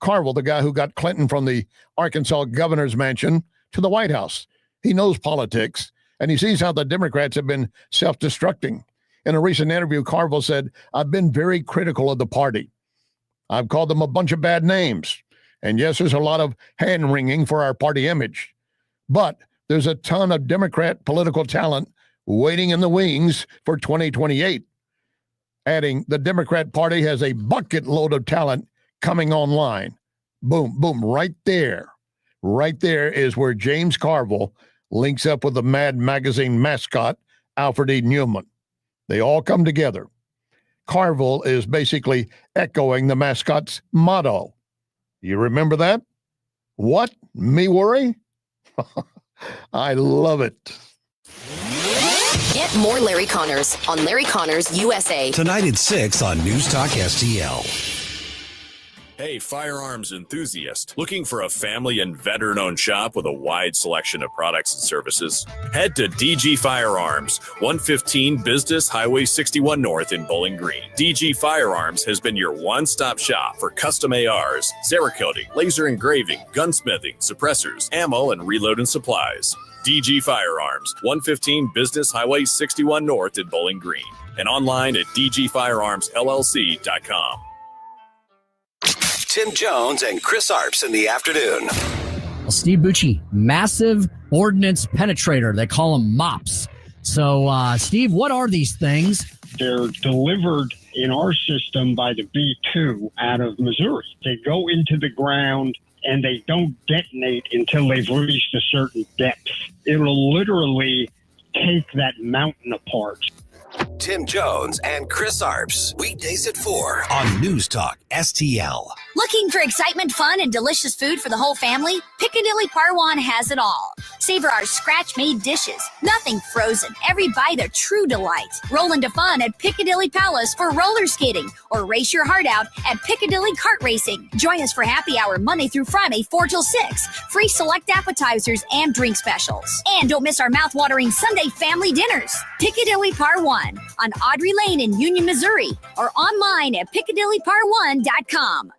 Carville, the guy who got Clinton from the Arkansas governor's mansion to the White House. He knows politics, and he sees how the Democrats have been self-destructing. In a recent interview, Carville said, "I've been very critical of the party. I've called them a bunch of bad names. And yes, there's a lot of hand-wringing for our party image. But there's a ton of Democrat political talent waiting in the wings for 2028. Adding, the Democrat Party has a bucket load of talent coming online. Boom, boom, right there. Right there is where James Carville links up with the Mad Magazine mascot, Alfred E. Newman. They all come together. Carville is basically echoing the mascot's motto. You remember that? What? Me worry? I love it. Get more Larry Connors on Larry Connors USA. Tonight at 6 on News Talk STL. Hey, firearms enthusiast, looking for a family and veteran-owned shop with a wide selection of products and services? Head to DG Firearms, 115 Business Highway 61 North in Bowling Green. DG Firearms has been your one-stop shop for custom ARs, Cerakoting, laser engraving, gunsmithing, suppressors, ammo, and reloading supplies. DG Firearms, 115 Business Highway 61 North in Bowling Green, and online at dgfirearmsllc.com. Tim Jones and Chris Arps in the afternoon. Well, Steve Bucci, massive ordnance penetrator. They call them MOPS. So, Steve, what are these things? They're delivered in our system by the B-2 out of Missouri. They go into the ground and they don't detonate until they've reached a certain depth. It'll literally take that mountain apart. Tim Jones and Chris Arps, weekdays at 4 on News Talk STL. Looking for excitement, fun, and delicious food for the whole family? Piccadilly Parwan has it all. Savor our scratch-made dishes. Nothing frozen. Every bite a true delight. Roll into fun at Piccadilly Palace for roller skating or race your heart out at Piccadilly Kart Racing. Join us for happy hour Monday through Friday, 4 till 6. Free select appetizers and drink specials. And don't miss our mouth-watering Sunday family dinners. Piccadilly Parwan on Audrey Lane in Union, Missouri, or online at PiccadillyPar1.com.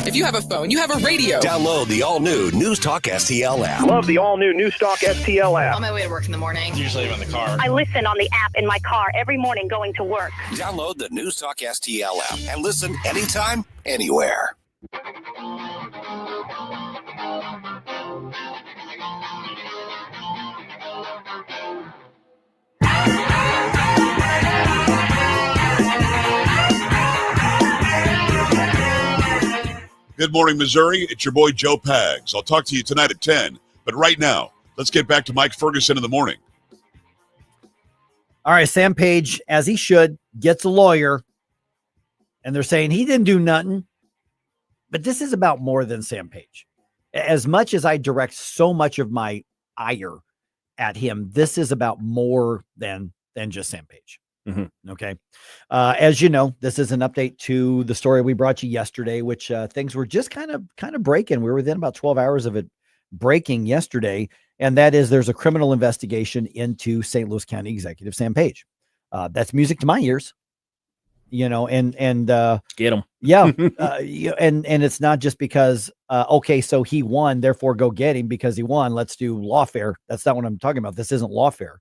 If you have a phone, you have a radio. Download the all-new News Talk STL app. Love the all-new News Talk STL app. On my way to work in the morning. Usually I'm in the car. I listen on the app in my car every morning going to work. Download the News Talk STL app and listen anytime, anywhere. Good morning, Missouri. It's your boy, Joe Pags. I'll talk to you tonight at 10. But right now, let's get back to Mike Ferguson in the morning. All right, Sam Page, as he should, gets a lawyer. And they're saying he didn't do nothing. But this is about more than Sam Page. As much as I direct so much of my ire at him, this is about more than just Sam Page. Mm-hmm. Okay. As you know, this is an update to the story we brought you yesterday, which things were just kind of breaking. We were within about 12 hours of it breaking yesterday. And that is there's a criminal investigation into St. Louis County Executive Sam Page. That's music to my ears, you know, and get him. Yeah. And it's not just because, okay, so he won, therefore go get him because he won. Let's do lawfare. That's not what I'm talking about. This isn't lawfare.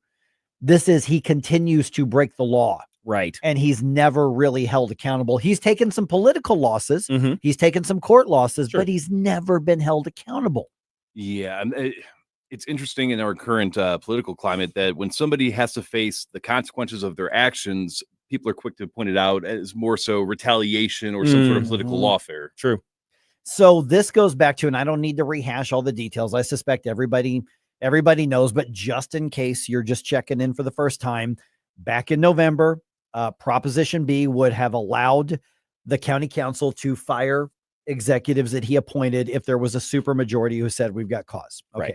This is he continues to break the law. Right. And he's never really held accountable. He's taken some political losses. Mm-hmm. He's taken some court losses, sure, but he's never been held accountable. Yeah. It's interesting in our current political climate that when somebody has to face the consequences of their actions, people are quick to point it out as more so retaliation or some sort of political lawfare. True. So this goes back to, and I don't need to rehash all the details. I suspect everybody knows, but just in case you're just checking in for the first time, back in November, Proposition B would have allowed the county council to fire executives that he appointed if there was a supermajority who said we've got cause. Okay. Right.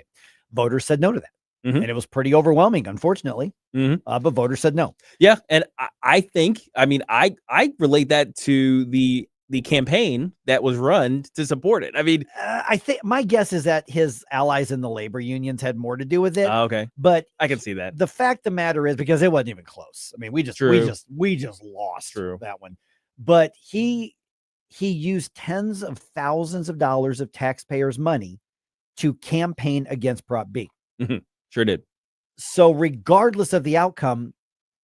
Voters said no to that. Mm-hmm. And it was pretty overwhelming, unfortunately. Mm-hmm. But voters said no. Yeah. And I think, I relate that to the campaign that was run to support it. I mean, I think my guess is that his allies in the labor unions had more to do with it. Okay. But I can see that. The fact of the matter is, because it wasn't even close. I mean, we just lost that one. But he used tens of thousands of dollars of taxpayers' money to campaign against Prop B. Mm-hmm. Sure did. So regardless of the outcome,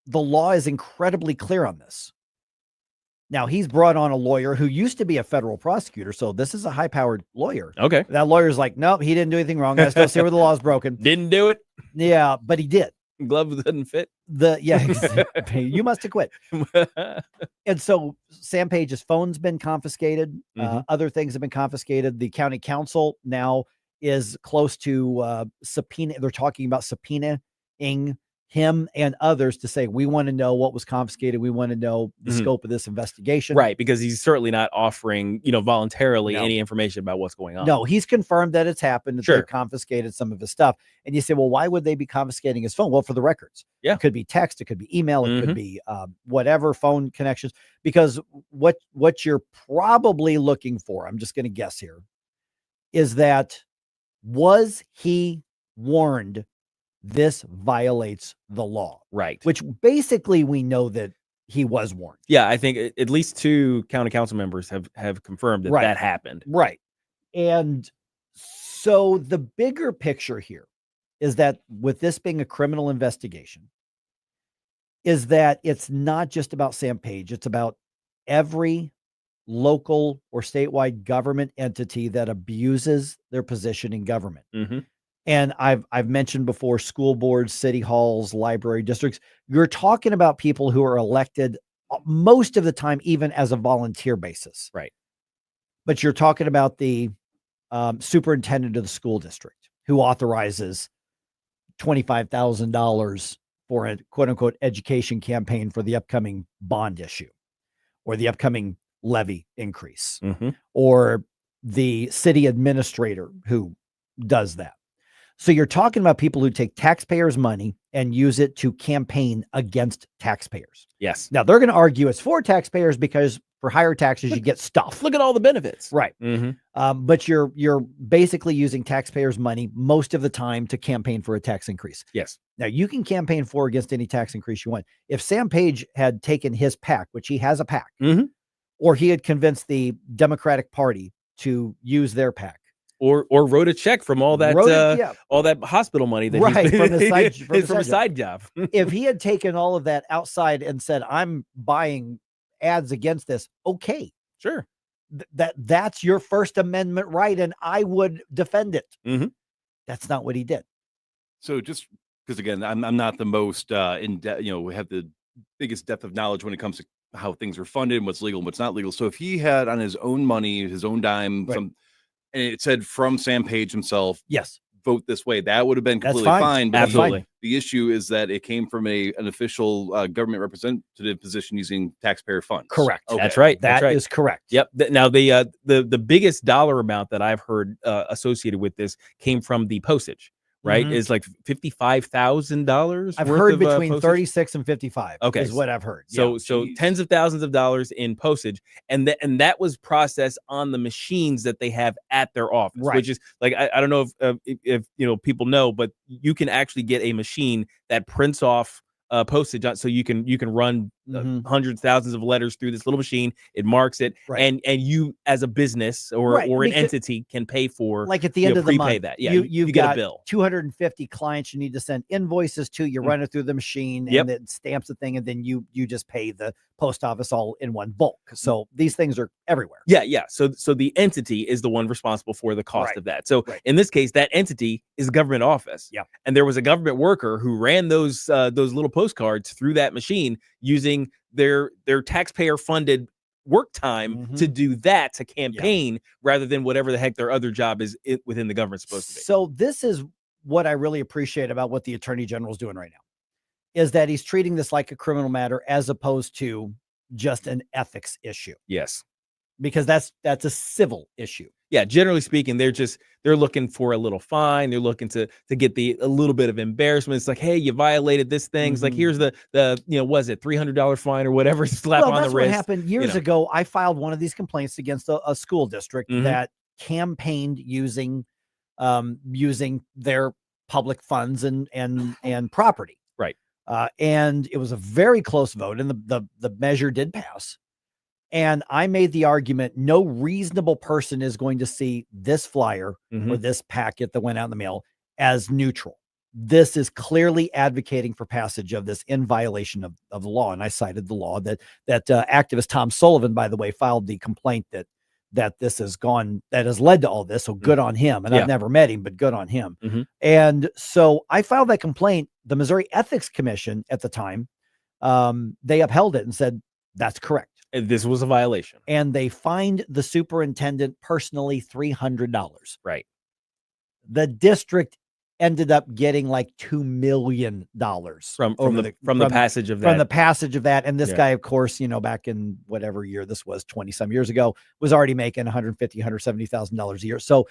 the law is incredibly clear on this. Now he's brought on a lawyer who used to be a federal prosecutor. So this is a high-powered lawyer. Okay. That lawyer's like, nope, he didn't do anything wrong. I still see where the law is broken. Didn't do it. Yeah, but he did. Glove doesn't fit. You must have quit. And so Sam Page's phone's been confiscated. Other things have been confiscated. The county council now is close to subpoena. They're talking about subpoenaing him and others to say, we want to know what was confiscated. We want to know the scope of this investigation. Right. Because he's certainly not offering, voluntarily any information about what's going on. No, he's confirmed that it's happened. That Sure. They've confiscated some of his stuff. And you say, well, why would they be confiscating his phone? Well, for the records. Yeah. It could be text. It could be email. It could be whatever phone connections. Because what you're probably looking for, I'm just going to guess here, is that was he warned this violates the law? Right. Which basically we know that he was warned. Yeah, I think at least 2 county council members have confirmed that that happened. Right. And so the bigger picture here is that with this being a criminal investigation, is that it's not just about Sam Page. It's about every local or statewide government entity that abuses their position in government. And I've mentioned before, school boards, city halls, library districts. You're talking about people who are elected most of the time, even as a volunteer basis. Right. But you're talking about the superintendent of the school district who authorizes $25,000 for a quote unquote education campaign for the upcoming bond issue or the upcoming levy increase, or the city administrator who does that. So you're talking about people who take taxpayers' money and use it to campaign against taxpayers. Yes. Now they're going to argue it's for taxpayers because for higher taxes, you get stuff. Look at all the benefits. Right. But you're basically using taxpayers' money most of the time to campaign for a tax increase. Yes. Now you can campaign for or against any tax increase you want. If Sam Page had taken his PAC, which he has a PAC, or he had convinced the Democratic Party to use their PAC, or wrote a check from all that all that hospital money that from he's the a side job. If he had taken all of that outside and said, I'm buying ads against this, okay, sure, that's your First Amendment right, and I would defend it. That's not what he did. So just because again, I'm not the most in depth, we have the biggest depth of knowledge when it comes to how things are funded, what's legal and what's not legal. So if he had on his own money, his own dime, and it said from Sam Page himself, yes, vote this way, that would have been completely fine. But absolutely. The issue is that it came from an official government representative position using taxpayer funds. Correct. Okay. That's right. That is correct. Yep. Now the biggest dollar amount that I've heard associated with this came from the postage. Right, is like $55,000. I've heard between 36 and 55. Okay, is what I've heard. So tens of thousands of dollars in postage, and that was processed on the machines that they have at their office. Right. Which is like I don't know if people know, but you can actually get a machine that prints off postage, so you can run hundreds, thousands of letters through this little machine. It marks it, and you as a business or an entity can pay for, like at the end of the month. That you get got a bill. 250 clients you need to send invoices to. You run it through the machine, and it stamps the thing, and then you just pay the post office all in one bulk. So these things are everywhere. Yeah. So the entity is the one responsible for the cost of that. So in this case, that entity is a government office. Yeah. And there was a government worker who ran those little postcards through that machine using their taxpayer funded work time to do that, to campaign rather than whatever the heck their other job is within the government supposed to be. So this is what I really appreciate about what the Attorney General is doing right now, is that he's treating this like a criminal matter as opposed to just an ethics issue. Yes. Because that's a civil issue. Yeah, generally speaking, they're looking for a little fine. They're looking to get a little bit of embarrassment. It's like, hey, you violated this thing. It's like, here's the was it $300 fine or whatever, slap on the wrist. That's what happened years ago. I filed one of these complaints against a school district that campaigned using their public funds and property. Right. And it was a very close vote, and the measure did pass. And I made the argument, no reasonable person is going to see this flyer or this packet that went out in the mail as neutral. this is clearly advocating for passage of this in violation of the law. And I cited the law that activist Tom Sullivan, by the way, filed the complaint that this has led to all this. So good on him. And I've never met him, but good on him. And so I filed that complaint. The Missouri Ethics Commission at the time, they upheld it and said, that's correct. This was a violation. And they fined the superintendent personally $300. Right. The district ended up getting like $2 million from the passage of that. From the passage of that. And this guy, of course, back in whatever year this was, 20 some years ago, was already making $170,000 a year. So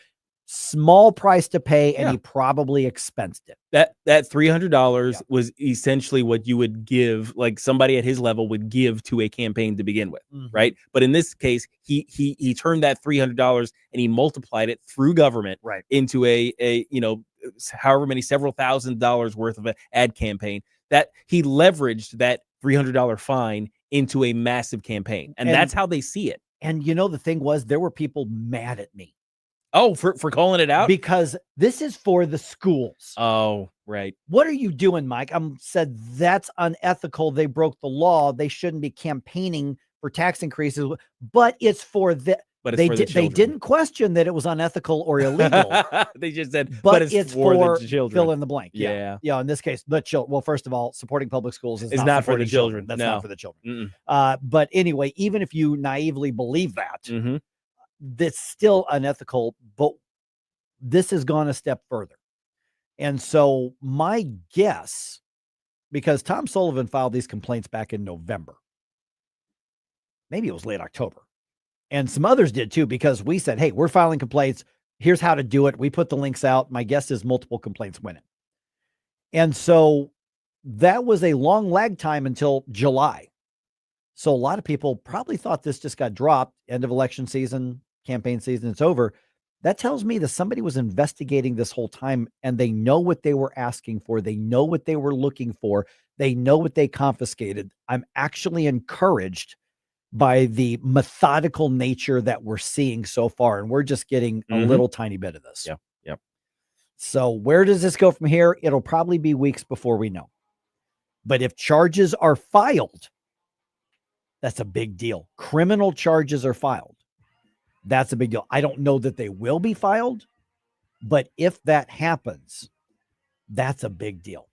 small price to pay, and he probably expensed it. That $300 was essentially what you would give, like somebody at his level would give to a campaign to begin with, right? But in this case, he turned that $300 and he multiplied it through government into a however many several $1,000s worth of an ad campaign, that he leveraged that $300 fine into a massive campaign, and that's how they see it. And the thing was, there were people mad at me. Oh, for calling it out? Because this is for the schools. Oh, right. What are you doing, Mike? I said that's unethical. They broke the law. They shouldn't be campaigning for tax increases, but it's for the. But they didn't question that it was unethical or illegal. They just said, but it's for the children. Fill in the blank. Yeah. In this case, the children. Well, first of all, supporting public schools is not for the children. That's not for the children. But anyway, even if you naively believe that, that's still unethical. But this has gone a step further. And so my guess, because Tom Sullivan filed these complaints back in November, maybe it was late October. And some others did too, because we said, hey, we're filing complaints. Here's how to do it. We put the links out. My guess is multiple complaints win it. And so that was a long lag time until July. So a lot of people probably thought this just got dropped. End of election season, campaign season, it's over. That tells me that somebody was investigating this whole time, and they know what they were asking for. They know what they were looking for. They know what they confiscated. I'm actually encouraged by the methodical nature that we're seeing so far. And we're just getting a little tiny bit of this. Yep. So where does this go from here? It'll probably be weeks before we know. But if charges are filed, that's a big deal. Criminal charges are filed. That's a big deal. I don't know that they will be filed, but if that happens, that's a big deal.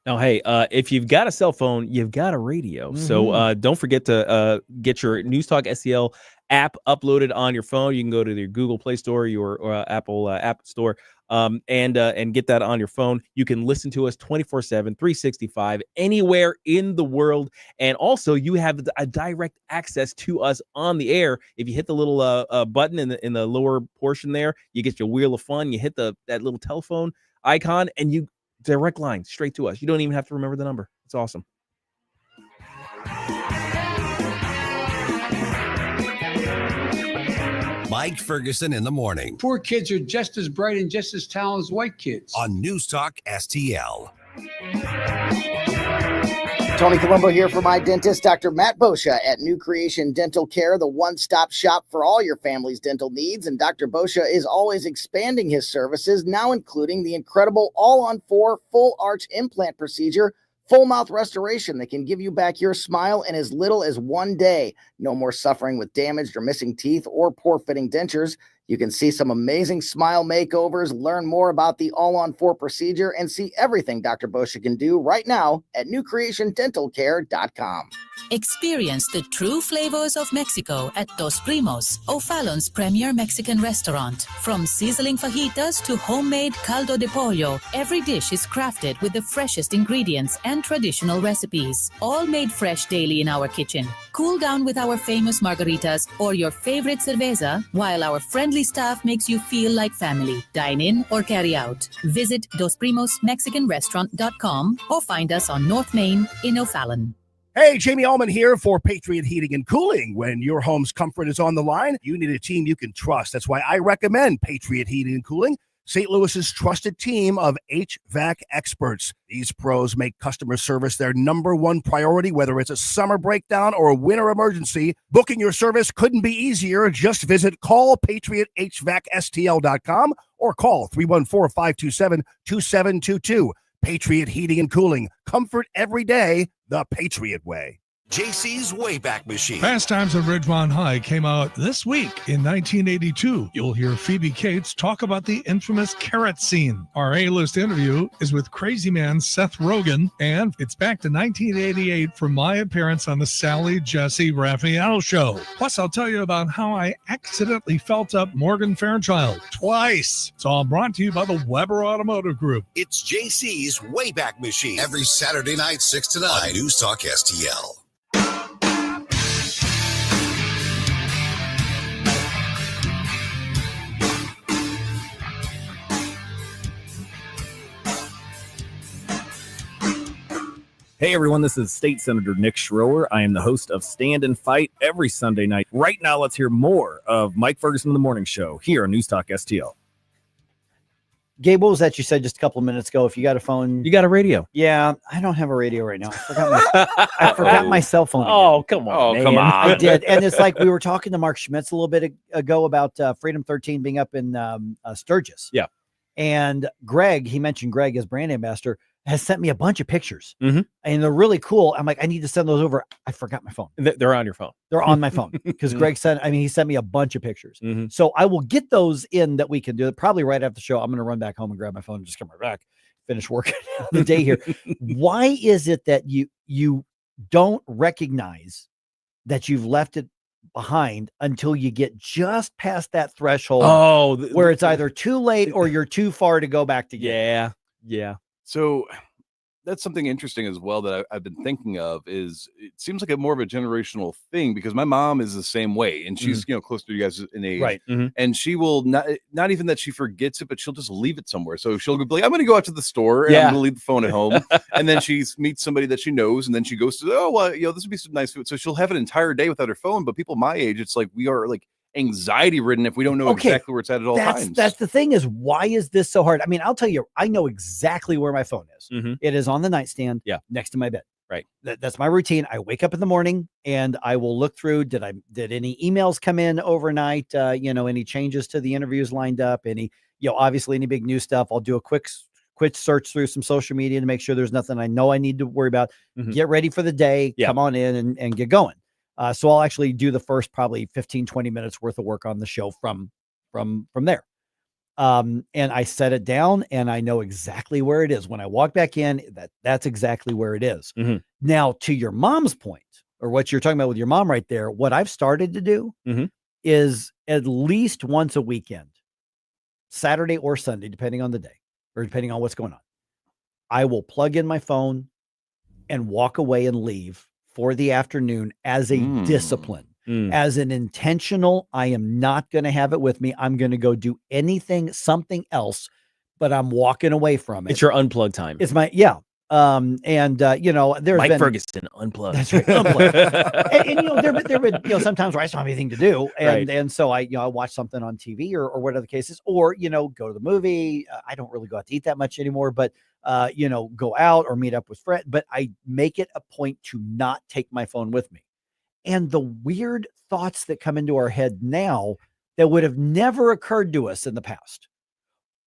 Now, hey, if you've got a cell phone, you've got a radio. So don't forget to get your NewsTalkSTL app uploaded on your phone. You can go to your Google Play Store, your Apple App Store, and get that on your phone. You can listen to us 24/7, 365, anywhere in the world. And also, you have a direct access to us on the air. If you hit the little button in the lower portion there, you get your wheel of fun. You hit that little telephone icon, and you direct line straight to us. You don't even have to remember the number. It's awesome. Mike Ferguson in the morning. Poor kids are just as bright and just as talented as white kids. On NewsTalkSTL. Tony Colombo here for my dentist, Dr. Matt Boscia at New Creation Dental Care, the one-stop shop for all your family's dental needs. And Dr. Boscia is always expanding his services, now including the incredible all-on-4 full arch implant procedure, full mouth restoration that can give you back your smile in as little as 1 day. No more suffering with damaged or missing teeth or poor-fitting dentures. You can see some amazing smile makeovers, learn more about the all-on-4 procedure, and see everything Dr. Boscia can do right now at newcreationdentalcare.com. Experience the true flavors of Mexico at Dos Primos, O'Fallon's premier Mexican restaurant. From sizzling fajitas to homemade caldo de pollo, every dish is crafted with the freshest ingredients and traditional recipes, all made fresh daily in our kitchen. Cool down with our famous margaritas or your favorite cerveza, while our friendly staff makes you feel like family. Dine in or carry out. Visit DosPrimosMexicanRestaurant.com or find us on North Main in O'Fallon. Hey, Jamie Allman here for Patriot Heating and Cooling. When your home's comfort is on the line, you need a team you can trust. That's why I recommend Patriot Heating and Cooling. St. Louis's trusted team of HVAC experts. These pros make customer service their number one priority, whether it's a summer breakdown or a winter emergency. Booking your service couldn't be easier. Just visit callpatriothvacstl.com or call 314-527-2722. Patriot Heating and Cooling. Comfort every day, the Patriot way. JC's Wayback Machine. Fast Times at Ridgemont High came out this week in 1982. You'll hear Phoebe Cates talk about the infamous carrot scene. Our A-list interview is with crazy man Seth Rogen, and it's back to 1988 for my appearance on the Sally Jesse Raphael Show. Plus, I'll tell you about how I accidentally felt up Morgan Fairchild twice. It's all brought to you by the Weber Automotive Group. It's JC's Wayback Machine. Every Saturday night, 6 to 9 on News Talk STL. Hey everyone, this is State Senator Nick Schroer. I am the host of Stand and Fight every Sunday night. Right now, let's hear more of Mike Ferguson in the Morning Show here on News Talk STL. Gabe, what was that you said just a couple of minutes ago? If you got a phone, you got a radio. Yeah, I don't have a radio right now. I forgot my cell phone. Oh, come on. Man. I did. And it's like we were talking to Mark Schmitz a little bit ago about Freedom 13 being up in Sturgis. Yeah. And Greg, he mentioned Greg as brand ambassador, has sent me a bunch of pictures. Mm-hmm. And they're really cool. I'm like, I need to send those over. I forgot my phone. They're on your phone. They're on my phone because Greg he sent me a bunch of pictures. Mm-hmm. So I will get those in that we can do it probably right after the show. I'm going to run back home and grab my phone and just come right back, finish working the day here. Why is it that you don't recognize that you've left it behind until you get just past that threshold where it's either too late or you're too far to go back to get? Yeah. So that's something interesting as well that I've been thinking of. Is it seems like a more of a generational thing because my mom is the same way, and she's close to you guys in age, right? And she will not even that she forgets it, but she'll just leave it somewhere. So she'll be like, "I'm going to go out to the store and I'm going to leave the phone at home," and then she meets somebody that she knows, and then she goes to, this would be some nice food. So she'll have an entire day without her phone. But people my age, it's like we are like anxiety ridden if we don't know exactly where it's at all times. That's the thing is, why is this so hard? I mean, I'll tell you, I know exactly where my phone is. Mm-hmm. It is on the nightstand next to my bed. Right. That's my routine. I wake up in the morning and I will look through, did any emails come in overnight? Any changes to the interviews lined up, obviously any big news stuff. I'll do a quick search through some social media to make sure there's nothing I know I need to worry about. Mm-hmm. Get ready for the day, come on in and get going. So I'll actually do the first probably 15, 20 minutes worth of work on the show from there. And I set it down and I know exactly where it is. When I walk back in, that's exactly where it is. Mm-hmm. Now, to your mom's point, or what you're talking about with your mom right there, what I've started to do is at least once a weekend, Saturday or Sunday, depending on the day or depending on what's going on, I will plug in my phone and walk away and leave for the afternoon as a discipline, as an intentional. I am not going to have it with me. I'm going to go do something else, but I'm walking away from it. It's your unplugged time. It's my, there's Mike been Ferguson unplugged. That's right. Unplugged. and there been sometimes where I just don't have anything to do. And so I watch something on TV or whatever the case is, or, go to the movie. I don't really go out to eat that much anymore, but go out or meet up with friends, but I make it a point to not take my phone with me. And the weird thoughts that come into our head now that would have never occurred to us in the past.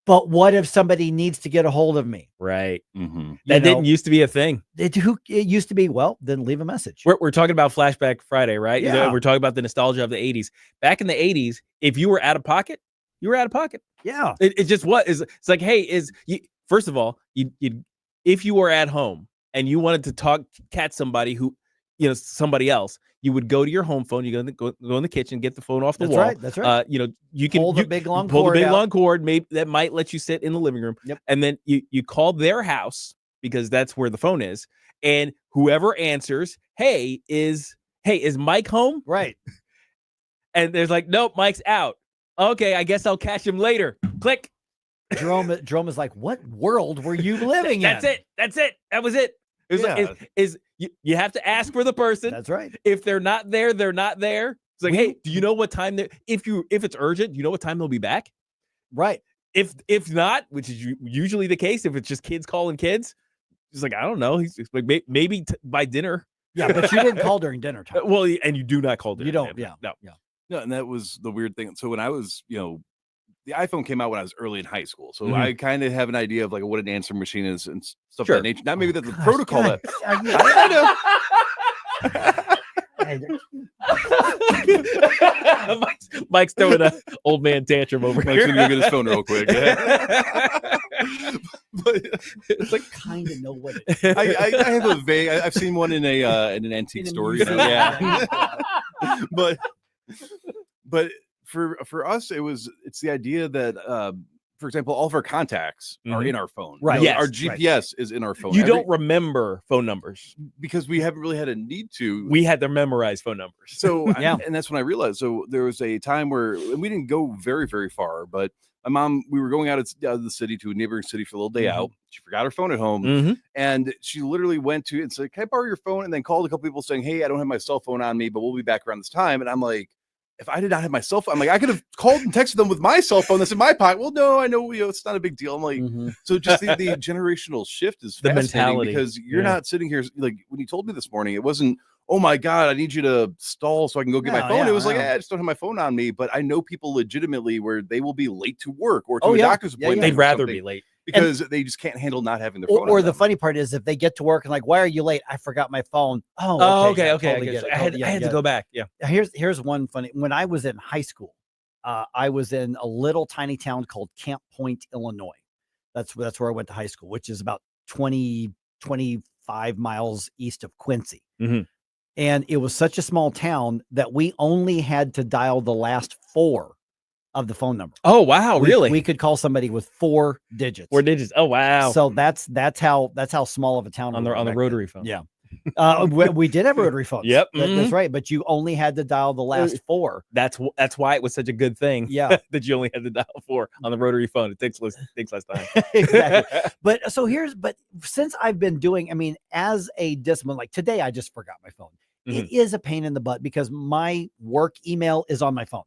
But what if somebody needs to get a hold of me? Right. Mm-hmm. That didn't used to be a thing. It used to be, well, then leave a message. We're talking about Flashback Friday, right? Yeah. We're talking about the nostalgia of the 80s. Back in the 80s, if you were out of pocket, you were out of pocket. Yeah. It just was. It's like, hey, first of all, if you were at home and you wanted to catch somebody who, somebody else, you would go to your home phone. You go in the kitchen, get the phone off the wall. That's right. You can pull the big long cord. Maybe that might let you sit in the living room. Yep. And then you call their house because that's where the phone is. And whoever answers, hey, is Mike home? Right. And there's like, nope, Mike's out. Okay, I guess I'll catch him later. Click. Jerome is like, what world were you living in? That's it. That was it. It was you have to ask for the person. That's right. If they're not there, they're not there. It's like, hey, do you know what time if it's urgent, do you know what time they'll be back? Right. If not, which is usually the case, if it's just kids calling kids, he's like, I don't know. He's like, maybe by dinner. Yeah, but you didn't call during dinner time. Well, and you do not call dinner. You don't. time. Yeah. No. No, and that was the weird thing. So when I was, the iPhone came out when I was early in high school. So Mhm. I kind of have an idea of like what an answer machine is and stuff Sure. of that nature. Not maybe that's the protocol God. that I know. Mike's throwing a old man tantrum over Mike's here. gonna go get his phone real quick. But it's like kind of know what it is. I have a vague. I've seen one in an antique store. Yeah, but for us, it's the idea that for example, all of our contacts are in our phone. Right. You know, Yes, our GPS is in our phone. You don't remember phone numbers because we haven't really had a need to. We had to memorize phone numbers. So and that's when I realized. So there was a time where and we didn't go very, very far, but my mom, we were going out of the city to a neighboring city for a little day out. She forgot her phone at home, and she literally went to and said, "Can I borrow your phone?" And then called a couple people saying, "Hey, I don't have my cell phone on me, but we'll be back around this time." And I'm like, if I did not have my cell phone, I'm like, I could have called and texted them with my cell phone that's in my pocket. Well, no, I know, it's not a big deal. I'm like, so just the generational shift is The fascinating mentality. because you're not sitting here like when you told me this morning, it wasn't, oh my God, I need you to stall so I can go get my phone. It was like, I just don't have my phone on me. But I know people legitimately where they will be late to work or to a doctor's appointment. They'd or rather something be late because they just can't handle not having their phone. Or on the them. funny part is if they get to work and like, why are you late? I forgot my phone. Oh, okay, yeah, okay. totally I get guess. it, I had totally to get go it. back. Yeah. Here's one funny. When I was in high school, I was in a little tiny town called Camp Point, Illinois. That's where I went to high school, which is about 25 miles east of Quincy. And it was such a small town that we only had to dial the last 4 of the phone number. Oh, wow. Really? We could call somebody with 4 digits. 4 digits. Oh, wow. So that's how small of a town on we the were on the back rotary then. phone. Yeah. We did have rotary phones. Yep. That's right. But you only had to dial the last 4. That's why it was such a good thing. Yeah. that you only had to dial 4 on the rotary phone. It takes less time. Exactly. But since I've been doing, I mean, as a discipline, like today, I just forgot my phone. It is a pain in the butt because my work email is on my phone.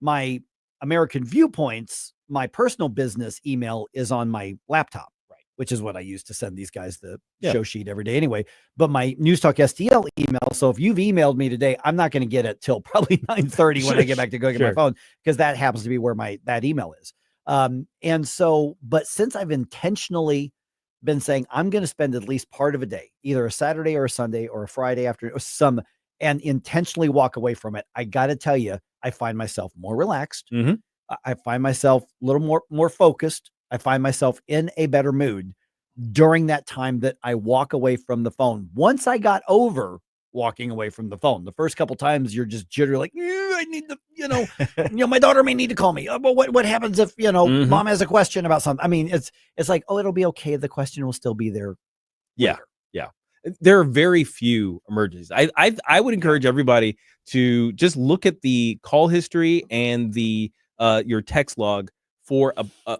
My American Viewpoints, my personal business email is on my laptop, right? Which is what I use to send these guys the show sheet every day anyway. But my NewsTalkSTL email, so if you've emailed me today, I'm not going to get it till probably 9:30 when I get back to go get my phone, because that happens to be where that email is. And so, but since I've intentionally been saying I'm going to spend at least part of a day, either a Saturday or a Sunday or a Friday afternoon, and intentionally walk away from it, I got to tell you, I find myself more relaxed. I find myself a little more focused. I find myself in a better mood during that time that I walk away from the phone. Once I got over walking away from the phone, the first couple times you're just jittery, like, I need to, my daughter may need to call me. But what happens if, mom has a question about something? I mean, it's like, oh, it'll be okay. The question will still be there. Yeah. later. Yeah. There are very few emergencies. I would encourage everybody to just look at the call history and the your text log for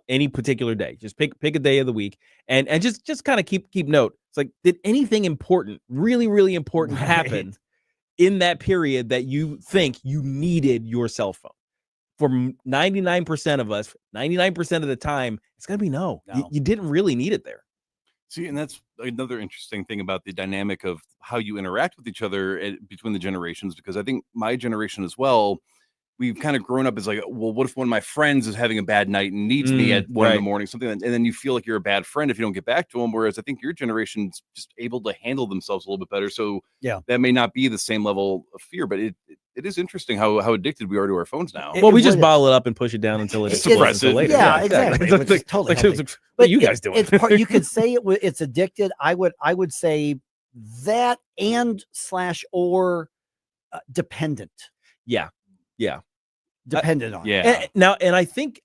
any particular day. Just pick a day of the week and just kind of keep note. It's like, did anything important, really, really important happen in that period that you think you needed your cell phone? For 99% of us, 99% of the time, it's going to be no. You didn't really need it there. See, and that's another interesting thing about the dynamic of how you interact with each other between the generations, because I think my generation as well, we've kind of grown up as like, well, what if one of my friends is having a bad night and needs me at 1 in the morning, something, and then you feel like you're a bad friend if you don't get back to them. Whereas I think your generation's just able to handle themselves a little bit better. So that may not be the same level of fear, but it is interesting how addicted we are to our phones now. Well, we just bottle it up and push it down until it's suppressed later. Yeah, exactly. Which is totally healthy. What are you guys doing? You could say it's addicted. I would say that or dependent. Yeah. Dependent on. Yeah. And I think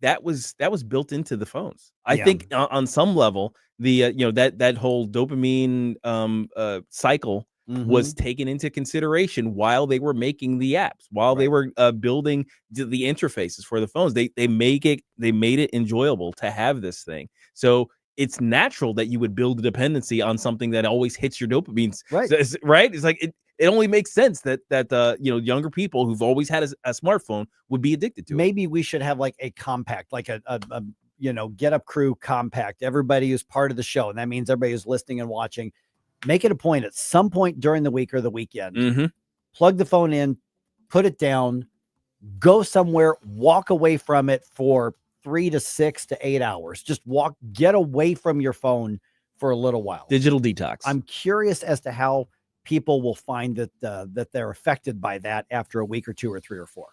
that was built into the phones. I think on some level, the that whole dopamine cycle was taken into consideration while they were making the apps, while they were building the interfaces for the phones. They made it enjoyable to have this thing. So it's natural that you would build a dependency on something that always hits your dopamine. Right. It's like it only makes sense that younger people who've always had a smartphone would be addicted to it. Maybe we should have like a compact, like a Get Up Crew compact. Everybody who's part of the show, and that means everybody who's listening and watching, make it a point at some point during the week or the weekend, plug the phone in, put it down, go somewhere, walk away from it for 3 to 6 to 8 hours. Just get away from your phone for a little while. Digital detox. I'm curious as to how people will find that they're affected by that after a week or 2 or 3 or 4.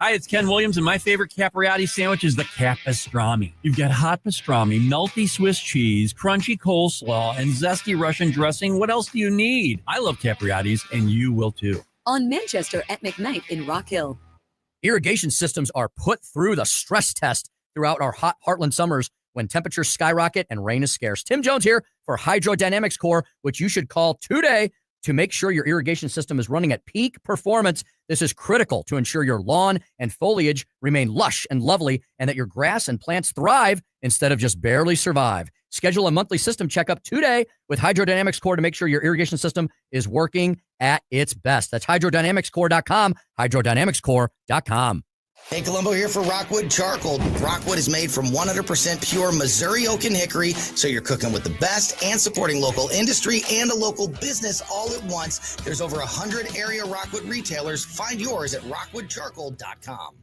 Hi, it's Ken Williams, and my favorite Capriati sandwich is the Capistrami. You've got hot pastrami, melty Swiss cheese, crunchy coleslaw, and zesty Russian dressing. What else do you need? I love Capriati's, and you will too. On Manchester at McKnight in Rock Hill. Irrigation systems are put through the stress test throughout our hot Heartland summers when temperatures skyrocket and rain is scarce. Tim Jones here for Hydrodynamics Core, which you should call today to make sure your irrigation system is running at peak performance. This is critical to ensure your lawn and foliage remain lush and lovely and that your grass and plants thrive instead of just barely survive. Schedule a monthly system checkup today with Hydrodynamics Core to make sure your irrigation system is working at its best. That's hydrodynamicscore.com, hydrodynamicscore.com. Hey, Columbo here for Rockwood Charcoal. Rockwood is made from 100% pure Missouri oak and hickory, so you're cooking with the best and supporting local industry and a local business all at once. There's over 100 area Rockwood retailers. Find yours at rockwoodcharcoal.com.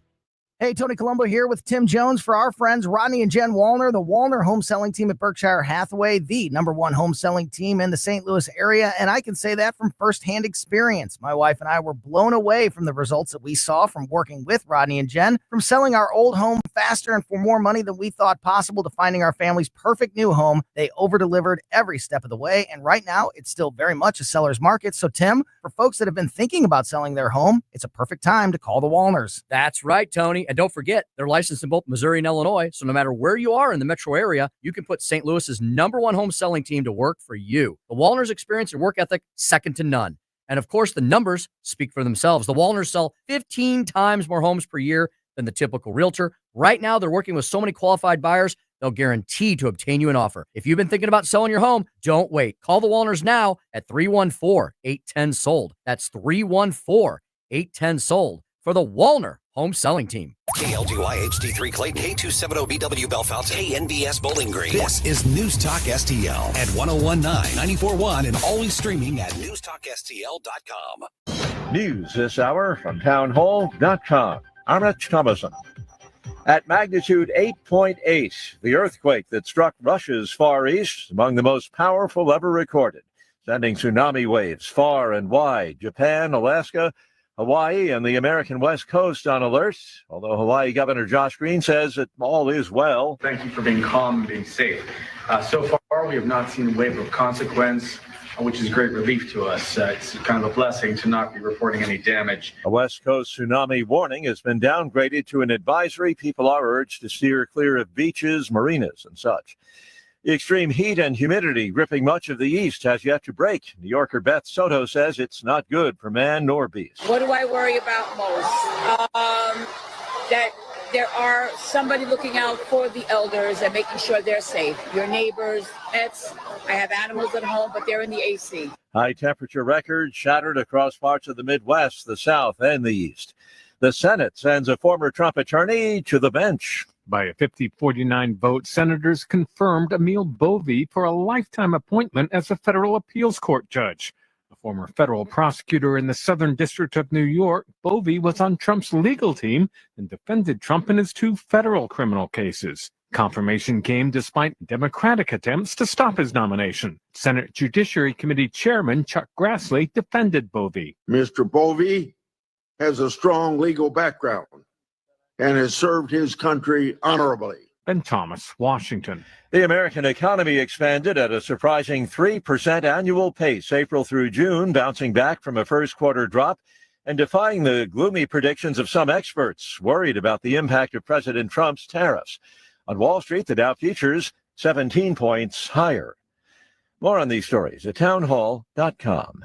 Hey, Tony Columbo here with Tim Jones for our friends Rodney and Jen Wallner, the Wallner home selling team at Berkshire Hathaway, the #1 home selling team in the St. Louis area. And I can say that from firsthand experience. My wife and I were blown away from the results that we saw from working with Rodney and Jen, from selling our old home faster and for more money than we thought possible to finding our family's perfect new home. They over-delivered every step of the way. And right now, it's still very much a seller's market. So, Tim, for folks that have been thinking about selling their home, it's a perfect time to call the Wallners. That's right, Tony. And don't forget, they're licensed in both Missouri and Illinois. So no matter where you are in the metro area, you can put St. Louis's #1 home selling team to work for you. The Wallners' experience and work ethic, second to none. And of course, the numbers speak for themselves. The Wallners sell 15 times more homes per year than the typical realtor. Right now, they're working with so many qualified buyers, they'll guarantee to obtain you an offer. If you've been thinking about selling your home, don't wait. Call the Wallners now at 314-810-SOLD. That's 314-810-SOLD for the Wallner home selling team. KLGY HD3 Clayton, K270BW Bellefonte, KNBS Bowling Green. This is News Talk STL at 1019, 94.1, and always streaming at NewsTalkSTL.com. News this hour from townhall.com. I'm Rich Thomason. At magnitude 8.8, the earthquake that struck Russia's Far East, among the most powerful ever recorded, sending tsunami waves far and wide. Japan, Alaska, Hawaii, and the American West Coast on alert, although Hawaii Governor Josh Green says that all is well. Thank you for being calm and being safe. So far, we have not seen a wave of consequence, which is great relief to us. It's kind of a blessing to not be reporting any damage. A West Coast tsunami warning has been downgraded to an advisory. People are urged to steer clear of beaches, marinas, and such. The extreme heat and humidity gripping much of the East has yet to break. New Yorker Beth Soto says it's not good for man nor beast. What do I worry about most? That there are somebody looking out for the elders and making sure they're safe. Your neighbors, pets. I have animals at home, but they're in the AC. High temperature records shattered across parts of the Midwest, the South, and the East. The Senate sends a former Trump attorney to the bench. By a 50-49 vote, senators confirmed Emil Bovee for a lifetime appointment as a federal appeals court judge. A former federal prosecutor in the Southern District of New York, Bovee was on Trump's legal team and defended Trump in his 2 federal criminal cases. Confirmation came despite Democratic attempts to stop his nomination. Senate Judiciary Committee Chairman Chuck Grassley defended Bovee. Mr. Bovee has a strong legal background and has served his country honorably. Ben Thomas, Washington. The American economy expanded at a surprising 3% annual pace April through June, bouncing back from a first quarter drop and defying the gloomy predictions of some experts worried about the impact of President Trump's tariffs. On Wall Street, the Dow futures 17 points higher. More on these stories at townhall.com.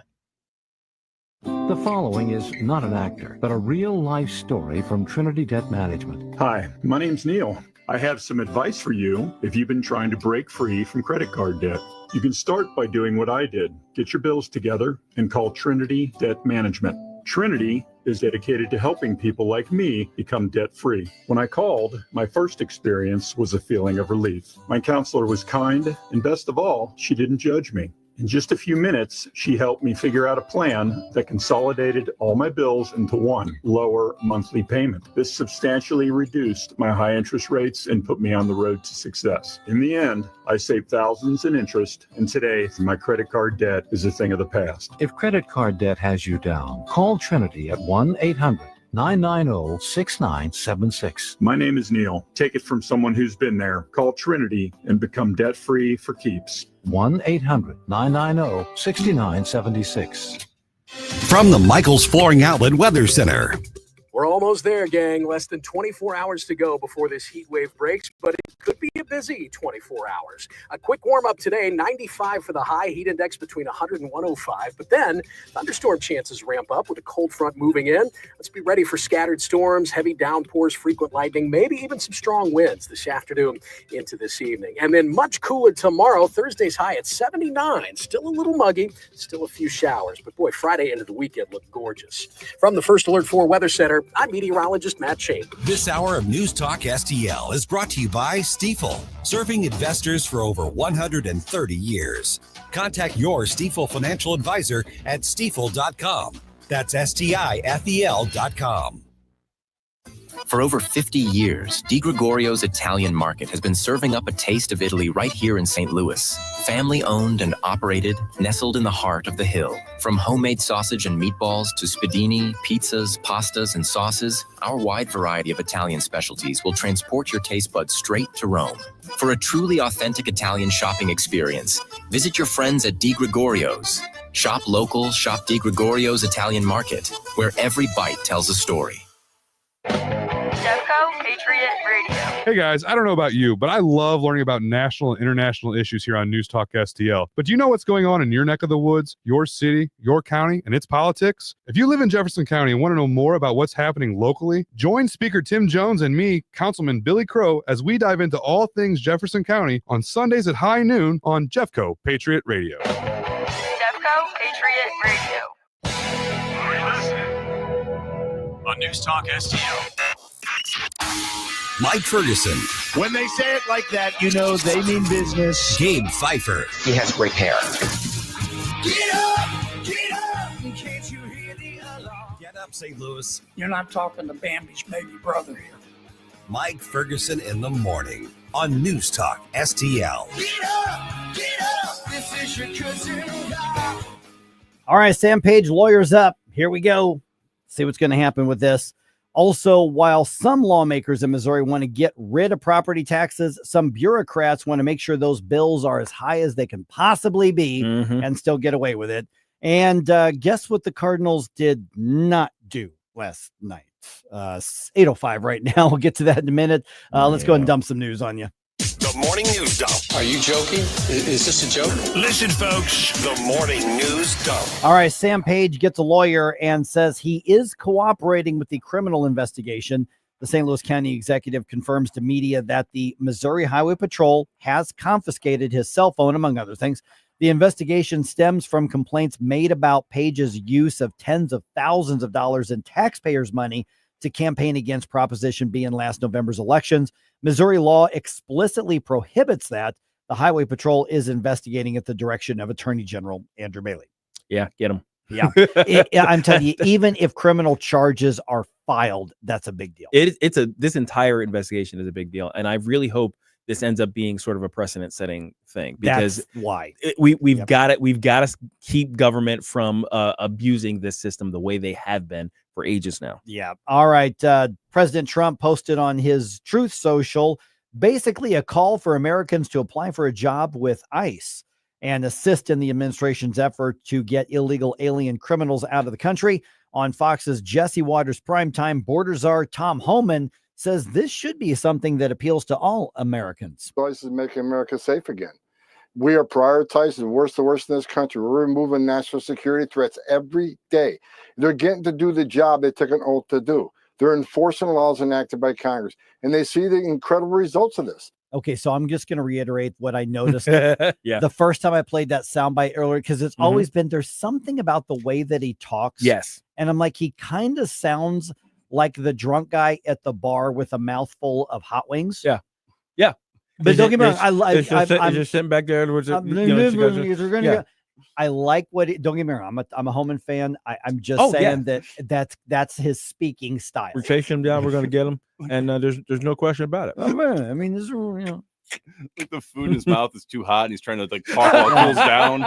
The following is not an actor, but a real-life story from Trinity Debt Management. Hi, my name's Neil. I have some advice for you if you've been trying to break free from credit card debt. You can start by doing what I did. Get your bills together and call Trinity Debt Management. Trinity is dedicated to helping people like me become debt-free. When I called, my first experience was a feeling of relief. My counselor was kind, and best of all, she didn't judge me. In just a few minutes, she helped me figure out a plan that consolidated all my bills into one lower monthly payment. This substantially reduced my high interest rates and put me on the road to success. In the end, I saved thousands in interest, and today my credit card debt is a thing of the past. If credit card debt has you down, call Trinity at 1-800-990-6976. My name is Neil. Take it from someone who's been there. Call Trinity and become debt-free for keeps. 1-800-990-6976. From the Michaels Flooring Outlet Weather Center. We're almost there, gang. Less than 24 hours to go before this heat wave breaks, but it could be a busy 24 hours. A quick warm-up today, 95 for the high, heat index between 100 and 105. But then thunderstorm chances ramp up with a cold front moving in. Let's be ready for scattered storms, heavy downpours, frequent lightning, maybe even some strong winds this afternoon into this evening. And then much cooler tomorrow. Thursday's high at 79. Still a little muggy, still a few showers. But boy, Friday into the weekend looked gorgeous. From the First Alert 4 Weather Center, I'm meteorologist Matt Chambers. This hour of News Talk STL is brought to you by Stifel, serving investors for over 130 years. Contact your Stifel financial advisor at stifel.com. That's STIFEL.com. For over 50 years, Di Gregorio's Italian Market has been serving up a taste of Italy right here in St. Louis. Family owned and operated, nestled in the heart of the hill. From homemade sausage and meatballs to spadini, pizzas, pastas, and sauces, our wide variety of Italian specialties will transport your taste buds straight to Rome. For a truly authentic Italian shopping experience, visit your friends at Di Gregorio's. Shop local, shop Di Gregorio's Italian Market, where every bite tells a story. Defco Patriot Radio. Hey guys, I don't know about you, but I love learning about national and international issues here on News Talk STL. But do you know what's going on in your neck of the woods, your city, your county, and its politics? If you live in Jefferson County and want to know more about what's happening locally, join Speaker Tim Jones and me, Councilman Billy Crow, as we dive into all things Jefferson County on Sundays at high noon on Jeffco Patriot Radio. Defco Patriot Radio. On News Talk STL. Mike Ferguson. When they say it like that, you know they mean business. Gabe Phifer. He has great hair. Get up! Get up! Can't you hear the alarm? Get up, St. Louis. You're not talking to Bambi's baby brother here. Mike Ferguson in the morning on News Talk STL. Get up! Get up! This is your cousin. All right, Sam Page, lawyers up. Here we go. See what's going to happen with this. Also, while some lawmakers in Missouri want to get rid of property taxes, some bureaucrats want to make sure those bills are as high as they can possibly be and still get away with it. And guess what the Cardinals did not do last night? 8:05 right now. We'll get to that in a minute. Let's go ahead and dump some news on you. The Morning News Dump. Are you joking? Is this a joke? Listen, folks, the Morning News Dump. All right, Sam Page gets a lawyer and says he is cooperating with the criminal investigation. The St. Louis County executive confirms to media that the Missouri Highway Patrol has confiscated his cell phone, among other things. The investigation stems from complaints made about Page's use of tens of thousands of dollars in taxpayers' money to campaign against Proposition B in last November's elections. Missouri law explicitly prohibits that. The Highway Patrol is investigating at the direction of Attorney General Andrew Bailey. Yeah, get him. Yeah, I'm telling you, even if criminal charges are filed, that's a big deal. This entire investigation is a big deal, and I really hope this ends up being sort of a precedent-setting thing, because that's why we've got to keep government from abusing this system the way they have been for ages now. Yeah. All right. President Trump posted on his Truth Social basically a call for Americans to apply for a job with ICE and assist in the administration's effort to get illegal alien criminals out of the country. On Fox's Jesse Waters Primetime, border czar Tom Homan says this should be something that appeals to all Americans. ICE is making America safe again. We are prioritizing the worst in this country. We're removing national security threats every day. They're getting to do the job they took an oath to do. They're enforcing laws enacted by Congress, and they see the incredible results of this. Okay, so I'm just going to reiterate what I noticed Yeah. the first time I played that soundbite earlier, because it's always been, there's something about the way that he talks. Yes. And I'm like, he kind of sounds like the drunk guy at the bar with a mouthful of hot wings. Yeah. Yeah. But don't get me wrong, I'm just sitting back there. I like don't get me wrong. I'm a Homan fan. I'm just saying that's his speaking style. We're chasing him down. We're going to get him, and there's no question about it. Oh, man, I mean, this is like the food in his mouth is too hot, and he's trying to like talk while it cools down.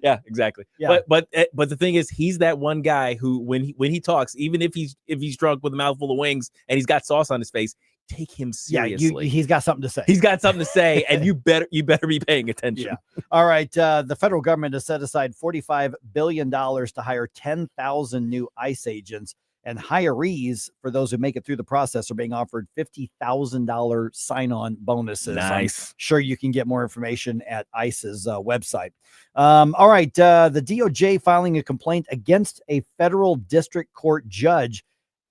Yeah, exactly. Yeah. But the thing is, he's that one guy who, when he talks, even if he's drunk with a mouthful of wings and he's got sauce on his face, take him seriously. Yeah, he's got something to say. He's got something to say, and you better be paying attention. Yeah. All right. The federal government has set aside $45 billion to hire 10,000 new ICE agents, and hirees, for those who make it through the process, are being offered $50,000 sign-on bonuses. Nice. I'm sure you can get more information at ICE's website. All right. The DOJ filing a complaint against a federal district court judge.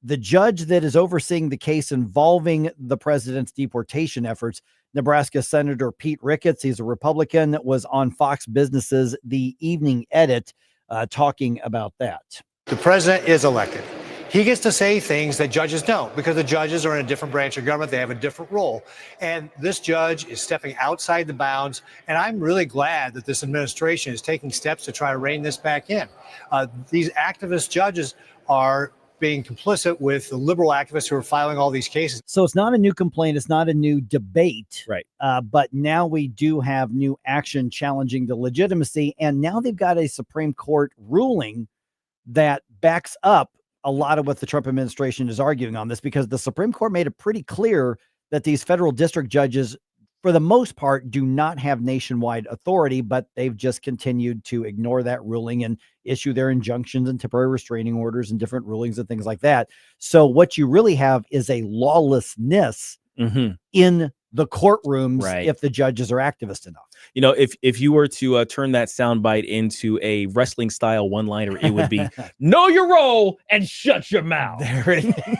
The judge that is overseeing the case involving the president's deportation efforts, Nebraska Senator Pete Ricketts, he's a Republican, was on Fox Business's The Evening Edit talking about that. The president is elected. He gets to say things that judges don't, because the judges are in a different branch of government. They have a different role. And this judge is stepping outside the bounds. And I'm really glad that this administration is taking steps to try to rein this back in. These activist judges are being complicit with the liberal activists who are filing all these cases. So it's not a new complaint. It's not a new debate. Right. But now we do have new action challenging the legitimacy. And now they've got a Supreme Court ruling that backs up a lot of what the Trump administration is arguing on this, because the Supreme Court made it pretty clear that these federal district judges, for the most part, do not have nationwide authority, but they've just continued to ignore that ruling and issue their injunctions and temporary restraining orders and different rulings and things like that. So what you really have is a lawlessness in the courtrooms if the judges are activist enough. You know, if you were to turn that soundbite into a wrestling style one-liner, it would be know your role and shut your mouth. There it is.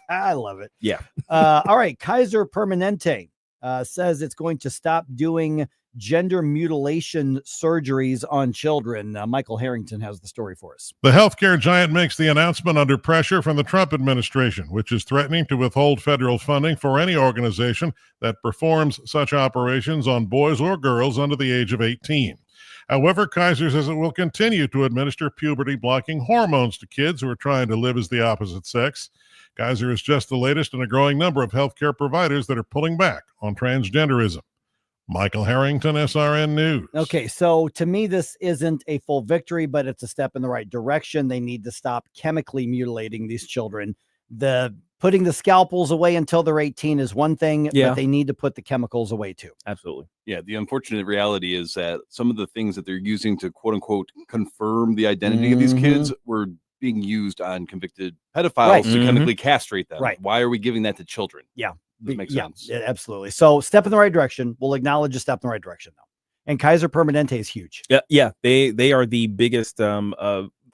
I love it. Yeah. All right. Kaiser Permanente says it's going to stop doing gender mutilation surgeries on children. Michael Harrington has the story for us. The healthcare giant makes the announcement under pressure from the Trump administration, which is threatening to withhold federal funding for any organization that performs such operations on boys or girls under the age of 18. However, Kaiser says it will continue to administer puberty-blocking hormones to kids who are trying to live as the opposite sex. Kaiser is just the latest in a growing number of healthcare providers that are pulling back on transgenderism. Michael Harrington, SRN News. Okay, so to me, this isn't a full victory, but it's a step in the right direction. They need to stop chemically mutilating these children. The putting the scalpels away until they're 18 is one thing, but they need to put the chemicals away too. Absolutely. Yeah, the unfortunate reality is that some of the things that they're using to quote unquote confirm the identity of these kids were being used on convicted pedophiles to chemically castrate them. Right. Why are we giving that to children? Yeah. Doesn't make sense. Yeah, absolutely. So step in the right direction. We'll acknowledge a step in the right direction though. And Kaiser Permanente is huge. Yeah. They are the biggest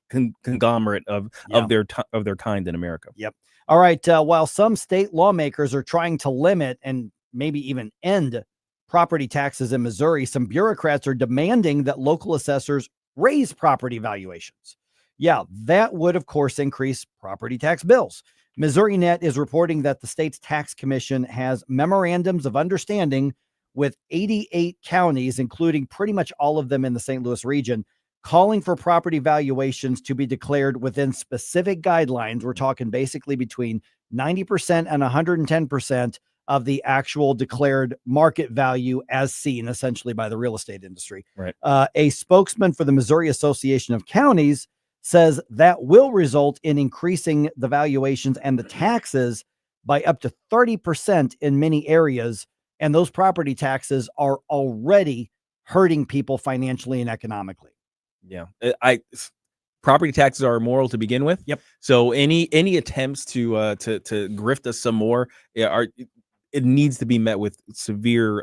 conglomerate of their kind in America. Yep. All right. While some state lawmakers are trying to limit and maybe even end property taxes in Missouri, some bureaucrats are demanding that local assessors raise property valuations. Yeah, that would, of course, increase property tax bills. Missouri Net is reporting that the state's tax commission has memorandums of understanding with 88 counties, including pretty much all of them in the St. Louis region, calling for property valuations to be declared within specific guidelines. We're talking basically between 90% and 110% of the actual declared market value as seen essentially by the real estate industry. Right. A spokesman for the Missouri Association of Counties says that will result in increasing the valuations and the taxes by up to 30% in many areas. And those property taxes are already hurting people financially and economically. Yeah. Property taxes are immoral to begin with. Yep. So any attempts to grift us some more it needs to be met with severe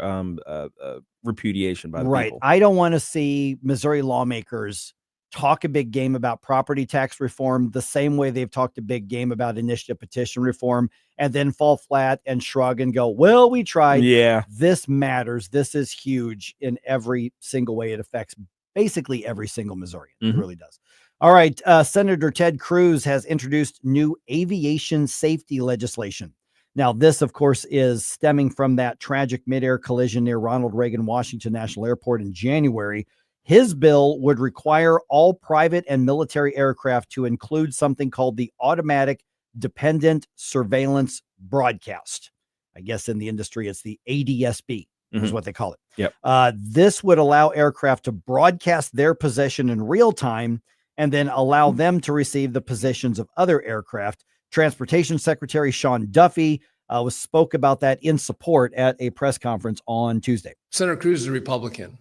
repudiation by the people. I don't want to see Missouri lawmakers talk a big game about property tax reform the same way they've talked a big game about initiative petition reform, and then fall flat and shrug and go, well, we tried. Yeah. This matters. This is huge in every single way. It affects basically every single Missourian. It really does. All right. Senator Ted Cruz has introduced new aviation safety legislation. Now, this, of course, is stemming from that tragic midair collision near Ronald Reagan Washington National Airport in January. His bill would require all private and military aircraft to include something called the Automatic Dependent Surveillance Broadcast. I guess in the industry, it's the ADSB is what they call it. Yep. This would allow aircraft to broadcast their position in real time and then allow them to receive the positions of other aircraft. Transportation Secretary Sean Duffy spoke about that in support at a press conference on Tuesday. Senator Cruz is a Republican.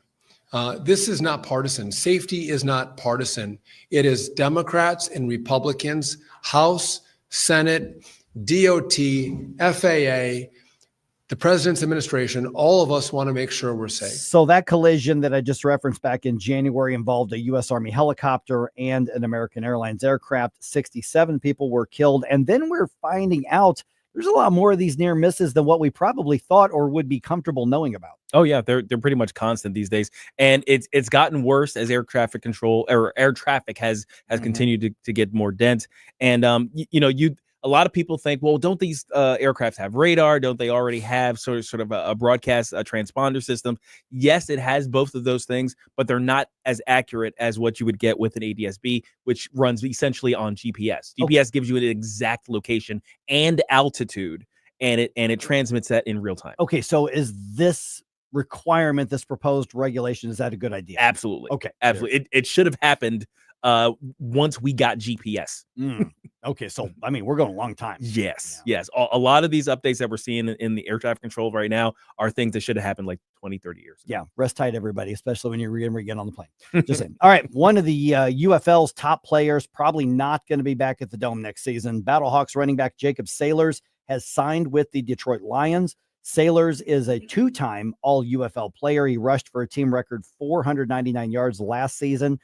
This is not partisan. Safety is not partisan. It is Democrats and Republicans, House, Senate, DOT, FAA, the president's administration. All of us want to make sure we're safe. So that collision that I just referenced back in January involved a U.S. Army helicopter and an American Airlines aircraft. 67 people were killed. And then we're finding out there's a lot more of these near misses than what we probably thought or would be comfortable knowing about. Oh yeah, they're pretty much constant these days, and it's gotten worse as air traffic control or air traffic has continued to get more dense. And a lot of people think, well, don't these aircraft have radar? Don't they already have sort of a broadcast transponder system? Yes, it has both of those things, but they're not as accurate as what you would get with an ADSB, which runs essentially on GPS. GPS gives you an exact location and altitude, and it transmits that in real time. Okay, so is this requirement, this proposed regulation, is that a good idea? Absolutely. Okay. Absolutely. It should have happened once we got GPS. Okay, so I mean, we're going a long time. Yes. A lot of these updates that we're seeing in the air traffic control right now are things that should have happened like 20, 30 years ago. Yeah, rest tight, everybody, especially when you're going to get on the plane. Just saying. All right, one of the UFL's top players probably not going to be back at the Dome next season. Battlehawks running back Jacob Sailors has signed with the Detroit Lions. Sailors is a two-time All-UFL player. He rushed for a team record 499 yards last season.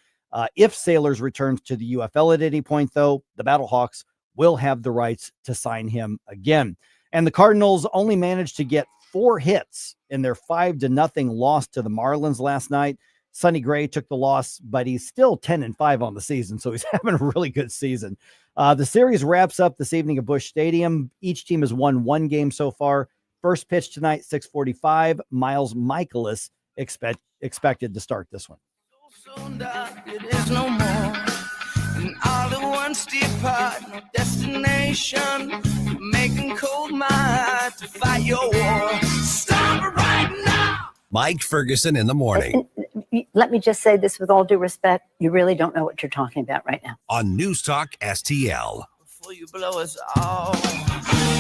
If Sailors returns to the UFL at any point, though, the Battlehawks will have the rights to sign him again. And the Cardinals only managed to get 4 hits in their 5-0 loss to the Marlins last night. Sonny Gray took the loss, but he's still 10-5 on the season, so he's having a really good season. The series wraps up this evening at Busch Stadium. Each team has won 1 game so far. First pitch tonight, 6:45. Miles Michaelis expected to start this one. It is no more. And all at once depart, no destination. Making cold my heart to fight your war. Stop it right now. Mike Ferguson in the morning. Let me just say this with all due respect. You really don't know what you're talking about right now. On News Talk STL. Before you blow us all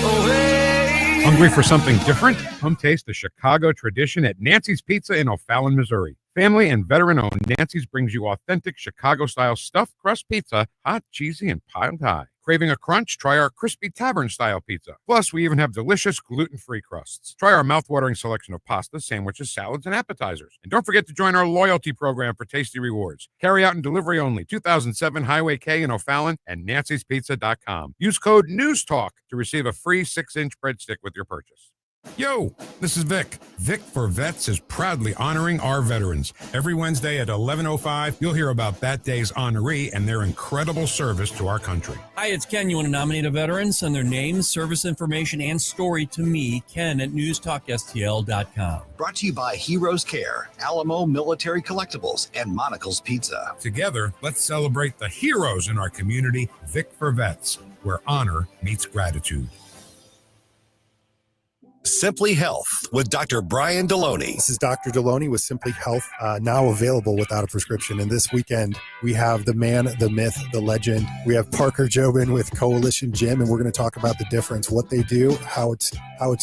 away. Hungry for something different? Come taste the Chicago tradition at Nancy's Pizza in O'Fallon, Missouri. Family and veteran-owned Nancy's brings you authentic Chicago-style stuffed crust pizza, hot, cheesy, and piled high. Craving a crunch? Try our crispy tavern-style pizza. Plus, we even have delicious gluten-free crusts. Try our mouth-watering selection of pastas, sandwiches, salads, and appetizers. And don't forget to join our loyalty program for tasty rewards. Carry out and delivery only. 2007 Highway K in O'Fallon and nancyspizza.com. Use code NEWSTALK to receive a free 6-inch breadstick with your purchase. Yo, this is Vic. Vic for Vets is proudly honoring our veterans. Every Wednesday at 11:05, you'll hear about that day's honoree and their incredible service to our country. Hi, it's Ken. You want to nominate a veteran? Send their name, service information, and story to me, Ken, at NewsTalkSTL.com. Brought to you by Heroes Care, Alamo Military Collectibles, and Monocle's Pizza. Together, let's celebrate the heroes in our community. Vic for Vets, where honor meets gratitude. Simply Health with Dr. Brian Deloney. This is Dr. Deloney with Simply Health, now available without a prescription. And this weekend, we have the man, the myth, the legend. We have Parker Jobin with Coalition Gym, and we're going to talk about the difference, what they do, how it's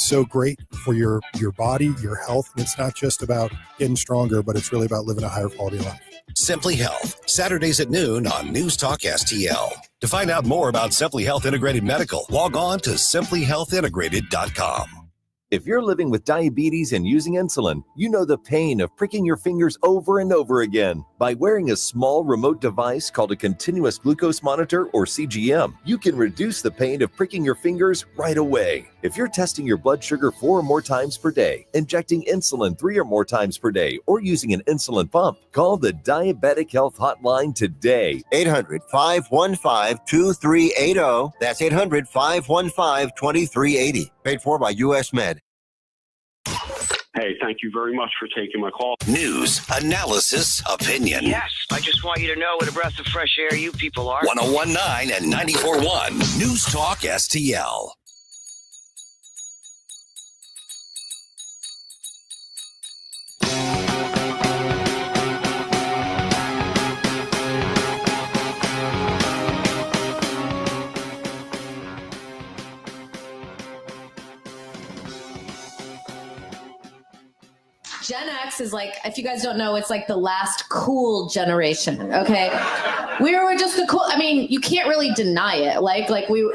so great for your body, your health. And it's not just about getting stronger, but it's really about living a higher quality life. Simply Health, Saturdays at noon on News Talk STL. To find out more about Simply Health Integrated Medical, log on to simplyhealthintegrated.com. If you're living with diabetes and using insulin, you know the pain of pricking your fingers over and over again. By wearing a small remote device called a continuous glucose monitor or CGM, you can reduce the pain of pricking your fingers right away. If you're testing your blood sugar 4 or more times per day, injecting insulin 3 or more times per day, or using an insulin pump, call the Diabetic Health Hotline today. 800-515-2380. That's 800-515-2380. Paid for by U.S. Med. Hey, thank you very much for taking my call. News, analysis, opinion. Yes, I just want you to know what a breath of fresh air you people are. 1019 and 94.1 News Talk STL. Gen X is like, if you guys don't know, it's like the last cool generation. Okay, we were just the cool. I mean, you can't really deny it. Like we.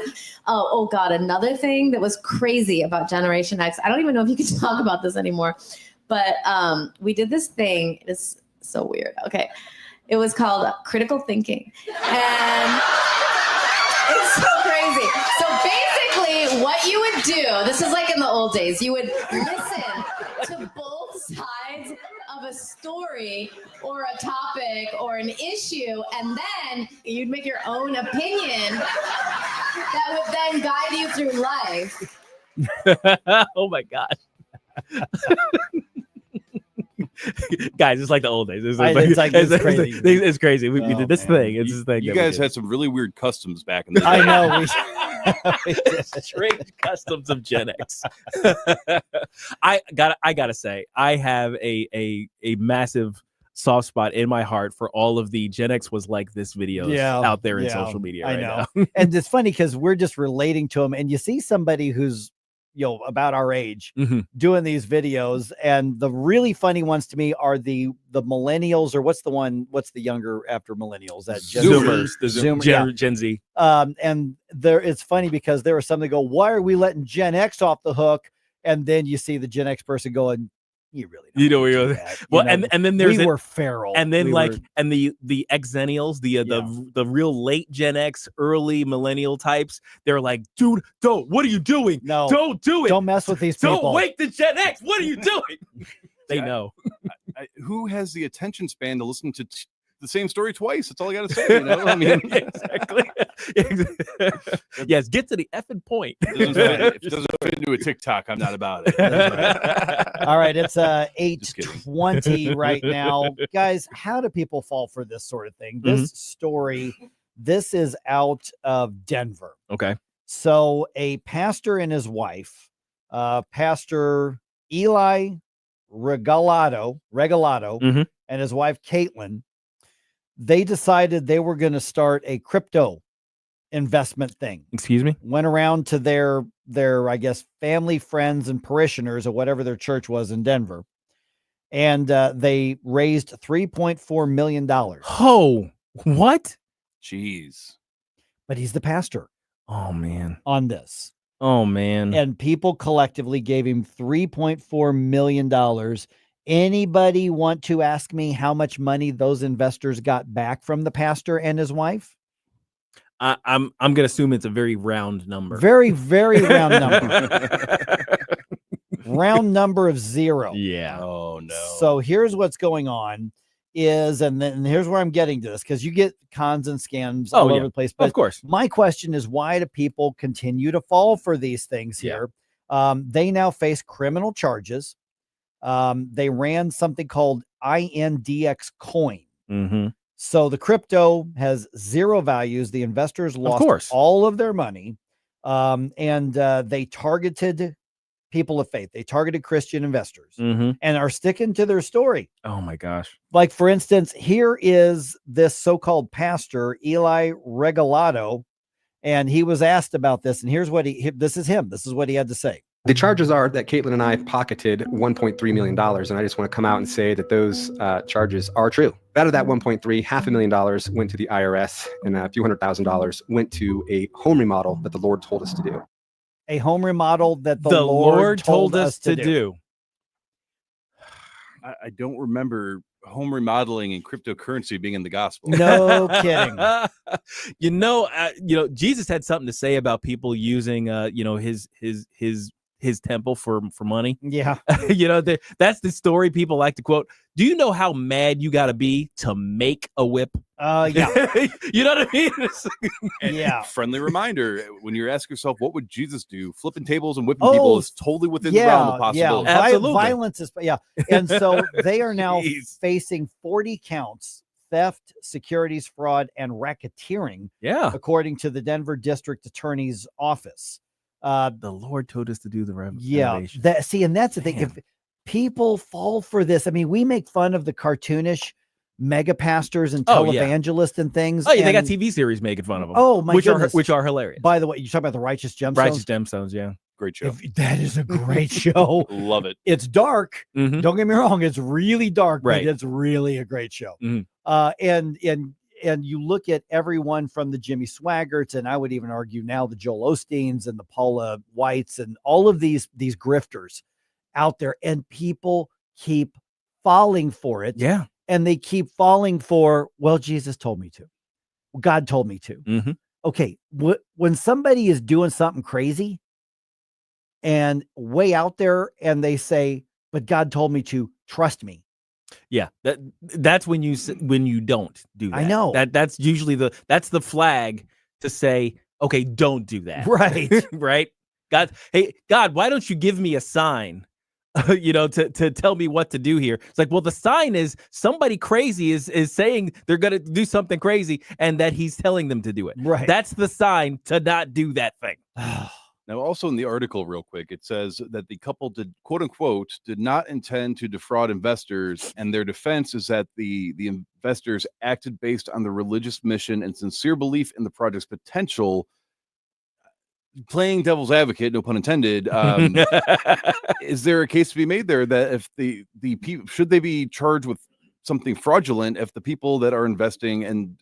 Oh God, another thing that was crazy about Generation X. I don't even know if you can talk about this anymore, but we did this thing. It's so weird. Okay, it was called critical thinking, and it's so crazy. So basically, what you would do. This is like in the old days. You would listen to both sides of a story or a topic or an issue, and then you'd make your own opinion that would then guide you through life. Oh my gosh. Guys, it's like the old days. It's crazy. It's crazy. We did this thing. It's this thing. You guys had some really weird customs back in the day. I know. Strange customs of Gen X. I gotta say, I have a massive soft spot in my heart for all of the Gen X was like this videos out there in social media. I right know. now. And it's funny because we're just relating to them, and you see somebody who's about our age doing these videos, and the really funny ones to me are the millennials, or what's the younger after millennials, that Zoomers, Gen Z. And it's funny because there are some that go, why are we letting Gen X off the hook? And then you see the Gen X person going, you really don't well, and then there's we were feral, and then and the Xennials, the real late Gen X, early millennial types, they're like, dude, what are you doing? No, don't do it. Don't mess with these people. Don't wake the Gen X. What are you doing? They know. Who has the attention span to listen to the same story twice? That's all I got to say. I mean, exactly. Yes, get to the effing point. If it doesn't fit into a TikTok, I'm not about it. All right, it's 8:20 right now, guys. How do people fall for this sort of thing? This story, this is out of Denver. Okay. So a pastor and his wife, Pastor Eli Regalado, and his wife Caitlin, they decided they were going to start a crypto investment thing. Excuse me? Went around to their I guess family, friends, and parishioners, or whatever their church was in Denver, and they raised $3.4 million. Oh, what? Jeez. But he's the pastor. Oh man. On this. Oh man. And people collectively gave him $3.4 million. Anybody want to ask me how much money those investors got back from the pastor and his wife? I'm gonna assume it's a very round number. Very, very round number. Round number of 0. Yeah. Oh no. So here's what's going on and then here's where I'm getting to this, because you get cons and scams all over the place. But of course, my question is, why do people continue to fall for these things here? They now face criminal charges. They ran something called INDX coin. So the crypto has 0 values. The investors lost all of their money. And they targeted people of faith. They targeted Christian investors and are sticking to their story. Oh my gosh. Like, for instance, here is this so-called pastor, Eli Regalado, and he was asked about this. And here's what this is what he had to say. The charges are that Caitlin and I pocketed $1.3 million, and I just want to come out and say that those charges are true. Out of that $1.3, $500,000 went to the IRS, and a few $100,000 went to a home remodel that the Lord told us to do. A home remodel that the Lord told us to do. I don't remember home remodeling and cryptocurrency being in the gospel. No kidding. Jesus had something to say about people using, his temple for money. Yeah. That's the story people like to quote. Do you know how mad you got to be to make a whip? Yeah. You know what I mean? Yeah. Friendly reminder, when you ask yourself, what would Jesus do? Flipping tables and whipping people is totally within the realm of possibility. Yeah. Absolutely. Violence is, and so they are now facing 40 counts, theft, securities fraud, and racketeering. Yeah. According to the Denver District Attorney's Office. The Lord told us to do the renovation. Yeah. And that's the thing. If people fall for this, I mean, we make fun of the cartoonish mega pastors and televangelists and things. Oh, yeah, they got TV series making fun of them. Oh, my goodness. Which are hilarious. By the way, you talk about the Righteous Gemstones? Righteous Gemstones, yeah. Great show. That is a great show. Love it. It's dark. Mm-hmm. Don't get me wrong. It's really dark, right. But it's really a great show. Mm-hmm. And you look at everyone from the Jimmy Swaggarts, and I would even argue now the Joel Osteens and the Paula Whites and all of these grifters out there, and people keep falling for it. Yeah. And they keep falling for, well, Jesus told me to. God told me to. Mm-hmm. Okay. When somebody is doing something crazy and way out there and they say, but God told me to, trust me. Yeah, that's when you don't do that. I know that's usually the flag to say, okay, don't do that. Right. Right. God, why don't you give me a sign? To tell me what to do here. It's like, well, the sign is somebody crazy is saying they're going to do something crazy and that he's telling them to do it. Right. That's the sign to not do that thing. Now, also in the article, real quick, it says that the couple did, quote unquote, did not intend to defraud investors. And their defense is that the investors acted based on the religious mission and sincere belief in the project's potential. Playing devil's advocate, no pun intended. Is there a case to be made there that if the people, should they be charged with something fraudulent if the people that are investing and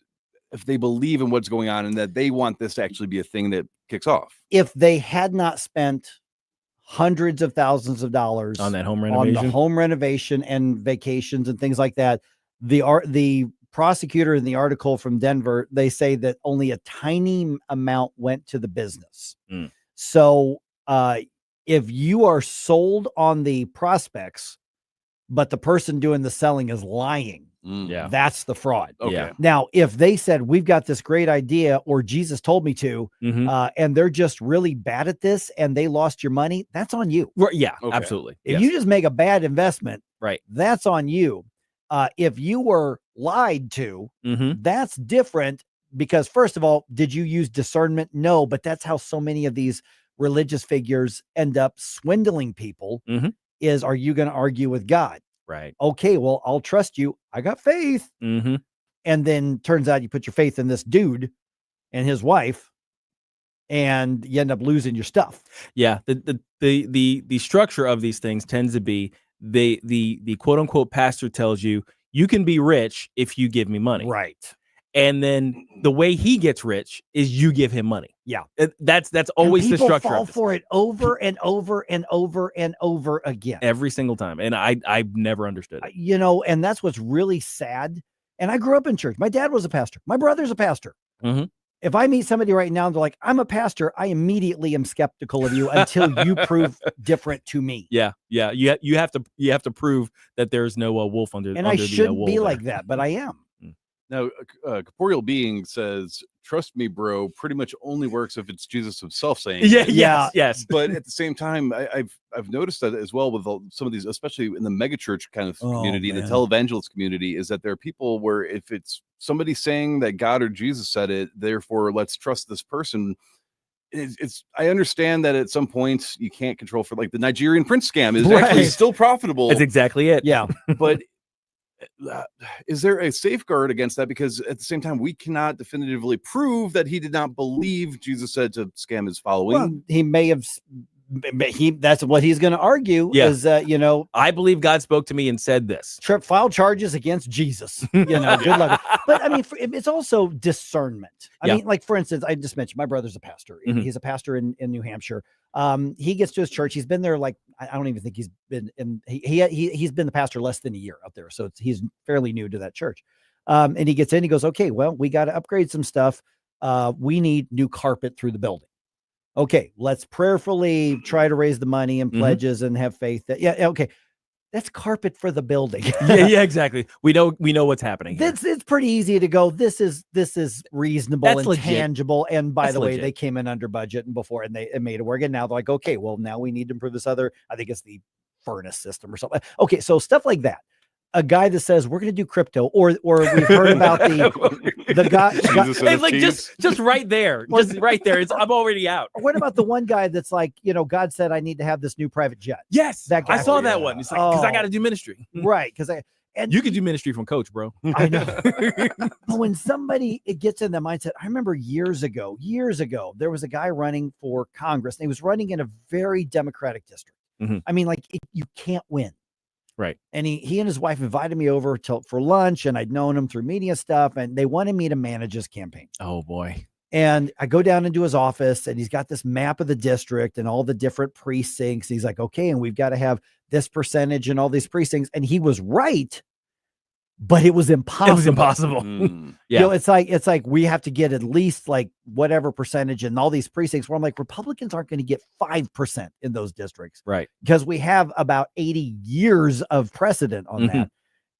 if they believe in what's going on and that they want this to actually be a thing that kicks off? If they had not spent hundreds of thousands of dollars on that home renovation, on the home renovation and vacations and things like that, the prosecutor in the article from Denver, they say that only a tiny amount went to the business. So if you are sold on the prospects, but the person doing the selling is lying, that's the fraud. Okay. Now, if they said, we've got this great idea, or Jesus told me to, and they're just really bad at this and they lost your money, that's on you. Right. Yeah, absolutely. If you just make a bad investment, right, that's on you. If you were lied to, that's different because, first of all, did you use discernment? No, but that's how so many of these religious figures end up swindling people is, are you going to argue with God? Right. Okay, well, I'll trust you. I got faith. And then turns out you put your faith in this dude and his wife and you end up losing your stuff. Yeah. The structure of these things tends to be the quote unquote pastor tells you, you can be rich if you give me money. Right. And then the way he gets rich is you give him money. Yeah. That's always the structure. Fall for it over and over and over and over again. Every single time. And I've never understood it. And that's what's really sad. And I grew up in church. My dad was a pastor. My brother's a pastor. If I meet somebody right now and they're like, I'm a pastor, I immediately am skeptical of you until you prove different to me. Yeah. Yeah. You have to prove that there's no wolf under. And I shouldn't be like that, but I am. Now, corporeal being says, trust me, bro, pretty much only works if it's Jesus himself saying it. Yes. But at the same time, I've noticed that as well with some of these, especially in the megachurch kind of community, the televangelist community, is that there are people where if it's somebody saying that God or Jesus said it, therefore let's trust this person. I understand that at some point you can't control for, like, the Nigerian prince scam is actually still profitable. That's exactly it. Yeah. But is there a safeguard against that? Because at the same time, we cannot definitively prove that he did not believe Jesus said to scam his following. Well, he may have that's what he's going to argue is, I believe God spoke to me and said this. Trip filed charges against Jesus. Good luck. But I mean, it's also discernment. I mean, like, for instance, I just mentioned my brother's a pastor. He's a pastor in New Hampshire. He gets to his church. He's been there like, I don't even think he's been in, he's been the pastor less than a year out there. So he's fairly new to that church. And he gets in, he goes, okay, well, we got to upgrade some stuff. We need new carpet through the building. Okay, let's prayerfully try to raise the money and pledges and have faith that, okay, that's carpet for the building. yeah, exactly. We know what's happening. It's pretty easy to go. This is reasonable and legit. tangible. And by That's the way, legit. they came in under budget and before, and they made it work. And now they're like, okay, well, now we need to improve this other. I think it's the furnace system or something. Okay, so stuff like that. A guy that says we're going to do crypto, or we've heard about the guy. Hey, like just right there, just right there. I'm already out. What about the one guy that's like, God said I need to have this new private jet? Yes, that guy. I saw that one. It's like because I got to do ministry, right? Because you could do ministry from Coach, bro. I know. But when somebody gets in that mindset, I remember years ago, there was a guy running for Congress, and he was running in a very Democratic district. I mean, like you can't win. Right. And he and his wife invited me over for lunch, and I'd known him through media stuff, and they wanted me to manage his campaign. Oh boy. And I go down into his office, and he's got this map of the district and all the different precincts. He's like, okay, and we've got to have this percentage and all these precincts. And he was right, but it was impossible. It was impossible. Yeah. It's like we have to get at least like whatever percentage in all these precincts, where I'm like, Republicans aren't going to get 5% in those districts. Right. Because we have about 80 years of precedent on that.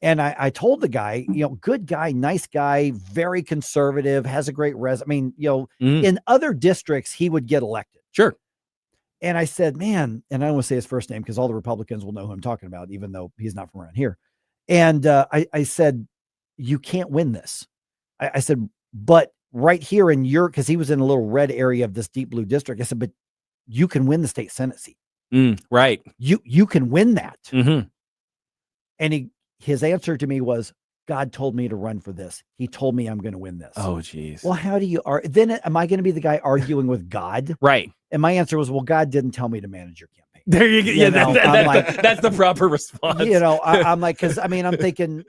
And I told the guy, good guy, nice guy, very conservative, has a great resume. I mean, in other districts, he would get elected. Sure. And I said, man, and I don't want to say his first name because all the Republicans will know who I'm talking about, even though he's not from around here. And I said, you can't win this. I said, but right here in because he was in a little red area of this deep blue district. I said, but you can win the state Senate seat. Right. You can win that. And his answer to me was, God told me to run for this. He told me I'm going to win this. Oh, geez. Well, how do you then am I going to be the guy arguing with God? Right. And my answer was, well, God didn't tell me to manage your campaign. There you go. Yeah, that's the proper response. I'm like, because I mean, I'm thinking,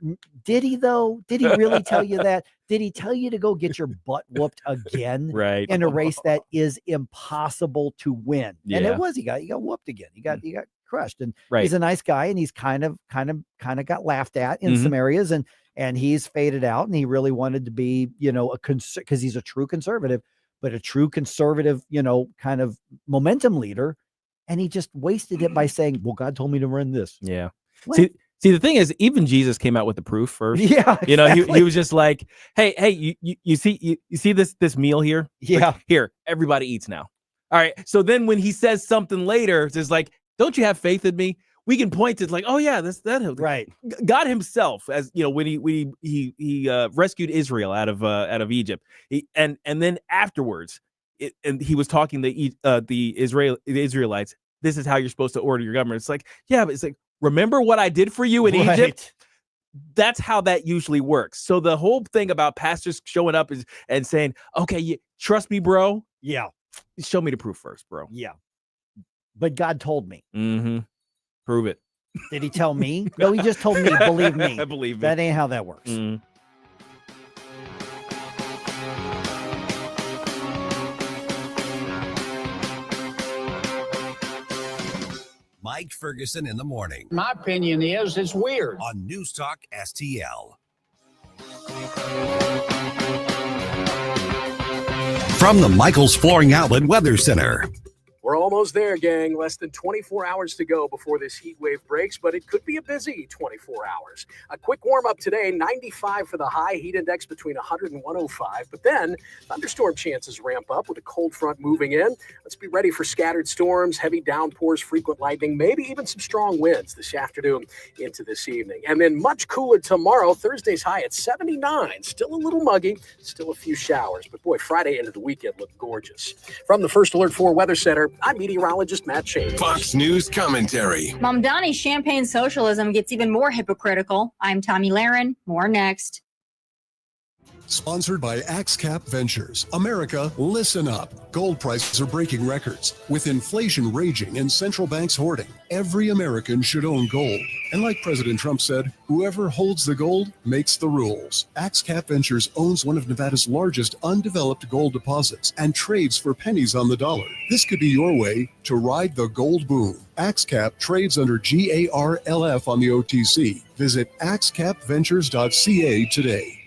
did he though? Did he really tell you that? Did he tell you to go get your butt whooped again? Right. In a race that is impossible to win. Yeah. And it was. He got whooped again. He got crushed. And right. He's a nice guy, and he's kind of got laughed at in some areas, and he's faded out, and he really wanted to be, because he's a true conservative, but a true conservative, kind of momentum leader. And he just wasted it by saying, well, God told me to run this. Yeah. What? See, the thing is, even Jesus came out with the proof first. Yeah. Exactly. He was just like, hey, you see this meal here? Yeah. Like, here, everybody eats now. All right. So then when he says something later, it's like, don't you have faith in me? We can point to, like, oh yeah, that right. God himself, as when he rescued Israel out of Egypt, and then afterwards, and he was talking to the Israelites. This is how you're supposed to order your government. It's like, yeah, but it's like, remember what I did for you in Egypt? That's how that usually works. So the whole thing about pastors showing up and saying, okay, trust me, bro. Yeah. Show me the proof first, bro. Yeah. But God told me. Prove it. Did he tell me? No, he just told me, believe me. I believe me. That ain't how that works. Mike Ferguson in the morning. My opinion is it's weird. On News Talk STL. From the Michaels Flooring Outlet Weather Center. We're almost there, gang. Less than 24 hours to go before this heat wave breaks, but it could be a busy 24 hours. A quick warm-up today, 95 for the high, heat index between 100 and 105. But then thunderstorm chances ramp up with a cold front moving in. Let's be ready for scattered storms, heavy downpours, frequent lightning, maybe even some strong winds this afternoon into this evening. And then much cooler tomorrow. Thursday's high at 79. Still a little muggy, still a few showers. But boy, Friday into the weekend looked gorgeous. From the First Alert 4 Weather Center, I'm meteorologist Matt Chambers. Fox News commentary. Mamdani's champagne socialism gets even more hypocritical. I'm Tommy Lahren. More next. Sponsored by AxeCap Ventures. America, listen up. Gold prices are breaking records. With inflation raging and central banks hoarding, every American should own gold. And like President Trump said, whoever holds the gold makes the rules. AxeCap Ventures owns one of Nevada's largest undeveloped gold deposits and trades for pennies on the dollar. This could be your way to ride the gold boom. AxeCap trades under GARLF on the OTC. Visit axecapventures.ca today.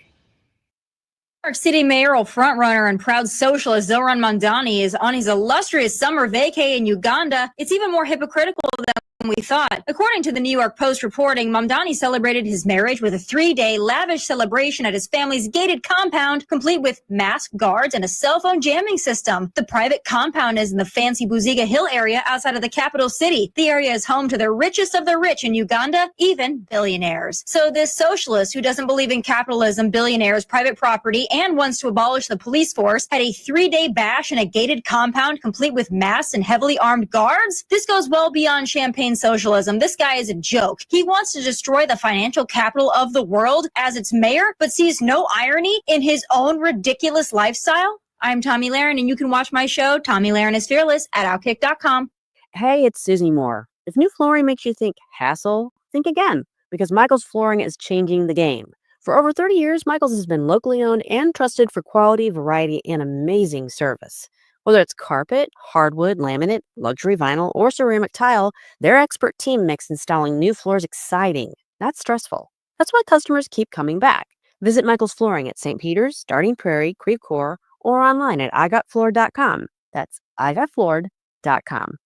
New York City mayoral frontrunner and proud socialist Zoran Mamdani is on his illustrious summer vacay in Uganda. It's even more hypocritical than we thought. According to the New York Post reporting, Mamdani celebrated his marriage with a 3-day lavish celebration at his family's gated compound, complete with masked guards and a cell phone jamming system. The private compound is in the fancy Buziga Hill area outside of the capital city. The area is home to the richest of the rich in Uganda, even billionaires. So this socialist who doesn't believe in capitalism, billionaires, private property, and wants to abolish the police force had a 3-day bash in a gated compound complete with masked and heavily armed guards? This goes well beyond champagne socialism. This guy is a joke. He wants to destroy the financial capital of the world as its mayor, but sees no irony in his own ridiculous lifestyle. I'm Tommy Lahren, and you can watch my show, Tommy Lahren is Fearless, at Outkick.com. Hey, it's Susie Moore. If new flooring makes you think hassle, think again, because Michael's Flooring is changing the game. For over 30 years, Michael's has been locally owned and trusted for quality, variety, and amazing service. Whether it's carpet, hardwood, laminate, luxury vinyl, or ceramic tile, their expert team makes installing new floors exciting, not stressful. That's why customers keep coming back. Visit Michael's Flooring at St. Peter's, Starting Prairie, Creve Coeur, or online at igotfloored.com. That's igotfloored.com.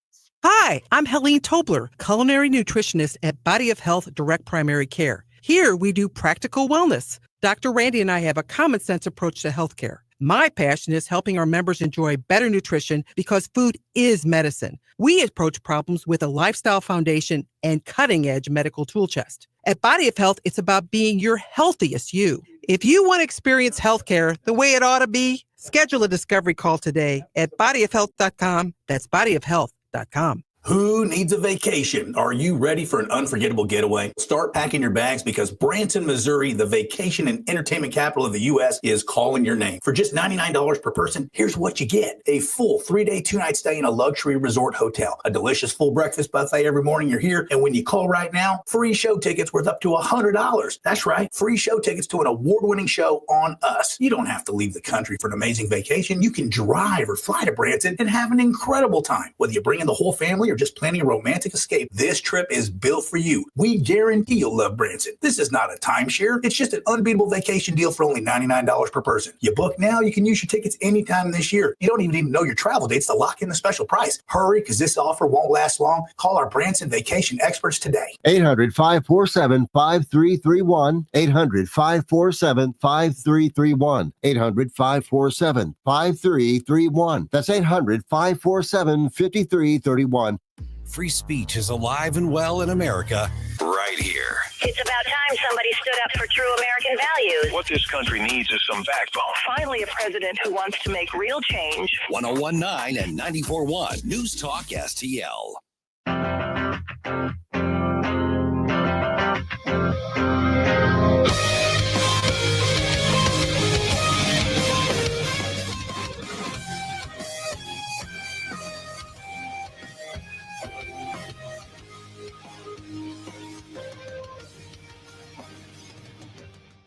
Hi, I'm Helene Tobler, culinary nutritionist at Body of Health Direct Primary Care. Here we do practical wellness. Dr. Randy and I have a common sense approach to healthcare. My passion is helping our members enjoy better nutrition because food is medicine. We approach problems with a lifestyle foundation and cutting-edge medical tool chest. At Body of Health, it's about being your healthiest you. If you want to experience healthcare the way it ought to be, schedule a discovery call today at bodyofhealth.com. That's bodyofhealth.com. Who needs a vacation? Are you ready for an unforgettable getaway? Start packing your bags because Branson, Missouri, the vacation and entertainment capital of the U.S., is calling your name. For just $99 per person, here's what you get. A full 3-day, 2-night stay in a luxury resort hotel, a delicious full breakfast buffet every morning you're here, and when you call right now, free show tickets worth up to $100. That's right, free show tickets to an award-winning show on us. You don't have to leave the country for an amazing vacation. You can drive or fly to Branson and have an incredible time. Whether you bring in the whole family or just planning a romantic escape, this trip is built for you. We guarantee you'll love Branson. This is not a timeshare. It's just an unbeatable vacation deal for only $99 per person. You book now, you can use your tickets anytime this year. You don't even know your travel dates to lock in the special price. Hurry, because this offer won't last long. Call our Branson vacation experts today. 800-547-5331. 800-547-5331. 800-547-5331. That's 800-547-5331. Free speech is alive and well in America right here. It's about time somebody stood up for true American values. What this country needs is some backbone. Finally, a president who wants to make real change. 1019 and 94.1 News Talk STL.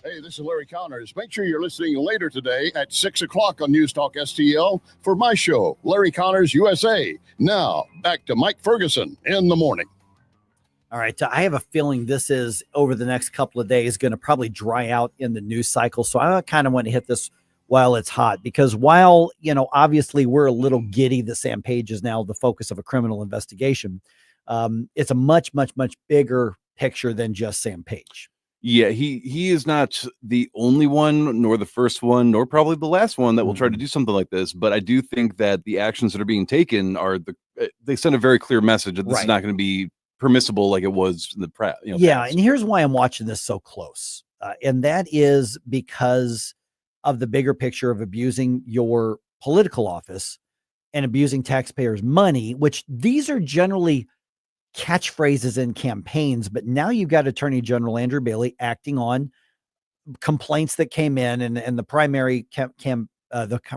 Hey, this is Larry Connors. Make sure you're listening later today at 6 o'clock on News Talk STL for my show, Larry Connors USA. Now, back to Mike Ferguson in the morning. All right. I have a feeling this is over the next couple of days going to probably dry out in the news cycle. So I kind of want to hit this while it's hot, because while, obviously we're a little giddy that Sam Page is now the focus of a criminal investigation, it's a much, much, much bigger picture than just Sam Page. Yeah, he is not the only one, nor the first one, nor probably the last one that will try to do something like this. But I do think that the actions that are being taken they send a very clear message that this is not going to be permissible like it was in the past. And here's why I'm watching this so close. And that is because of the bigger picture of abusing your political office and abusing taxpayers' money, which these are generally catchphrases in campaigns. But now you've got Attorney General Andrew Bailey acting on complaints that came in, and the primary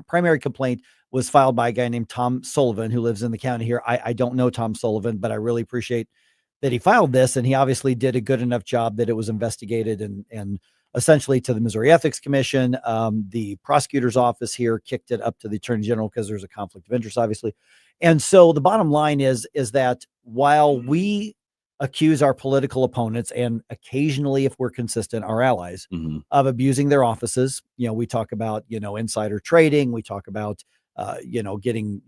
primary complaint was filed by a guy named Tom Sullivan, who lives in the county here. I don't know Tom Sullivan, but I really appreciate that he filed this, and he obviously did a good enough job that it was investigated and essentially to the Missouri Ethics Commission. The prosecutor's office here kicked it up to the Attorney General because there's a conflict of interest, obviously. And so the bottom line is that while we accuse our political opponents, and occasionally, if we're consistent, our allies, of abusing their offices, we talk about, insider trading, we talk about, getting,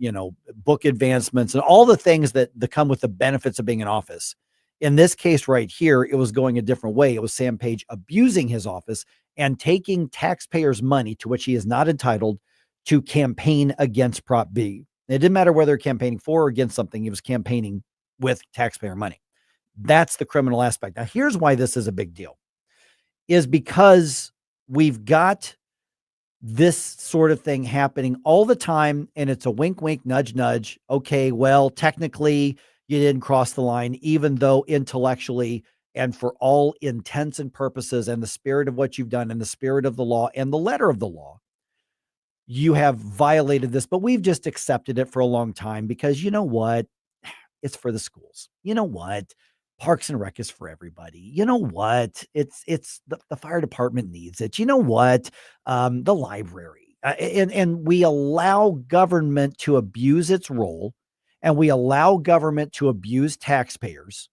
book advancements and all the things that come with the benefits of being in office. In this case right here, it was going a different way. It was Sam Page abusing his office and taking taxpayers' money to which he is not entitled to campaign against Prop B. It didn't matter whether campaigning for or against something. He was campaigning with taxpayer money. That's the criminal aspect. Now, here's why this is a big deal, is because we've got this sort of thing happening all the time, and it's a wink, wink, nudge, nudge. Okay, well, technically you didn't cross the line, even though intellectually and for all intents and purposes and the spirit of what you've done and the spirit of the law and the letter of the law, you have violated this. But we've just accepted it for a long time because you know what? It's for the schools. You know what? Parks and Rec is for everybody. You know what? It's the fire department needs it. You know what? The library. And we allow government to abuse its role, and we allow government to abuse taxpayers.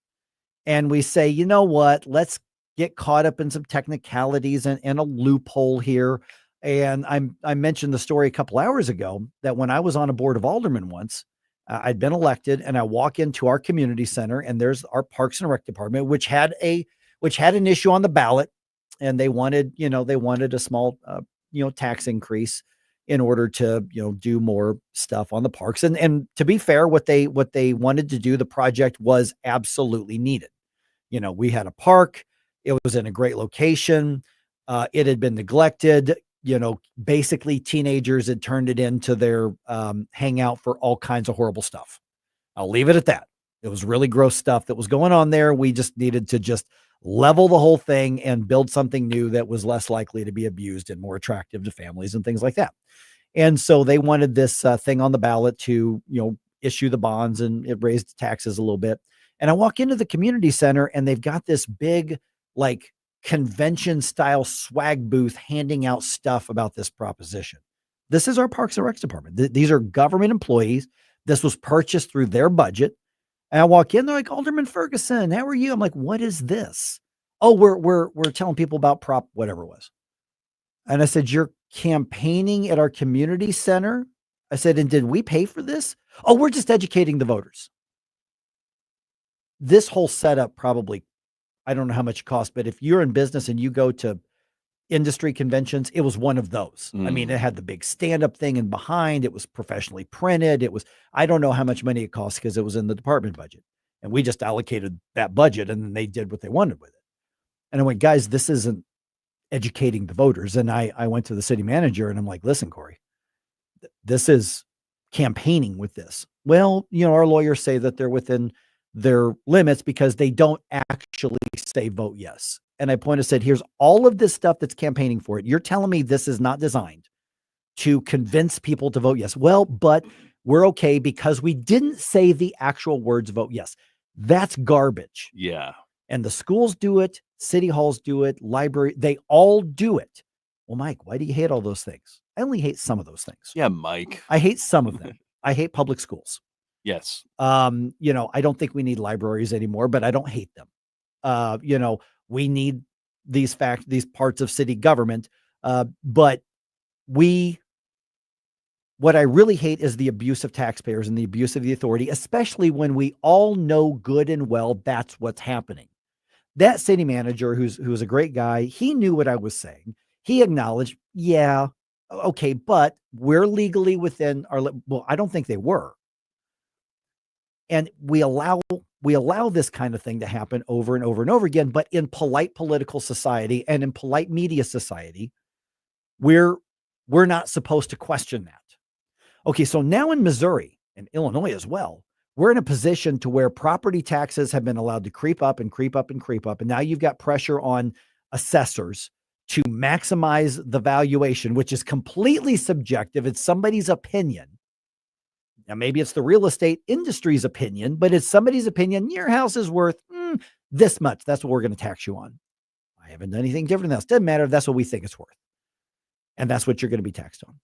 And we say, you know what? Let's get caught up in some technicalities and a loophole here. And I mentioned the story a couple hours ago that when I was on a board of aldermen once, I'd been elected, and I walk into our community center, and there's our Parks and Rec department, which had an issue on the ballot, and they wanted a small, tax increase in order to, do more stuff on the parks. And to be fair, what they wanted to do, the project was absolutely needed. We had a park. It was in a great location. It had been neglected. Basically teenagers had turned it into their hangout for all kinds of horrible stuff. I'll leave it at that. It was really gross stuff that was going on there. We just needed to just level the whole thing and build something new that was less likely to be abused and more attractive to families and things like that. And so they wanted this thing on the ballot to, issue the bonds, and it raised taxes a little bit. And I walk into the community center, and they've got this big, convention style swag booth handing out stuff about this proposition. This is our Parks and Rec department. These are government employees. This was purchased through their budget. And I walk in, they're like, Alderman Ferguson, how are you? I'm like, what is this? Oh, we're telling people about Prop whatever it was. And I said, you're campaigning at our community center? I said, and did we pay for this? Oh, we're just educating the voters. This whole setup probably, I don't know how much it costs, but if you're in business and you go to industry conventions, it was one of those. I mean, it had the big stand-up thing and behind, it was professionally printed. I don't know how much money it cost because it was in the department budget. And we just allocated that budget, and then they did what they wanted with it. And I went, guys, this isn't educating the voters. And I went to the city manager, and I'm like, listen, Corey, this is campaigning with this. Well, our lawyers say that they're within their limits because they don't actually say vote yes. And I pointed and said, here's all of this stuff that's campaigning for it. You're telling me this is not designed to convince people to vote yes. Well, but we're okay because we didn't say the actual words vote yes. That's garbage. Yeah. And the schools do it. City halls do it. Library, they all do it. Well, Mike, why do you hate all those things? I only hate some of those things. Yeah, Mike. I hate some of them. I hate public schools. Yes. I don't think we need libraries anymore, but I don't hate them. We need these parts of city government. But what I really hate is the abuse of taxpayers and the abuse of the authority, especially when we all know good and well that's what's happening. That city manager, who's a great guy, he knew what I was saying. He acknowledged, yeah, okay, but we're legally within our. Well, I don't think they were. And we allow this kind of thing to happen over and over and over again. But in polite political society and in polite media society, we're not supposed to question that. Okay, so now in Missouri and Illinois as well, we're in a position to where property taxes have been allowed to creep up and creep up and creep up. And now you've got pressure on assessors to maximize the valuation, which is completely subjective. It's somebody's opinion. Now, maybe it's the real estate industry's opinion, but it's somebody's opinion. Your house is worth this much. That's what we're going to tax you on. I haven't done anything different than that. It doesn't matter if that's what we think it's worth. And that's what you're going to be taxed on.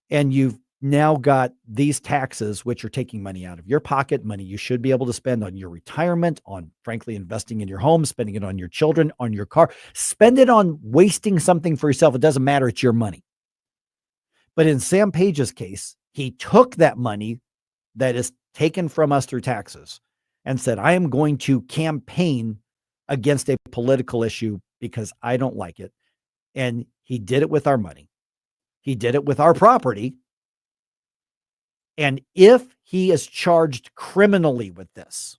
And you've now got these taxes, which are taking money out of your pocket, money you should be able to spend on your retirement, on frankly investing in your home, spending it on your children, on your car, spend it on wasting something for yourself. It doesn't matter. It's your money. But in Sam Page's case, he took that money that is taken from us through taxes and said, I am going to campaign against a political issue because I don't like it. And he did it with our money. He did it with our property. And if he is charged criminally with this,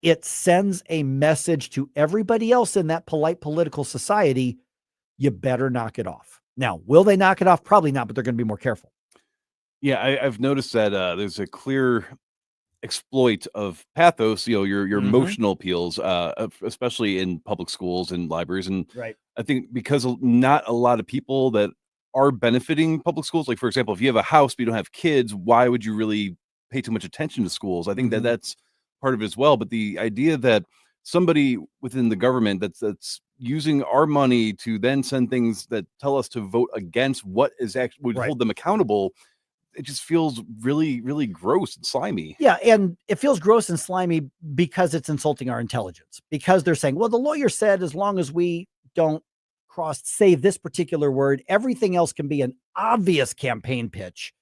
it sends a message to everybody else in that polite political society. You better knock it off. Now, will they knock it off? Probably not, but they're going to be more careful. Yeah, I've noticed that there's a clear exploit of pathos, your emotional appeals, especially in public schools and libraries. And right. I think because not a lot of people that are benefiting public schools, like, for example, if you have a house but you don't have kids, why would you really pay too much attention to schools? I think that that's part of it as well. But the idea that somebody within the government that's using our money to then send things that tell us to vote against what is actually would hold them accountable, it just feels really, really gross and slimy. Yeah. And it feels gross and slimy because it's insulting our intelligence, because they're saying, well, the lawyer said, as long as we don't say this particular word, everything else can be an obvious campaign pitch,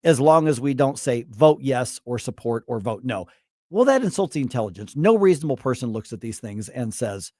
as long as we don't say vote yes or support or vote no. Well, that insults the intelligence. No reasonable person looks at these things and says,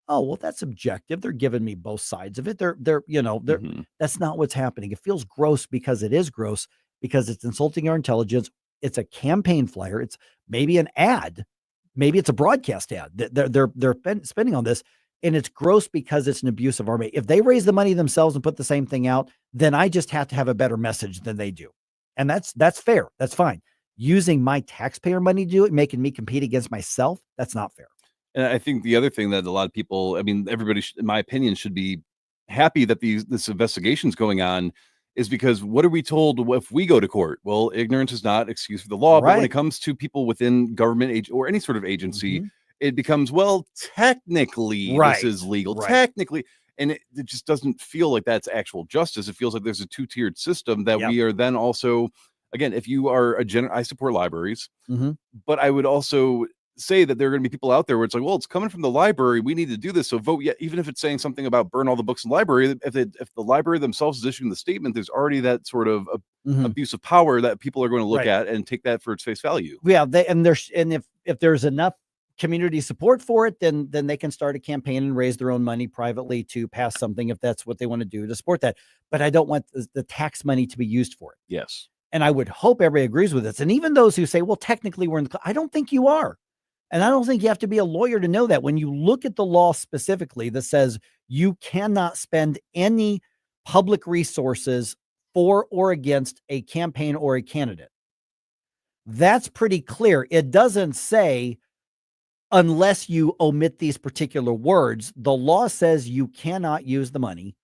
oh, well, that's objective. They're giving me both sides of it. That's not what's happening. It feels gross because it is gross, because it's insulting our intelligence. It's a campaign flyer. It's maybe an ad. Maybe it's a broadcast ad that they're spending on this. And it's gross because it's an abuse of our money. If they raise the money themselves and put the same thing out, then I just have to have a better message than they do. And that's fair. That's fine. Using my taxpayer money to do it, making me compete against myself, that's not fair. And I think the other thing that a lot of people, everybody, in my opinion, should be happy that this investigation is going on, is because what are we told if we go to court? Well, ignorance is not excuse for the law. But when it comes to people within government or any sort of agency, it becomes, well, technically this is legal. Technically. And it just doesn't feel like that's actual justice. It feels like there's a two-tiered system that we are then also, again, if you are I support libraries, but I would also say that there are going to be people out there where it's like, well, it's coming from the library, we need to do this, so vote. Yet, even if it's saying something about burn all the books in the library, if the library themselves is issuing the statement, there's already that sort of abuse of power that people are going to look at and take that for its face value. Yeah, if there's enough community support for it, then they can start a campaign and raise their own money privately to pass something if that's what they want to do to support that. But I don't want the tax money to be used for it. Yes. And I would hope everybody agrees with this. And even those who say, well, technically we're I don't think you are. And I don't think you have to be a lawyer to know that. When you look at the law specifically that says you cannot spend any public resources for or against a campaign or a candidate, that's pretty clear. It doesn't say unless you omit these particular words. The law says you cannot use the money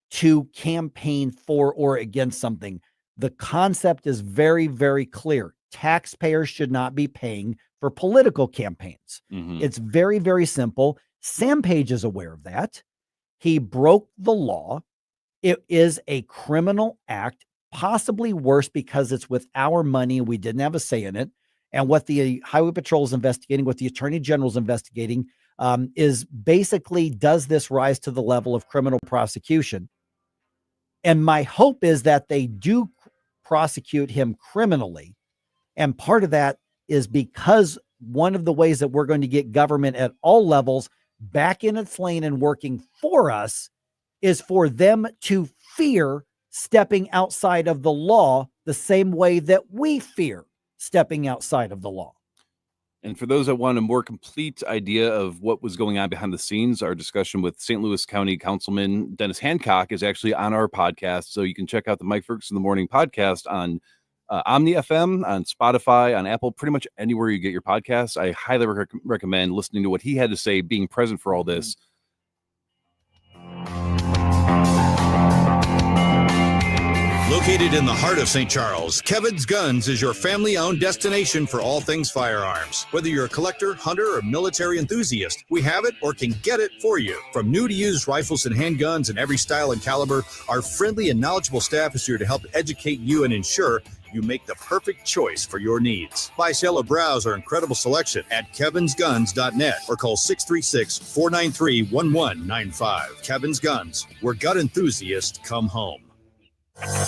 to campaign for or against something. The concept is very, very clear. Taxpayers should not be paying for political campaigns. It's very, very simple. Sam Page is aware of that. He broke the law. It is a criminal act, possibly worse because it's with our money. We didn't have a say in it. And what the Highway Patrol is investigating, what the Attorney General is investigating, is basically, does this rise to the level of criminal prosecution? And my hope is that they do prosecute him criminally. And part of that is because one of the ways that we're going to get government at all levels back in its lane and working for us is for them to fear stepping outside of the law the same way that we fear stepping outside of the law. And for those that want a more complete idea of what was going on behind the scenes, our discussion with St. Louis County Councilman Dennis Hancock is actually on our podcast. So you can check out the Mike Ferguson in the Morning podcast on Omni FM, on Spotify, on Apple, pretty much anywhere you get your podcasts. I highly recommend listening to what he had to say, being present for all this. Located in the heart of St. Charles, Kevin's Guns is your family-owned destination for all things firearms. Whether you're a collector, hunter, or military enthusiast, we have it or can get it for you. From new to used rifles and handguns in every style and caliber, our friendly and knowledgeable staff is here to help educate you and ensure you make the perfect choice for your needs. Buy, sell, or browse our incredible selection at kevinsguns.net or call 636-493-1195. Kevin's Guns, where gun enthusiasts come home.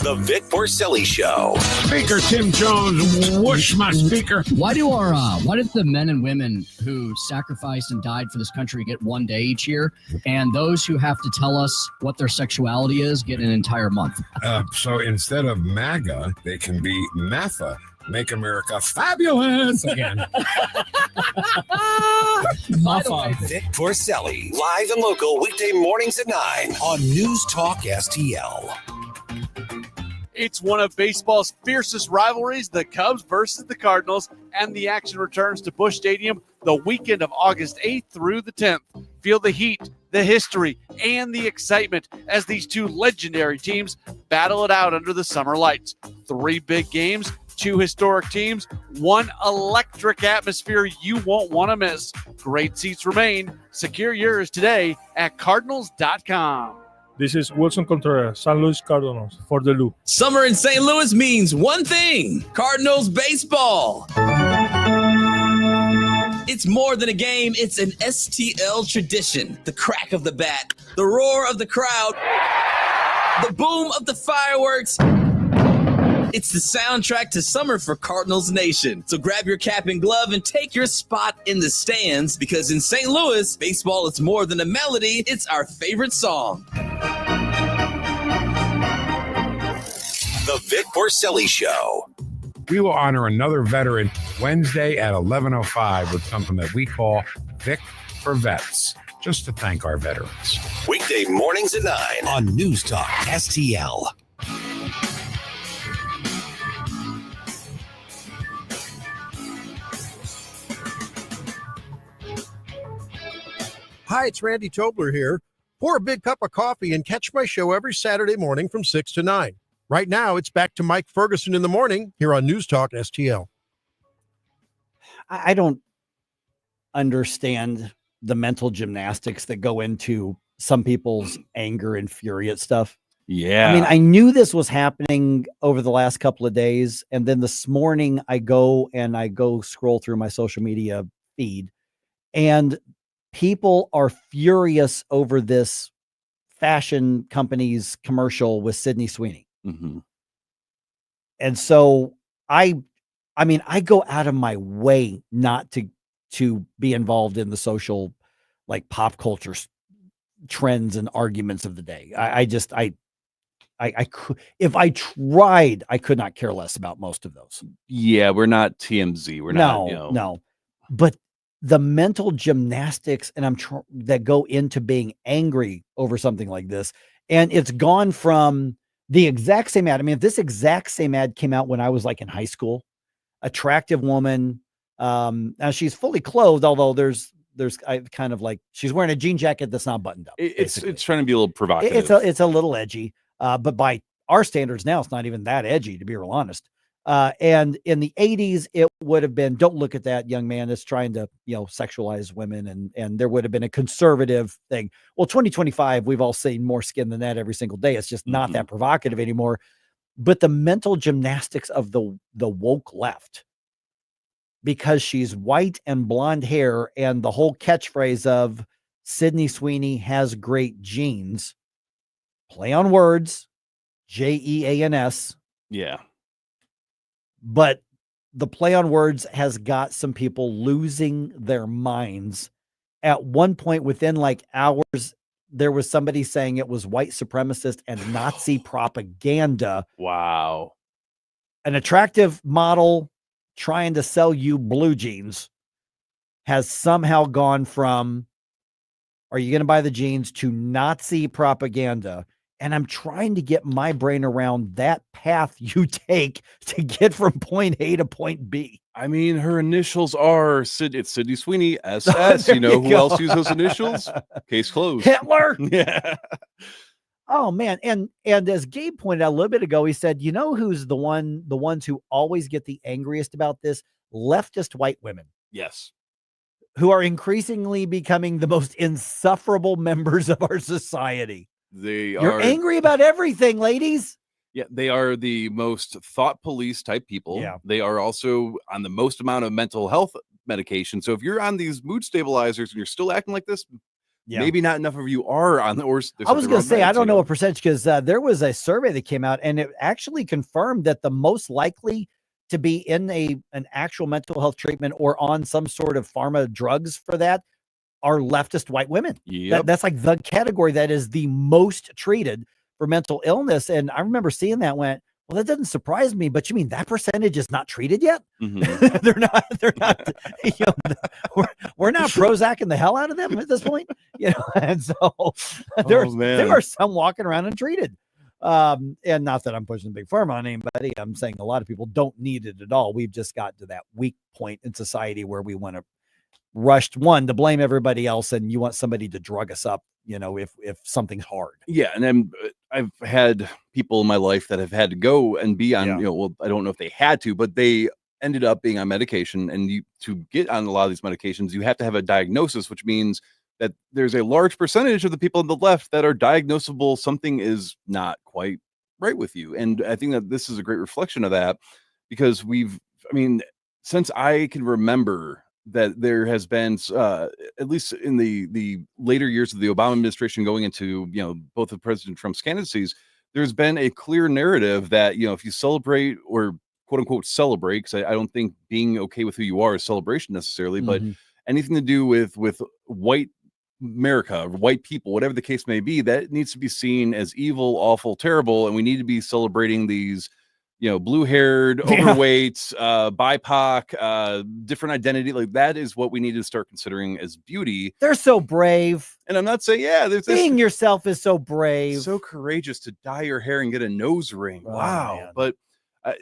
The Vic Porcelli Show. Speaker Tim Jones, whoosh my speaker. Why did the men and women who sacrificed and died for this country get one day each year, and those who have to tell us what their sexuality is get an entire month? So instead of MAGA, they can be MAFA. Make America fabulous again. Vic Porcelli, live and local, weekday mornings at 9 on News Talk STL. It's one of baseball's fiercest rivalries, the Cubs versus the Cardinals, and the action returns to Busch Stadium the weekend of August 8th through the 10th. Feel the heat, the history, and the excitement as these two legendary teams battle it out under the summer lights. 3 big games, 2 historic teams, 1 electric atmosphere you won't want to miss. Great seats remain. Secure yours today at Cardinals.com. This is Wilson Contreras, San Luis Cardinals, for the Lou. Summer in St. Louis means one thing: Cardinals baseball. It's more than a game, it's an STL tradition. The crack of the bat, the roar of the crowd, the boom of the fireworks. It's the soundtrack to summer for Cardinals Nation. So grab your cap and glove and take your spot in the stands, because in St. Louis, baseball is more than a melody, it's our favorite song. The Vic Porcelli Show. We will honor another veteran Wednesday at 11:05 with something that we call Vic for Vets, just to thank our veterans. Weekday mornings at 9 on News Talk STL. Hi, it's Randy Tobler here. Pour a big cup of coffee and catch my show every Saturday morning from 6 to 9. Right now, it's back to Mike Ferguson in the morning here on News Talk STL. I don't understand the mental gymnastics that go into some people's anger and fury at stuff. Yeah. I mean, I knew this was happening over the last couple of days. And then this morning I go scroll through my social media feed, and people are furious over this fashion company's commercial with Sydney Sweeney. Mm-hmm. And so I go out of my way not to be involved in the social, like, pop culture trends and arguments of the day. I could, if I tried, I could not care less about most of those. Yeah, we're not TMZ. We're not. No. But the mental gymnastics that go into being angry over something like this, and it's gone from the exact same ad. I mean, if this exact same ad came out when I was like in high school, attractive woman, now she's fully clothed, although there's kind of like she's wearing a jean jacket that's not buttoned up. It's trying to be a little provocative. It's a little edgy, but by our standards now, it's not even that edgy, to be real honest. And in the 80s, it would have been, don't look at that young man that's trying to, sexualize women. And there would have been a conservative thing. Well, 2025, we've all seen more skin than that every single day. It's just not that provocative anymore. But the mental gymnastics of the woke left, because she's white and blonde hair, and the whole catchphrase of Sydney Sweeney has great genes, play on words, Jeans. Yeah. But the play on words has got some people losing their minds. At one point within like hours, there was somebody saying it was white supremacist and Nazi propaganda. Wow. An attractive model trying to sell you blue jeans has somehow gone from, are you going to buy the jeans, to Nazi propaganda. And I'm trying to get my brain around that path you take to get from point A to point B. I mean, her initials are it's Sydney Sweeney, SS. Who else uses those initials? Case closed. Hitler. Yeah. Oh man, and as Gabe pointed out a little bit ago, he said, you know who's the ones who always get the angriest about this? Leftist white women. Yes. Who are increasingly becoming the most insufferable members of our society. You're angry about everything, ladies. Yeah, they are the most thought police type people. Yeah. They are also on the most amount of mental health medication. So if you're on these mood stabilizers and you're still acting like this, maybe not enough of you are on the or I was going to say, I don't know a percentage because there was a survey that came out and it actually confirmed that the most likely to be in an actual mental health treatment or on some sort of pharma drugs for that are leftist white women. Yep. That's like the category that is the most treated for mental illness. And I remember seeing that went, well, that doesn't surprise me, but you mean that percentage is not treated yet? Mm-hmm. they're not, you know, we're not Prozac-ing the hell out of them at this point, you know? And so there are some walking around untreated. And not that I'm pushing big pharma on anybody. I'm saying a lot of people don't need it at all. We've just got to that weak point in society where we want to rush to blame everybody else. And you want somebody to drug us up, you know, if something's hard. Yeah. And then I've had people in my life that have had to go and be on, you know, well, I don't know if they had to, but they ended up being on medication. And to get on a lot of these medications, you have to have a diagnosis, which means that there's a large percentage of the people on the left that are diagnosable. Something is not quite right with you. And I think that this is a great reflection of that because since I can remember that there has been, at least in the later years of the Obama administration going into, you know, both of President Trump's candidacies, there's been a clear narrative that, you know, if you celebrate or quote unquote celebrate, because I don't think being okay with who you are is celebration necessarily, but anything to do with white America, white people, whatever the case may be, that needs to be seen as evil, awful, terrible. And we need to be celebrating these, you know, blue-haired, overweight, BIPOC, different identity. Like that is what we need to start considering as beauty. They're so brave. And I'm not saying, being yourself is so brave. So courageous to dye your hair and get a nose ring. Oh, wow. man. But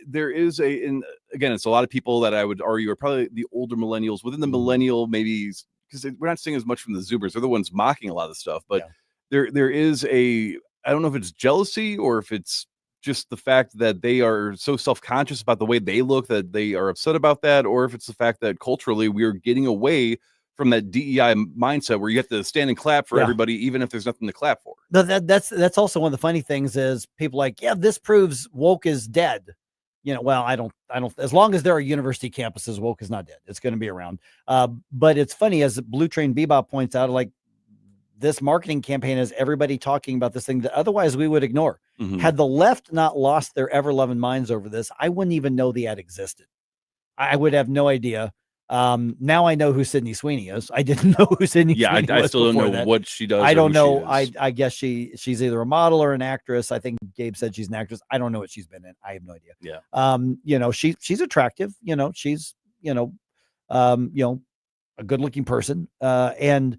there is again, it's a lot of people that I would argue are probably the older millennials within the millennial, maybe because we're not seeing as much from the Zoomers. They're the ones mocking a lot of the stuff, but there is I don't know if it's jealousy or if it's just the fact that they are so self-conscious about the way they look that they are upset about that, or if it's the fact that culturally we are getting away from that DEI mindset where you have to stand and clap for everybody, even if there's nothing to clap for. That's also one of the funny things is people like, this proves woke is dead. You know, well, I don't, as long as there are university campuses, woke is not dead. It's going to be around. But it's funny, as Blue Train Bebop points out, like this marketing campaign has everybody talking about this thing that otherwise we would ignore. Had the left not lost their ever-loving minds over this, I wouldn't even know the ad existed. I would have no idea. Now I know who Sydney Sweeney is. I didn't know who Sydney Sweeney was. I still don't know what she does. I don't know. I guess she's either a model or an actress. I think Gabe said she's an actress. I don't know what she's been in. I have no idea. Yeah. You know, she's attractive. You know, she's, you know, a good looking person. And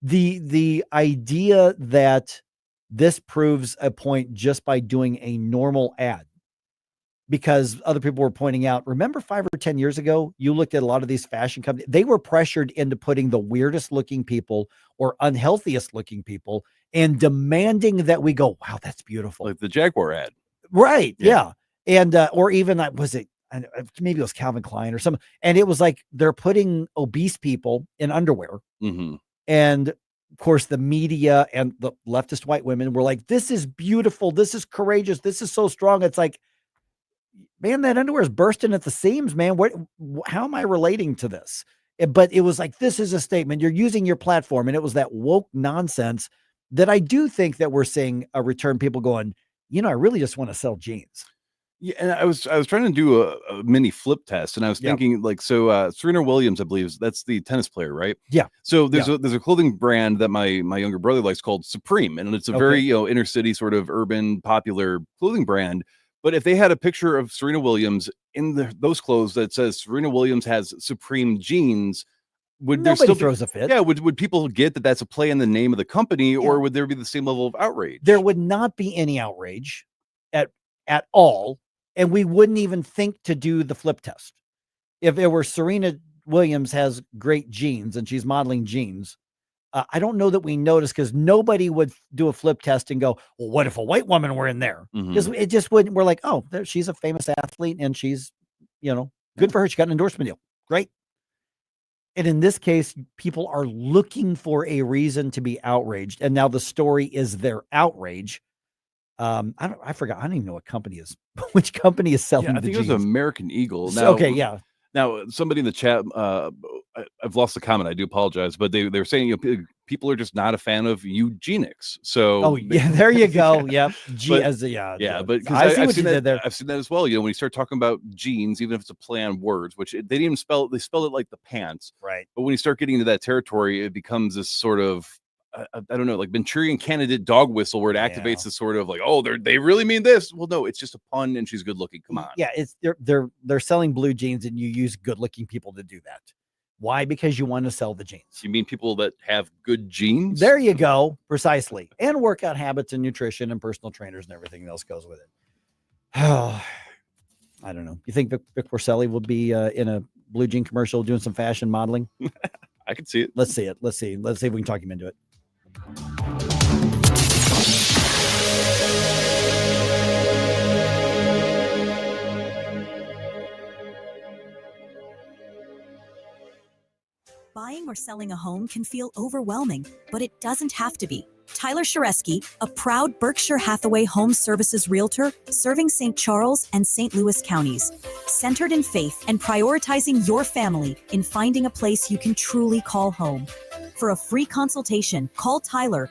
the idea that this proves a point just by doing a normal ad, because other people were pointing out, remember 5 or 10 years ago, you looked at a lot of these fashion companies, they were pressured into putting the weirdest looking people or unhealthiest looking people and demanding that we go, wow, that's beautiful. Like the Jaguar ad. Right. Yeah. And, or even was it, maybe it was Calvin Klein or something. And it was like, they're putting obese people in underwear. And of course the media and the leftist white women were like, this is beautiful. This is courageous. This is so strong. It's like, man, that underwear is bursting at the seams, man. How am I relating to this? But it was like, this is a statement. You're using your platform. And it was that woke nonsense that I do think that we're seeing a return. People going, you know, I really just want to sell jeans. Yeah, and I was trying to do a mini flip test, and I was thinking like, so Serena Williams, I believe, that's the tennis player, right? Yeah. So there's a clothing brand that my younger brother likes called Supreme, and it's a very inner city sort of urban popular clothing brand. But if they had a picture of Serena Williams in those clothes that says Serena Williams has Supreme jeans, would there still throws a fit? Yeah, would people get that that's a play in the name of the company, or would there be the same level of outrage? There would not be any outrage at all. And we wouldn't even think to do the flip test. If it were Serena Williams has great jeans and she's modeling jeans, I don't know that we noticed because nobody would do a flip test and go, well, what if a white woman were in there? Because it just wouldn't. We're like, oh, she's a famous athlete and she's, good for her. She got an endorsement deal. Great. And in this case, people are looking for a reason to be outraged. And now the story is their outrage. I forgot. I don't even know what company is, which company is selling I think jeans. it was American Eagle. So, okay, yeah. Now, somebody in the chat, I've lost the comment. I do apologize, but they're saying people are just not a fan of eugenics. So, there you go. Yep. But I've seen that. I've seen that as well. When you start talking about genes, even if it's a play on words, which they didn't even spell it, they spelled it like the pants. Right. But when you start getting into that territory, it becomes this sort of, I don't know, like Manchurian candidate dog whistle, where it activates this sort of like, oh, they really mean this. Well, no, it's just a pun, and she's good looking. Come on. Yeah, it's they're selling blue jeans, and you use good looking people to do that. Why? Because you want to sell the jeans. You mean people that have good genes? There you go, precisely, and workout habits and nutrition and personal trainers and everything else goes with it. Oh, I don't know. You think Vic Porcelli will be in a blue jean commercial doing some fashion modeling? I can see it. Let's see it. Let's see if we can talk him into it. Buying or selling a home can feel overwhelming, but it doesn't have to be. Tyler Sharesky, a proud Berkshire Hathaway Home Services realtor serving St. Charles and St. Louis counties, centered in faith and prioritizing your family in finding a place you can truly call home. For a free consultation, call Tyler